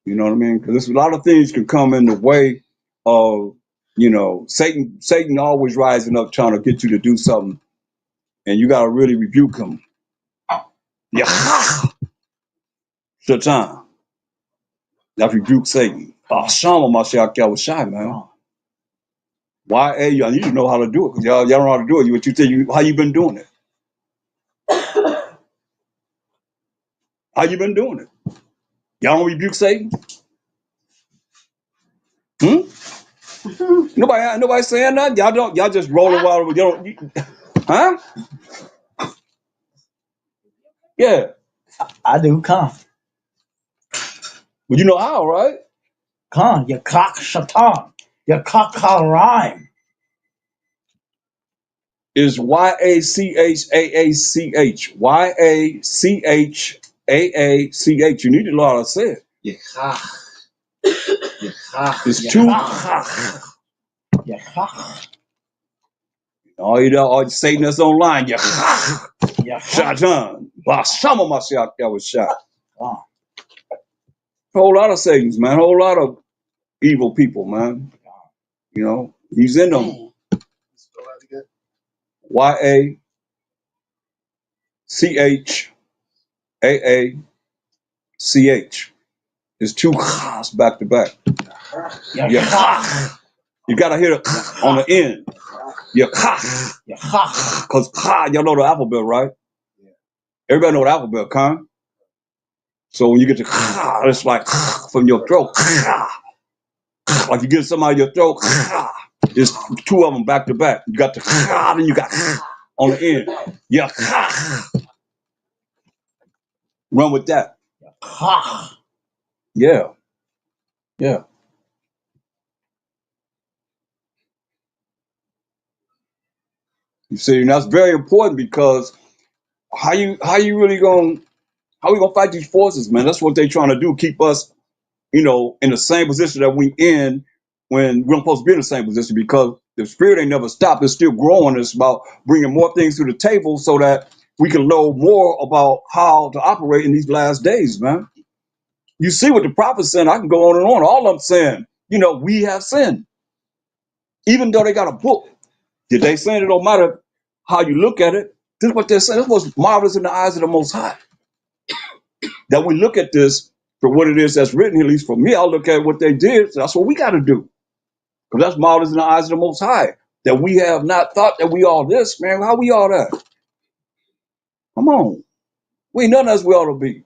You know what I mean? Because there's a lot of things can come in the way of, you know, Satan always rising up trying to get you to do something, and you gotta really rebuke him. Yeah, Satan. That's rebuke Satan. Shama Mashiach Yahushai, man. Why? Y'all need to know how to do it, because y'all don't know how to do it. What you think? How you been doing it? How you been doing it? Y'all don't rebuke Satan? Hmm? Nobody saying nothing. Y'all don't. Y'all just rolling wild. You don't. Huh? Yeah. I do. Come. But you know how, right? Come. You cock shatan. You cock rhyme. Is YACHAACH. YACHAACH. You need to learn how to say it. Yechach. It's two. You cock. All you Satanists online. You You cock. Shatan. Bashama Mashiach Yahushua. Come. A whole lot of Satans, man. A whole lot of evil people, man. You know, he's in them. Spell that again. YACHAACH. It's two khas back to back. You Yeah. cock. You gotta hear it on the end. Yeah. You cock. Because y'all know the alphabet, right? Everybody know the alphabet, huh? So when you get to it's like from your throat. Like you get something out of your throat. It's two of them back to back. You got the and you got on the end. Yeah. Run with that. Cock. Yeah. Yeah. You see, and that's very important because how you really how we gonna fight these forces, man? That's what they trying to do, keep us, you know, in the same position that we in when we're supposed to be in the same position, because the spirit ain't never stopped. It's still growing. It's about bringing more things to the table so that we can know more about how to operate in these last days, man. You see what the prophets saying. I can go on and on. All of them saying, you know, we have sinned. Even though they got a book. Did they say it? Don't matter how you look at it. This is what they're saying. This was marvelous in the eyes of the Most High. That we look at this for what it is that's written, at least for me, I'll look at what they did. So that's what we got to do. Because that's marvelous in the eyes of the Most High. That we have not thought that we all this, man. How we all that? Come on. We ain't nothing as we ought to be.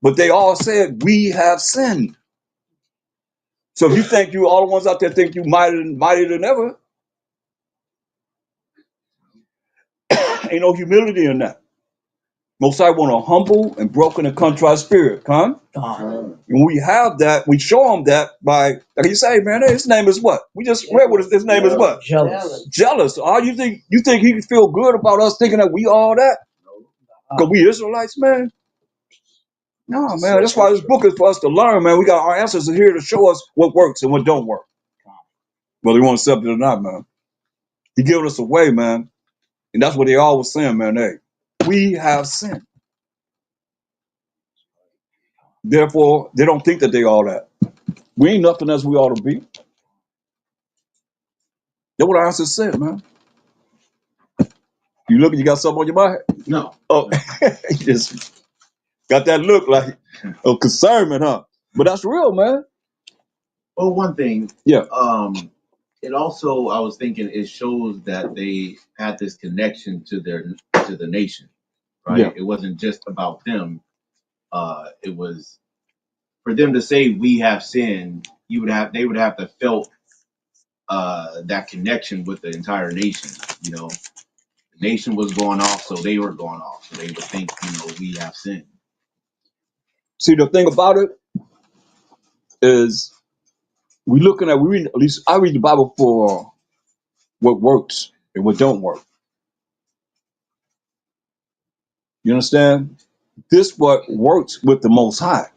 But they all said, we have sinned. So if you think you all the ones out there think you mightier than ever, ain't no humility in that. Most I want a humble and broken and contrite spirit, huh? And we have that, we show them that by, like you say, man, hey, his name is what? We just read what his name is what? Jealous. Jealous. Oh, you think he can feel good about us thinking that we all that? Because we Israelites, man? No, man. That's why this book is for us to learn, man. We got our answers here to show us what works and what don't work. Whether we want to accept it or not, man. He giving us away, man. And that's what they always saying, man. Hey, we have sinned. Therefore, they don't think that they all that. We ain't nothing as we ought to be. That's what our answer said, man. You look, you got something on your mind? No. Oh, you just got that look like a concernment, huh? But that's real, man. Well, one thing. Yeah. It also, I was thinking, it shows that they had this connection to the nation, right? Yeah. It wasn't just about them. It was for them to say we have sinned. They would have to felt that connection with the entire nation. You know, the nation was going off, so they were going off. So they would think, we have sinned. See, the thing about it is we read, at least I read the Bible for what works and what don't work. You understand? This what works with the Most High.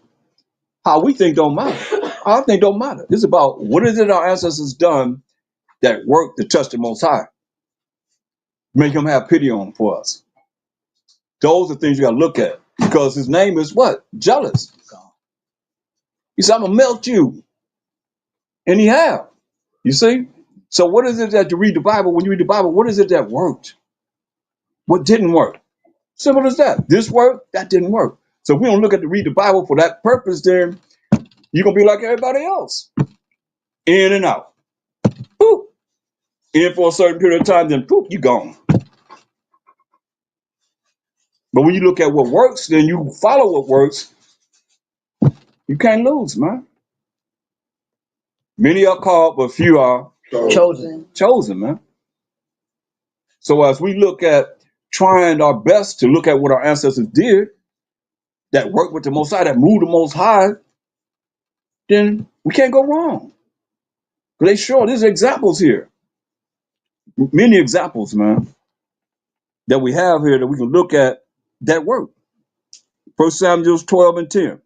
How we think don't matter. How I think don't matter. It's about what is it our ancestors done that worked to touch the Most High. Make him have pity on for us. Those are things you got to look at. Because his name is what? Jealous. He said, I'm going to melt you. And he have. You see? So what is it that you read the Bible? When you read the Bible, what is it that worked? What didn't work? Simple as that. This worked, that didn't work. So if we don't look at the read the Bible for that purpose, then you're going to be like everybody else. In and out. Boop. In for a certain period of time, then poof, you gone. But when you look at what works, then you follow what works, you can't lose, man. Many are called, but few are chosen, man. So as we look at trying our best to look at what our ancestors did, that worked with the Most High, that moved the Most High, then we can't go wrong. But they sure, there's examples here. Many examples, man, that we have here that we can look at that work. 1 Samuel 12 and 10.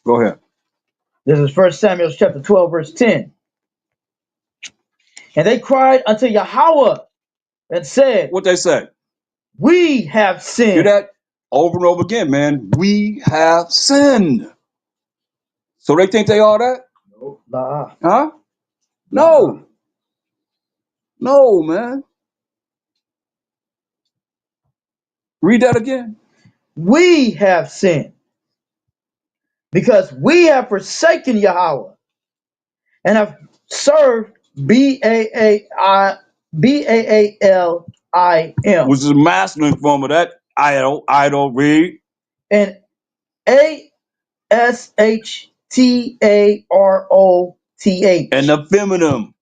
Go ahead. This is 1 Samuel chapter 12, verse 10. And they cried unto Yahweh and said, What they say? we have sinned. Hear that? Over and over again, man. We have sinned. So they think they are that? Nah. Huh? No. No, man. Read that again. We have sinned because we have forsaken Yahweh and have served Baalim, Which is a masculine form of that idol, read. and Ashtaroth. And the feminine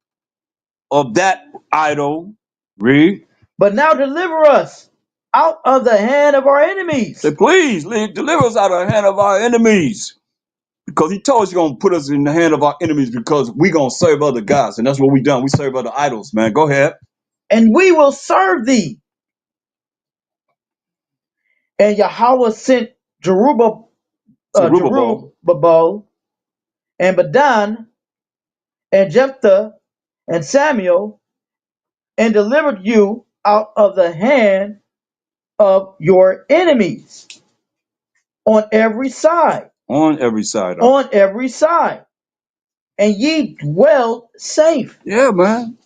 of that idol, read. But now deliver us out of the hand of our enemies. Say, please, deliver us out of the hand of our enemies. Because he told us he's going to put us in the hand of our enemies because we're going to serve other gods. And that's what we done. We serve other idols, man. Go ahead. And we will serve thee. And Yahweh sent Jerubbaal and Badan and Jephthah and Samuel and delivered you out of the hand of your enemies on every side. On every side. On every side. And ye dwelled safe. Yeah, man.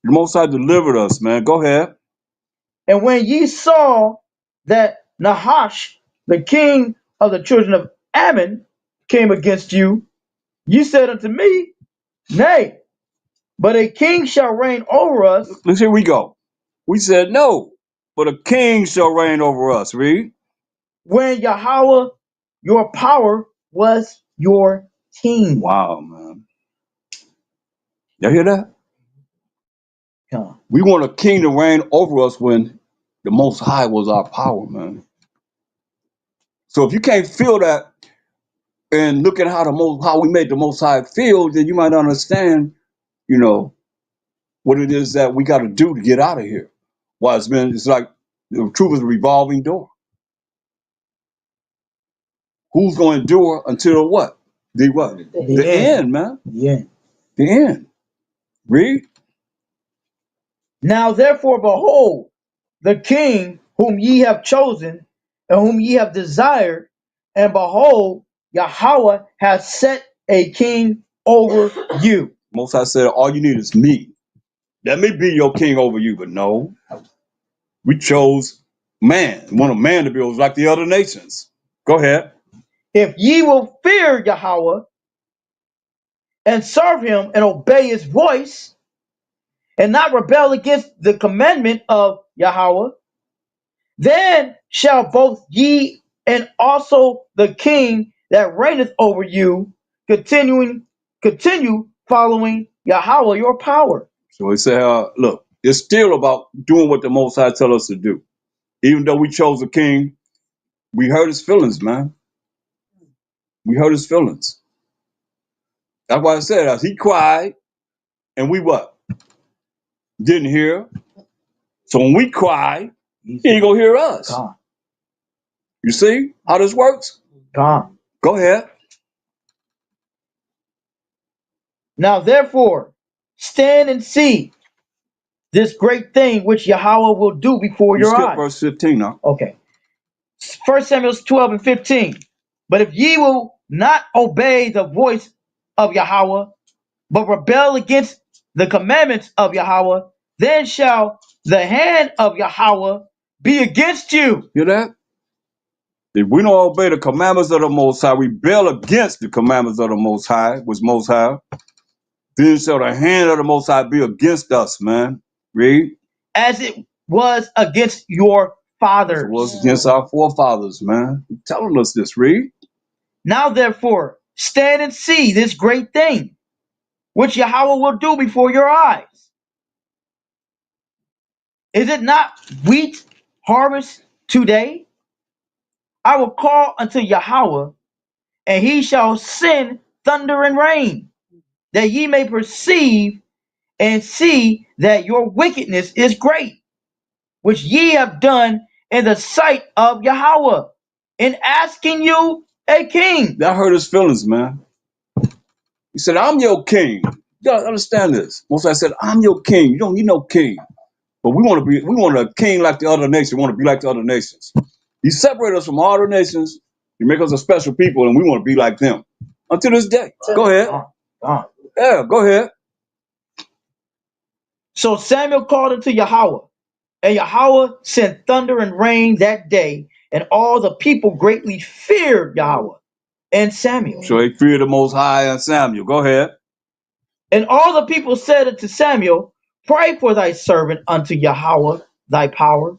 The Most High delivered us, man. Go ahead. And when ye saw that Nahash, the king of the children of Ammon, came against you, ye said unto me, Nay, but a king shall reign over us. Let's here we go. We said no, but a king shall reign over us. Read. When Yahweh, your power, was your king. Wow, man. Y'all hear that? Yeah. We want a king to reign over us when the Most High was our power, man. So if you can't feel that and look at how we made the Most High feel, then you might understand, you know, what it is that we got to do to get out of here. Why it's like the truth is a revolving door. Who's going to endure until what? The what? The end, man. Yeah. The end. Read. Now therefore, behold, the king whom ye have chosen and whom ye have desired, and behold, Yahweh hath set a king over you. Most High said, all you need is me. Let me be your king over you. But no, we chose man. We want a man to be like the other nations. Go ahead. If ye will fear Yahweh and serve him and obey his voice, and not rebel against the commandment of Yahweh, then shall both ye and also the king that reigneth over you continue following Yahweh your power. So he said, look, it's still about doing what the Most High tell us to do. Even though we chose a king, we hurt his feelings, man. We hurt his feelings. That's why I said, as he cried, and we what? Didn't hear. So when we cry, he ain't gonna hear us. God. You see how this works? God. Go ahead. Now therefore, stand and see this great thing which Yahweh will do before You your skip eyes. verse 15 now. Okay. 1 Samuel 12 and 15. But if ye will not obey the voice of Yahweh, but rebel against the commandments of Yahweh, then shall the hand of Yahweh be against you. Hear that? If we don't obey the commandments of the Most High, rebel against the commandments of the Most High, was Most High, then shall the hand of the Most High be against us, man. Read. As it was against your fathers. It was against our forefathers, man. He's telling us this. Read. Now therefore, stand and see this great thing, which Yahweh will do before your eyes. Is it not wheat harvest today? I will call unto Yahweh, and he shall send thunder and rain, that ye may perceive and see that your wickedness is great, which ye have done in the sight of Yahweh, in asking you a king. That hurt his feelings, man. He said, I'm your king. You gotta understand this. Most I said, I'm your king. You don't need no king. But we want a king like the other nations. We want to be like the other nations. He separated us from all the nations. He make us a special people, and we want to be like them. Until this day. Go ahead. Yeah, go ahead. So Samuel called unto Yahweh, and Yahweh sent thunder and rain that day, and all the people greatly feared Yahweh and Samuel. So they feared the Most High and Samuel. Go ahead. And all the people said unto Samuel, Pray for thy servant unto Yahweh thy power,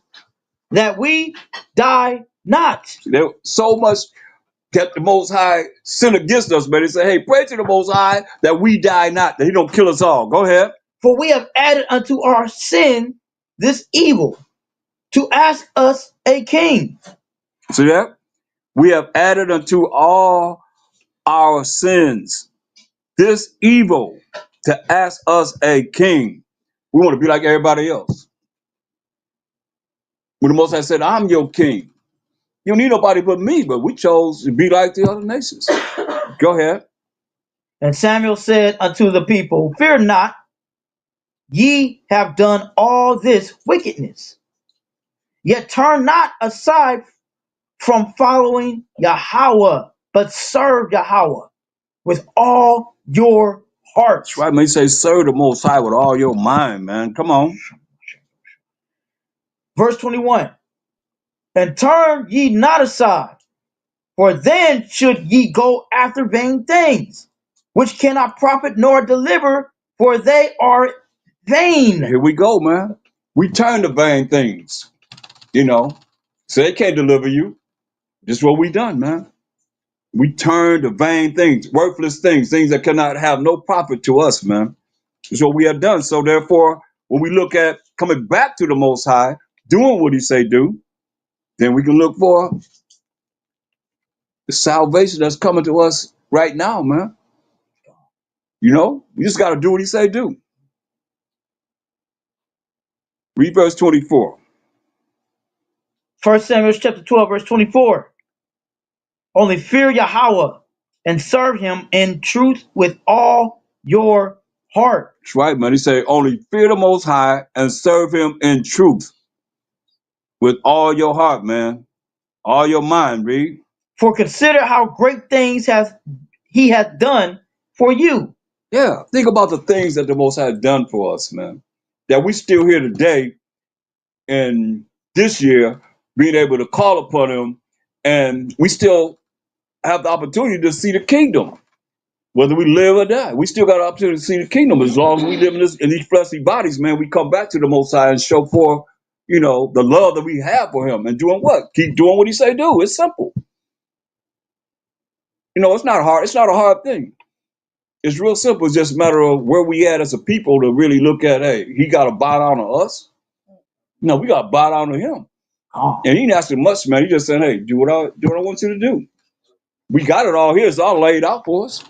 that we die not. There so much that the Most High sin against us, but he said, hey, pray to the Most High that we die not, that he don't kill us all. Go ahead. For we have added unto our sin this evil, to ask us a king. See that? We have added unto all our sins this evil, to ask us a king. We want to be like everybody else. When the Most High said, I'm your king. You don't need nobody but me, but we chose to be like the other nations. Go ahead. And Samuel said unto the people, Fear not, ye have done all this wickedness. Yet turn not aside from following Yahweh, but serve Yahweh with all your hearts. That's right, man. He say, serve the Most High with all your mind, man. Come on. Verse 21. And turn ye not aside, for then should ye go after vain things, which cannot profit nor deliver, for they are vain. Here we go, man. We turn to vain things, you know. So they can't deliver you. This is what we done, man. We turn to vain things, worthless things, things that cannot have no profit to us, man. This is what we have done. So therefore, when we look at coming back to the Most High, doing what he say do, then we can look for the salvation that's coming to us right now, man. You know, we just got to do what he say do. Read verse 24. 1 Samuel chapter 12, verse 24. Only fear Yahweh and serve him in truth with all your heart. That's right, man. He say, only fear the Most High and serve him in truth with all your heart, man. All your mind, read. For consider how great things he hath done for you. Yeah, think about the things that the Most High has done for us, man. That we still here today and this year being able to call upon him, and we still have the opportunity to see the kingdom. Whether we live or die, we still got an opportunity to see the kingdom. As long as we live in these fleshly bodies, man, we come back to the Most High and show forth, you know, the love that we have for him. And doing what? Keep doing what he say do. It's simple. You know, it's not hard. It's not a hard thing. It's real simple. It's just a matter of where we at as a people to really look at, hey, he got to bow down to us. No, we got to bow down to him. Oh. And he ain't asking much, man. He just saying, hey, do what I want you to do. We got it all here. It's all laid out for us.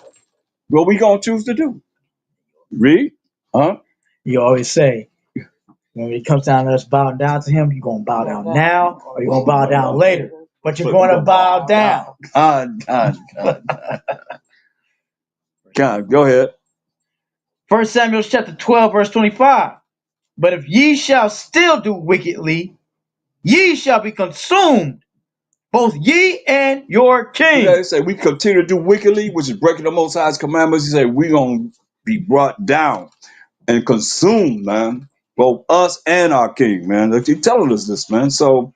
What we going to choose to do? Read. Huh? You always say, when it comes down to us bowing down to him, you're going to bow down now or you're going to bow down later. But you're going to bow down. God, go ahead. 1 Samuel chapter 12, verse 25. But if ye shall still do wickedly, ye shall be consumed, both ye and your king. Yeah, they say we continue to do wickedly, which is breaking the Most High's commandments. He say we're going to be brought down and consumed, man. Both us and our king, man. Like, he's telling us this, man. So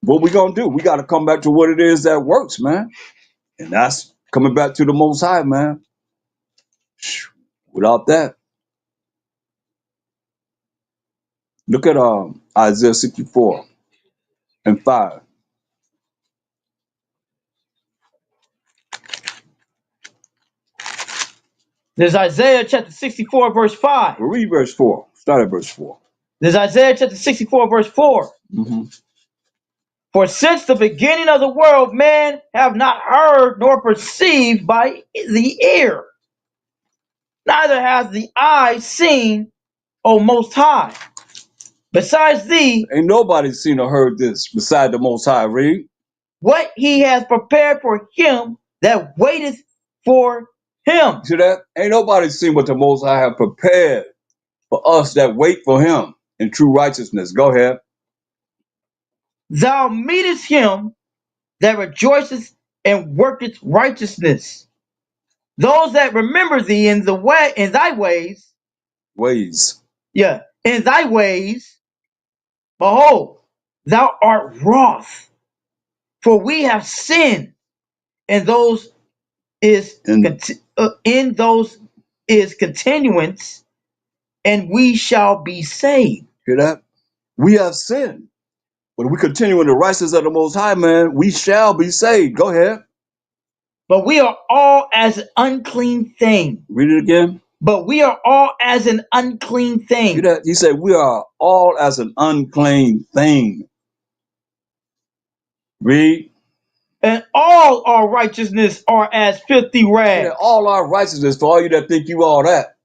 what we going to do? We got to come back to what it is that works, man. And that's coming back to the Most High, man. Without that, look at Isaiah 64 and 5. There's Isaiah chapter 64, verse 5. We'll read verse 4. Start at verse 4. There's Isaiah chapter 64, verse 4. Mm-hmm. For since the beginning of the world, man have not heard nor perceived by the ear, neither hath the eye seen, O Most High. Besides thee, Ain't nobody seen or heard this beside the Most High. Read. what he has prepared for him that waiteth for him. See that? Ain't nobody seen what the Most High have prepared for us that wait for him in true righteousness. Go ahead. Thou meetest him that rejoiceth and worketh righteousness. Those that remember thee in thy ways, in thy ways, behold, thou art wroth, for we have sinned, and those is in those is continuance, and we shall be saved. Hear that? We have sinned. But if we continue in the righteousness of the Most High, man, we shall be saved. Go ahead. But we are all as an unclean thing. Read it again. But we are all as an unclean thing. Hear that? He said, we are all as an unclean thing. Read. And all our righteousness are as filthy rags. Yeah, all our righteousness, for all you that think you all that.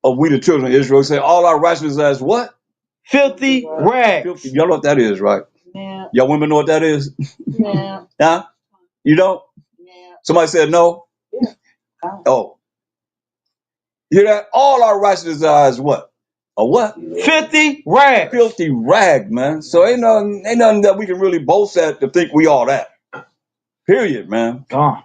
Of we the children of Israel, say all our righteousness as what? Filthy rags. Filthy. Y'all know what that is, right? Yeah. Y'all women know what that is? Yeah. Huh? You don't? Yeah. Somebody said no? Yeah. Oh. You hear that? All our righteousness are as what? A what? Filthy rag. Filthy rag, man. So ain't nothing that we can really boast at to think we all that. Period, man. Gone.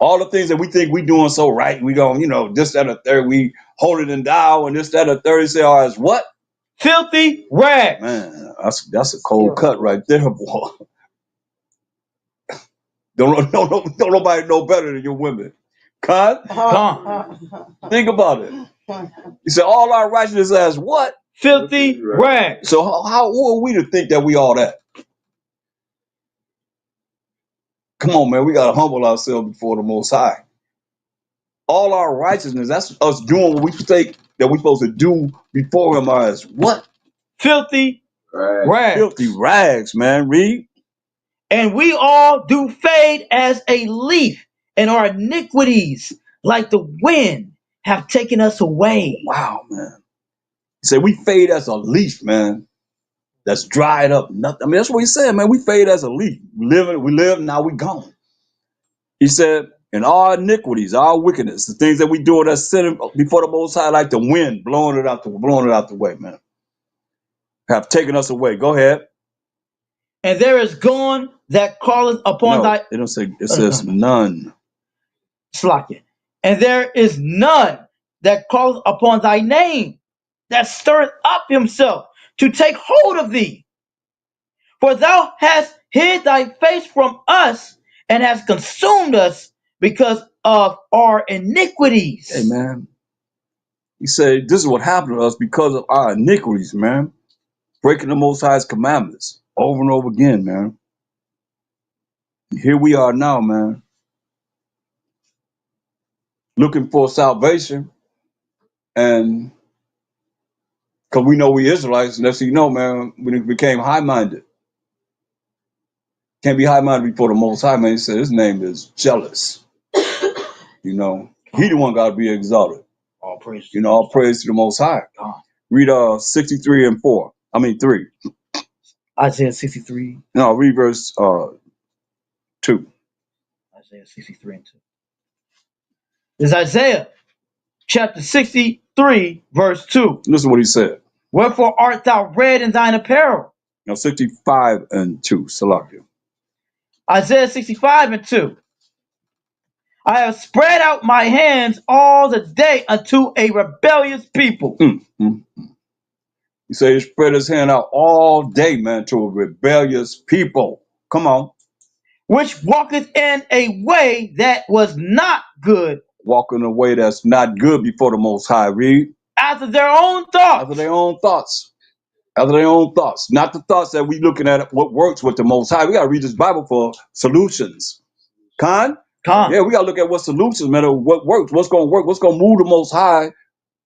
All the things that we think we doing so right, we going, this, that, and the third, we hold it in dial, and this, that, and the third, say, oh, it's what? Filthy rags. Man, that's a cold cut right there, boy. Don't nobody know better than your women. Con? Think about it. He said, all our righteousness as what? Filthy rags. So who are we to think that we all that? Come on, man. We got to humble ourselves before the Most High. All our righteousness, that's us doing what we think that we're supposed to do before him as what? Filthy rags. Filthy rags, man. Read. And we all do fade as a leaf, and our iniquities, like the wind, have taken us away. Wow, man. He said we fade as a leaf, man. That's dried up. Nothing. I mean, that's what he said, man. We fade as a leaf. We live, now we gone. He said, and our iniquities, our wickedness, the things that we do that's sinning before the Most High, like the wind, blowing it out the way, man, have taken us away. Go ahead. And there is gone that calleth upon thy. It don't say. It says none. Slack. And there is none that calleth upon thy name, that stirreth up himself to take hold of thee. For thou hast hid thy face from us, and hast consumed us because of our iniquities. Hey, man. He said, this is what happened to us because of our iniquities, man. Breaking the Most High's commandments over and over again, man. And here we are now, man. Looking for salvation. And because we know we Israelites, and that's how you know, man, we became high-minded. Can't be high-minded before the Most High, man. He said his name is jealous. He the one got to be exalted. All praise. All praise to the Most High. Read 63 and 4. I mean 3. Isaiah 63. No, read verse 2. Isaiah 63 and 2. This is Isaiah chapter 63, verse 2. Listen to what he said. Wherefore art thou red in thine apparel? 65 and 2. Salakia. Isaiah 65 and 2. I have spread out my hands all the day unto a rebellious people. He said he spread his hand out all day, man, to a rebellious people. Come on. Which walketh in a way that was not good. Walking a way that's not good before the Most High. Read. After their own thoughts. After their own thoughts. After their own thoughts. Not the thoughts that we looking at what works with the Most High. We got to read this Bible for solutions. Con? Yeah, we got to look at what solutions, man, what works, what's going to work, what's going to move the Most High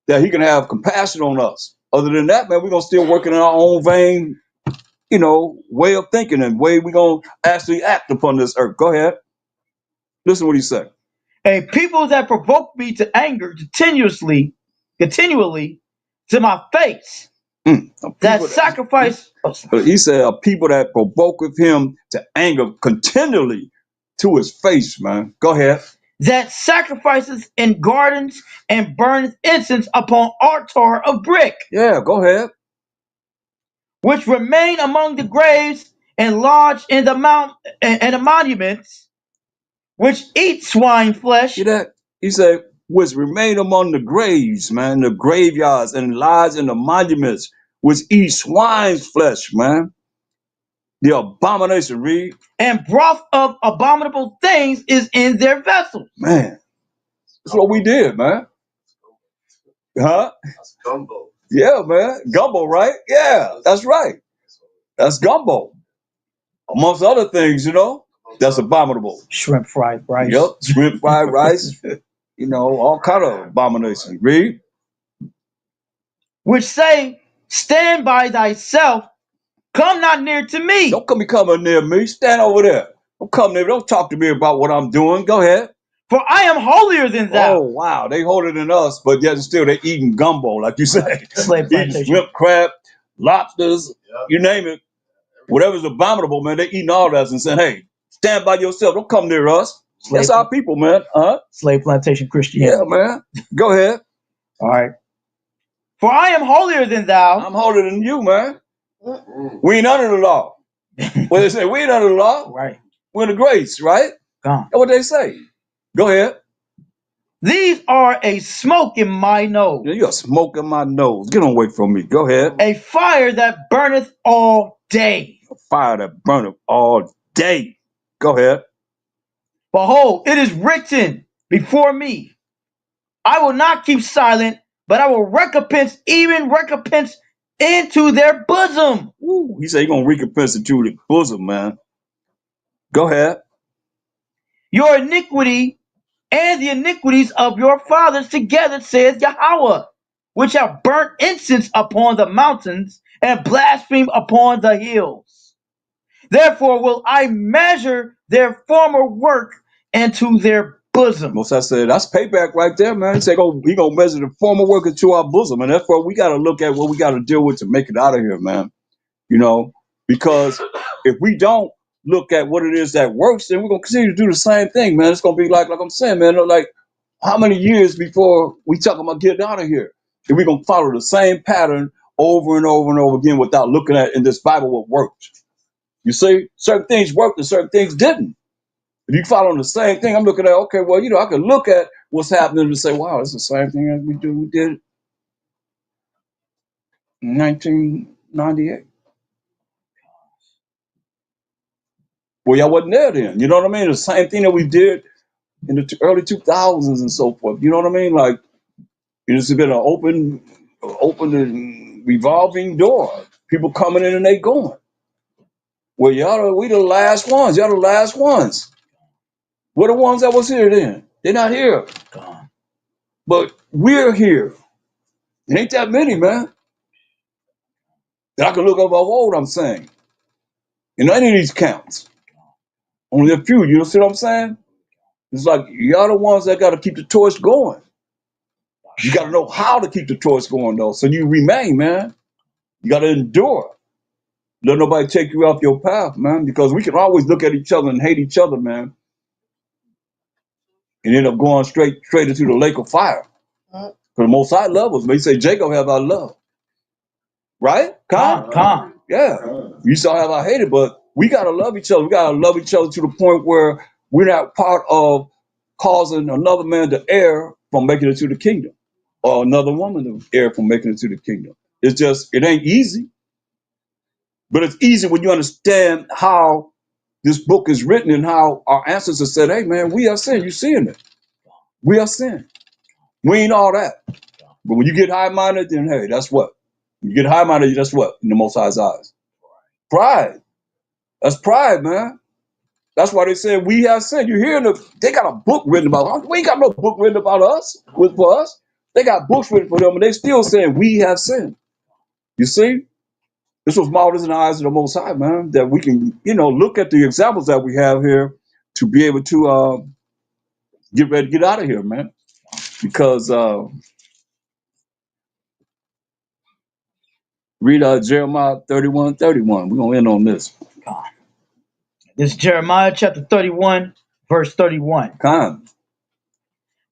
that he can have compassion on us. Other than that, man, we're going to still working in our own vain, way of thinking and way we're going to actually act upon this earth. Go ahead. Listen to what he said. A people that provoke me to anger continually to my face. That sacrifice. He said a people that provoketh him to anger continually to his face, man. Go ahead. That sacrifices in gardens and burns incense upon altar of brick. Yeah, go ahead. Which remain among the graves and lodge in the monuments, which eat swine flesh. See that? He said, which remain among the graves, man, the graveyards, and lodge in the monuments, which eat swine's flesh, man. The abomination, read. And broth of abominable things is in their vessels. Man, that's what we did, man. Huh? That's gumbo. Yeah, man. Gumbo, right? Yeah, that's right. That's gumbo. Amongst other things, that's abominable. Shrimp fried rice. Yep, shrimp fried rice. All kind of abominations. Read. Which say, stand by thyself. Come not near to me. Don't come coming near me. Stand over there. Don't come near me. Don't talk to me about what I'm doing. Go ahead. For I am holier than thou. Oh, wow. They holier than us, but yet still they eating gumbo, like you say. Slave eating shrimp, crab, lobsters, you name it. Whatever's abominable, man, they eating all that and saying, hey, stand by yourself. Don't come near us. That's our people, man. Slave plantation Christianity. Yeah, man. Go ahead. All right. For I am holier than thou. I'm holier than you, man. We ain't under the law. What they say, we ain't under the law. Right. We're in the grace, right? Gone. That's what they say. Go ahead. These are a smoke in my nose, Yeah, you're smoking my nose. Get away from me. Go ahead. a fire that burneth all day. A fire that burneth all day. Go ahead. Behold, it is written before me, I will not keep silent, but I will recompense, even recompense into their bosom. Woo. He said he's gonna recompense it to the bosom, man. Go ahead. Your iniquity and the iniquities of your fathers together, saith Yahweh, which have burnt incense upon the mountains and blasphemed upon the hills. Therefore will I measure their former work into their bosom. Most I said that's payback right there, man. He said he gonna measure the former work into our bosom, and that's what we gotta look at, what we gotta deal with to make it out of here, man. You know, because if we don't look at what it is that works, then we're gonna continue to do the same thing, man. It's gonna be like I'm saying, man, like how many years before we talk about getting out of here? If we're gonna follow the same pattern over and over and over again without looking at in this Bible what worked. You see, certain things worked and certain things didn't. If you follow the same thing, I'm looking at, okay, well, I can look at what's happening and say, wow, it's the same thing as we did in 1998. Well, y'all wasn't there then. You know what I mean? The same thing that we did in the early 2000s and so forth. You know what I mean? Like, it's been an open and revolving door. People coming in and they going. Well, we the last ones. Y'all the last ones. We're the ones that was here then. They're not here. But we're here. It ain't that many, man. That I can look up how old I'm saying. In any of these counts. Only a few, you see what I'm saying? It's like y'all the ones that gotta keep the torch going. You gotta know how to keep the torch going though. So you remain, man. You gotta endure. Let nobody take you off your path, man. Because we can always look at each other and hate each other, man. And end up going straight into the lake of fire. For the most high levels. They say Jacob have our love. Right? Con. Yeah. You saw how I hate it, but we gotta love each other. We gotta love each other to the point where we're not part of causing another man to err from making it to the kingdom, or another woman to err from making it to the kingdom. It's just, it ain't easy, but it's easy when you understand how this book is written and how our ancestors said, hey man, we are sin. You seeing it? We are sin. We ain't all that. But when you get high-minded, then hey, that's what. When you get high-minded, that's what in the Most High's eyes. Pride. That's pride, man. That's why they said we have sin. You hear they got a book written about us. We ain't got no book written about us for us. They got books written for them, and they still saying we have sin. You see, this was marvelous in the eyes of the Most High, man. That we can, look at the examples that we have here to be able to get ready to get out of here, man. Because read Jeremiah 31:31. We're gonna end on this. This is Jeremiah chapter 31, verse 31. Con.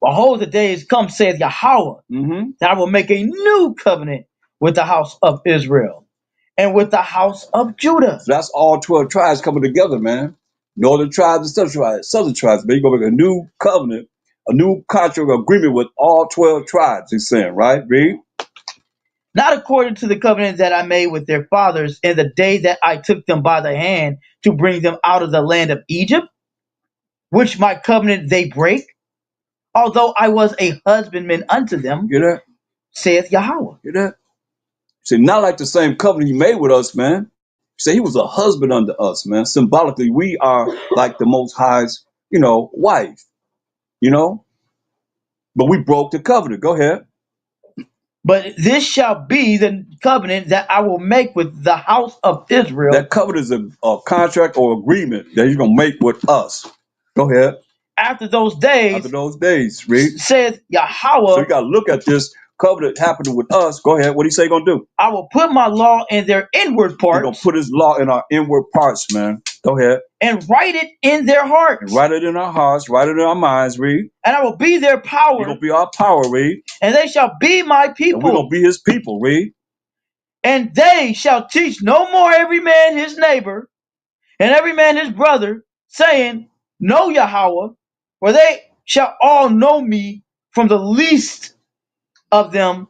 Behold, the days come, saith Yahweh, that I will make a new covenant with the house of Israel and with the house of Judah. So that's all 12 tribes coming together, man. Northern tribes and southern tribes. But you're going to make a new covenant, a new contract agreement with all 12 tribes, he's saying, right? Read. Not according to the covenant that I made with their fathers in the day that I took them by the hand to bring them out of the land of Egypt, which my covenant they break, although I was a husbandman unto them, Get that? saith Yahweh. Get that? See, not like the same covenant he made with us, man. Say he was a husband unto us, man. Symbolically, we are like the Most High's, wife, But we broke the covenant. Go ahead. But this shall be the covenant that I will make with the house of Israel. That covenant is a contract or agreement that he's going to make with us. Go ahead. After those days, read. Saith Yahweh. So you got to look at this covenant happening with us. Go ahead. What do you say going to do? I will put my law in their inward parts. He's going to put his law in our inward parts, man. Go ahead. And write it in their hearts. And write it in our hearts. Write it in our minds. Read. And I will be their power. You're going to be our power. Read. And they shall be my people. And we're going to be his people. Read. And they shall teach no more every man his neighbor and every man his brother, saying, Know Yahweh, for they shall all know me, from the least of them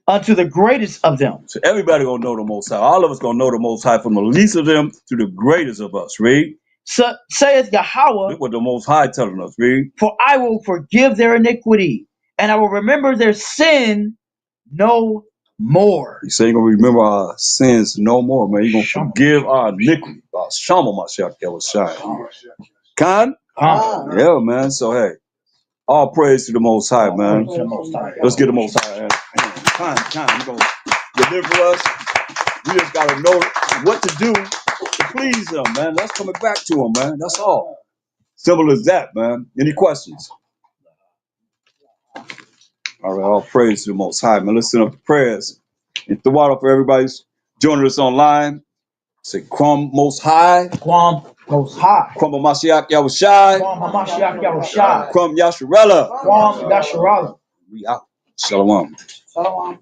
unto the greatest of them. So everybody gonna know the Most High. All of us gonna know the Most High, from the least of them to the greatest of us. Read. So saith Yahweh, Look what the Most High telling us. Read. for I will forgive their iniquity, and I will remember their sin no more. He said, "You're gonna remember our sins no more, man. You're gonna forgive our iniquity." Shama Mashiach Yahushua. Khan? Yeah, man. So hey, all praise to the Most High, man. Let's get the Most High. Man. Khan, you gonna deliver us. We just gotta know what to do to please him, man. That's coming back to him, man. That's all. Simple as that, man. Any questions? All right, all praise to the Most High, man. Let's send up the prayers and throw out for everybody's joining us online. Say, Kwam Most High. Kwam Most High. Kwam Mashiach Yahushai. Kwam Hamashiach Yahushai. Kwam Yasharella. Kwam Yasharala. We out. Shalom. Shalom.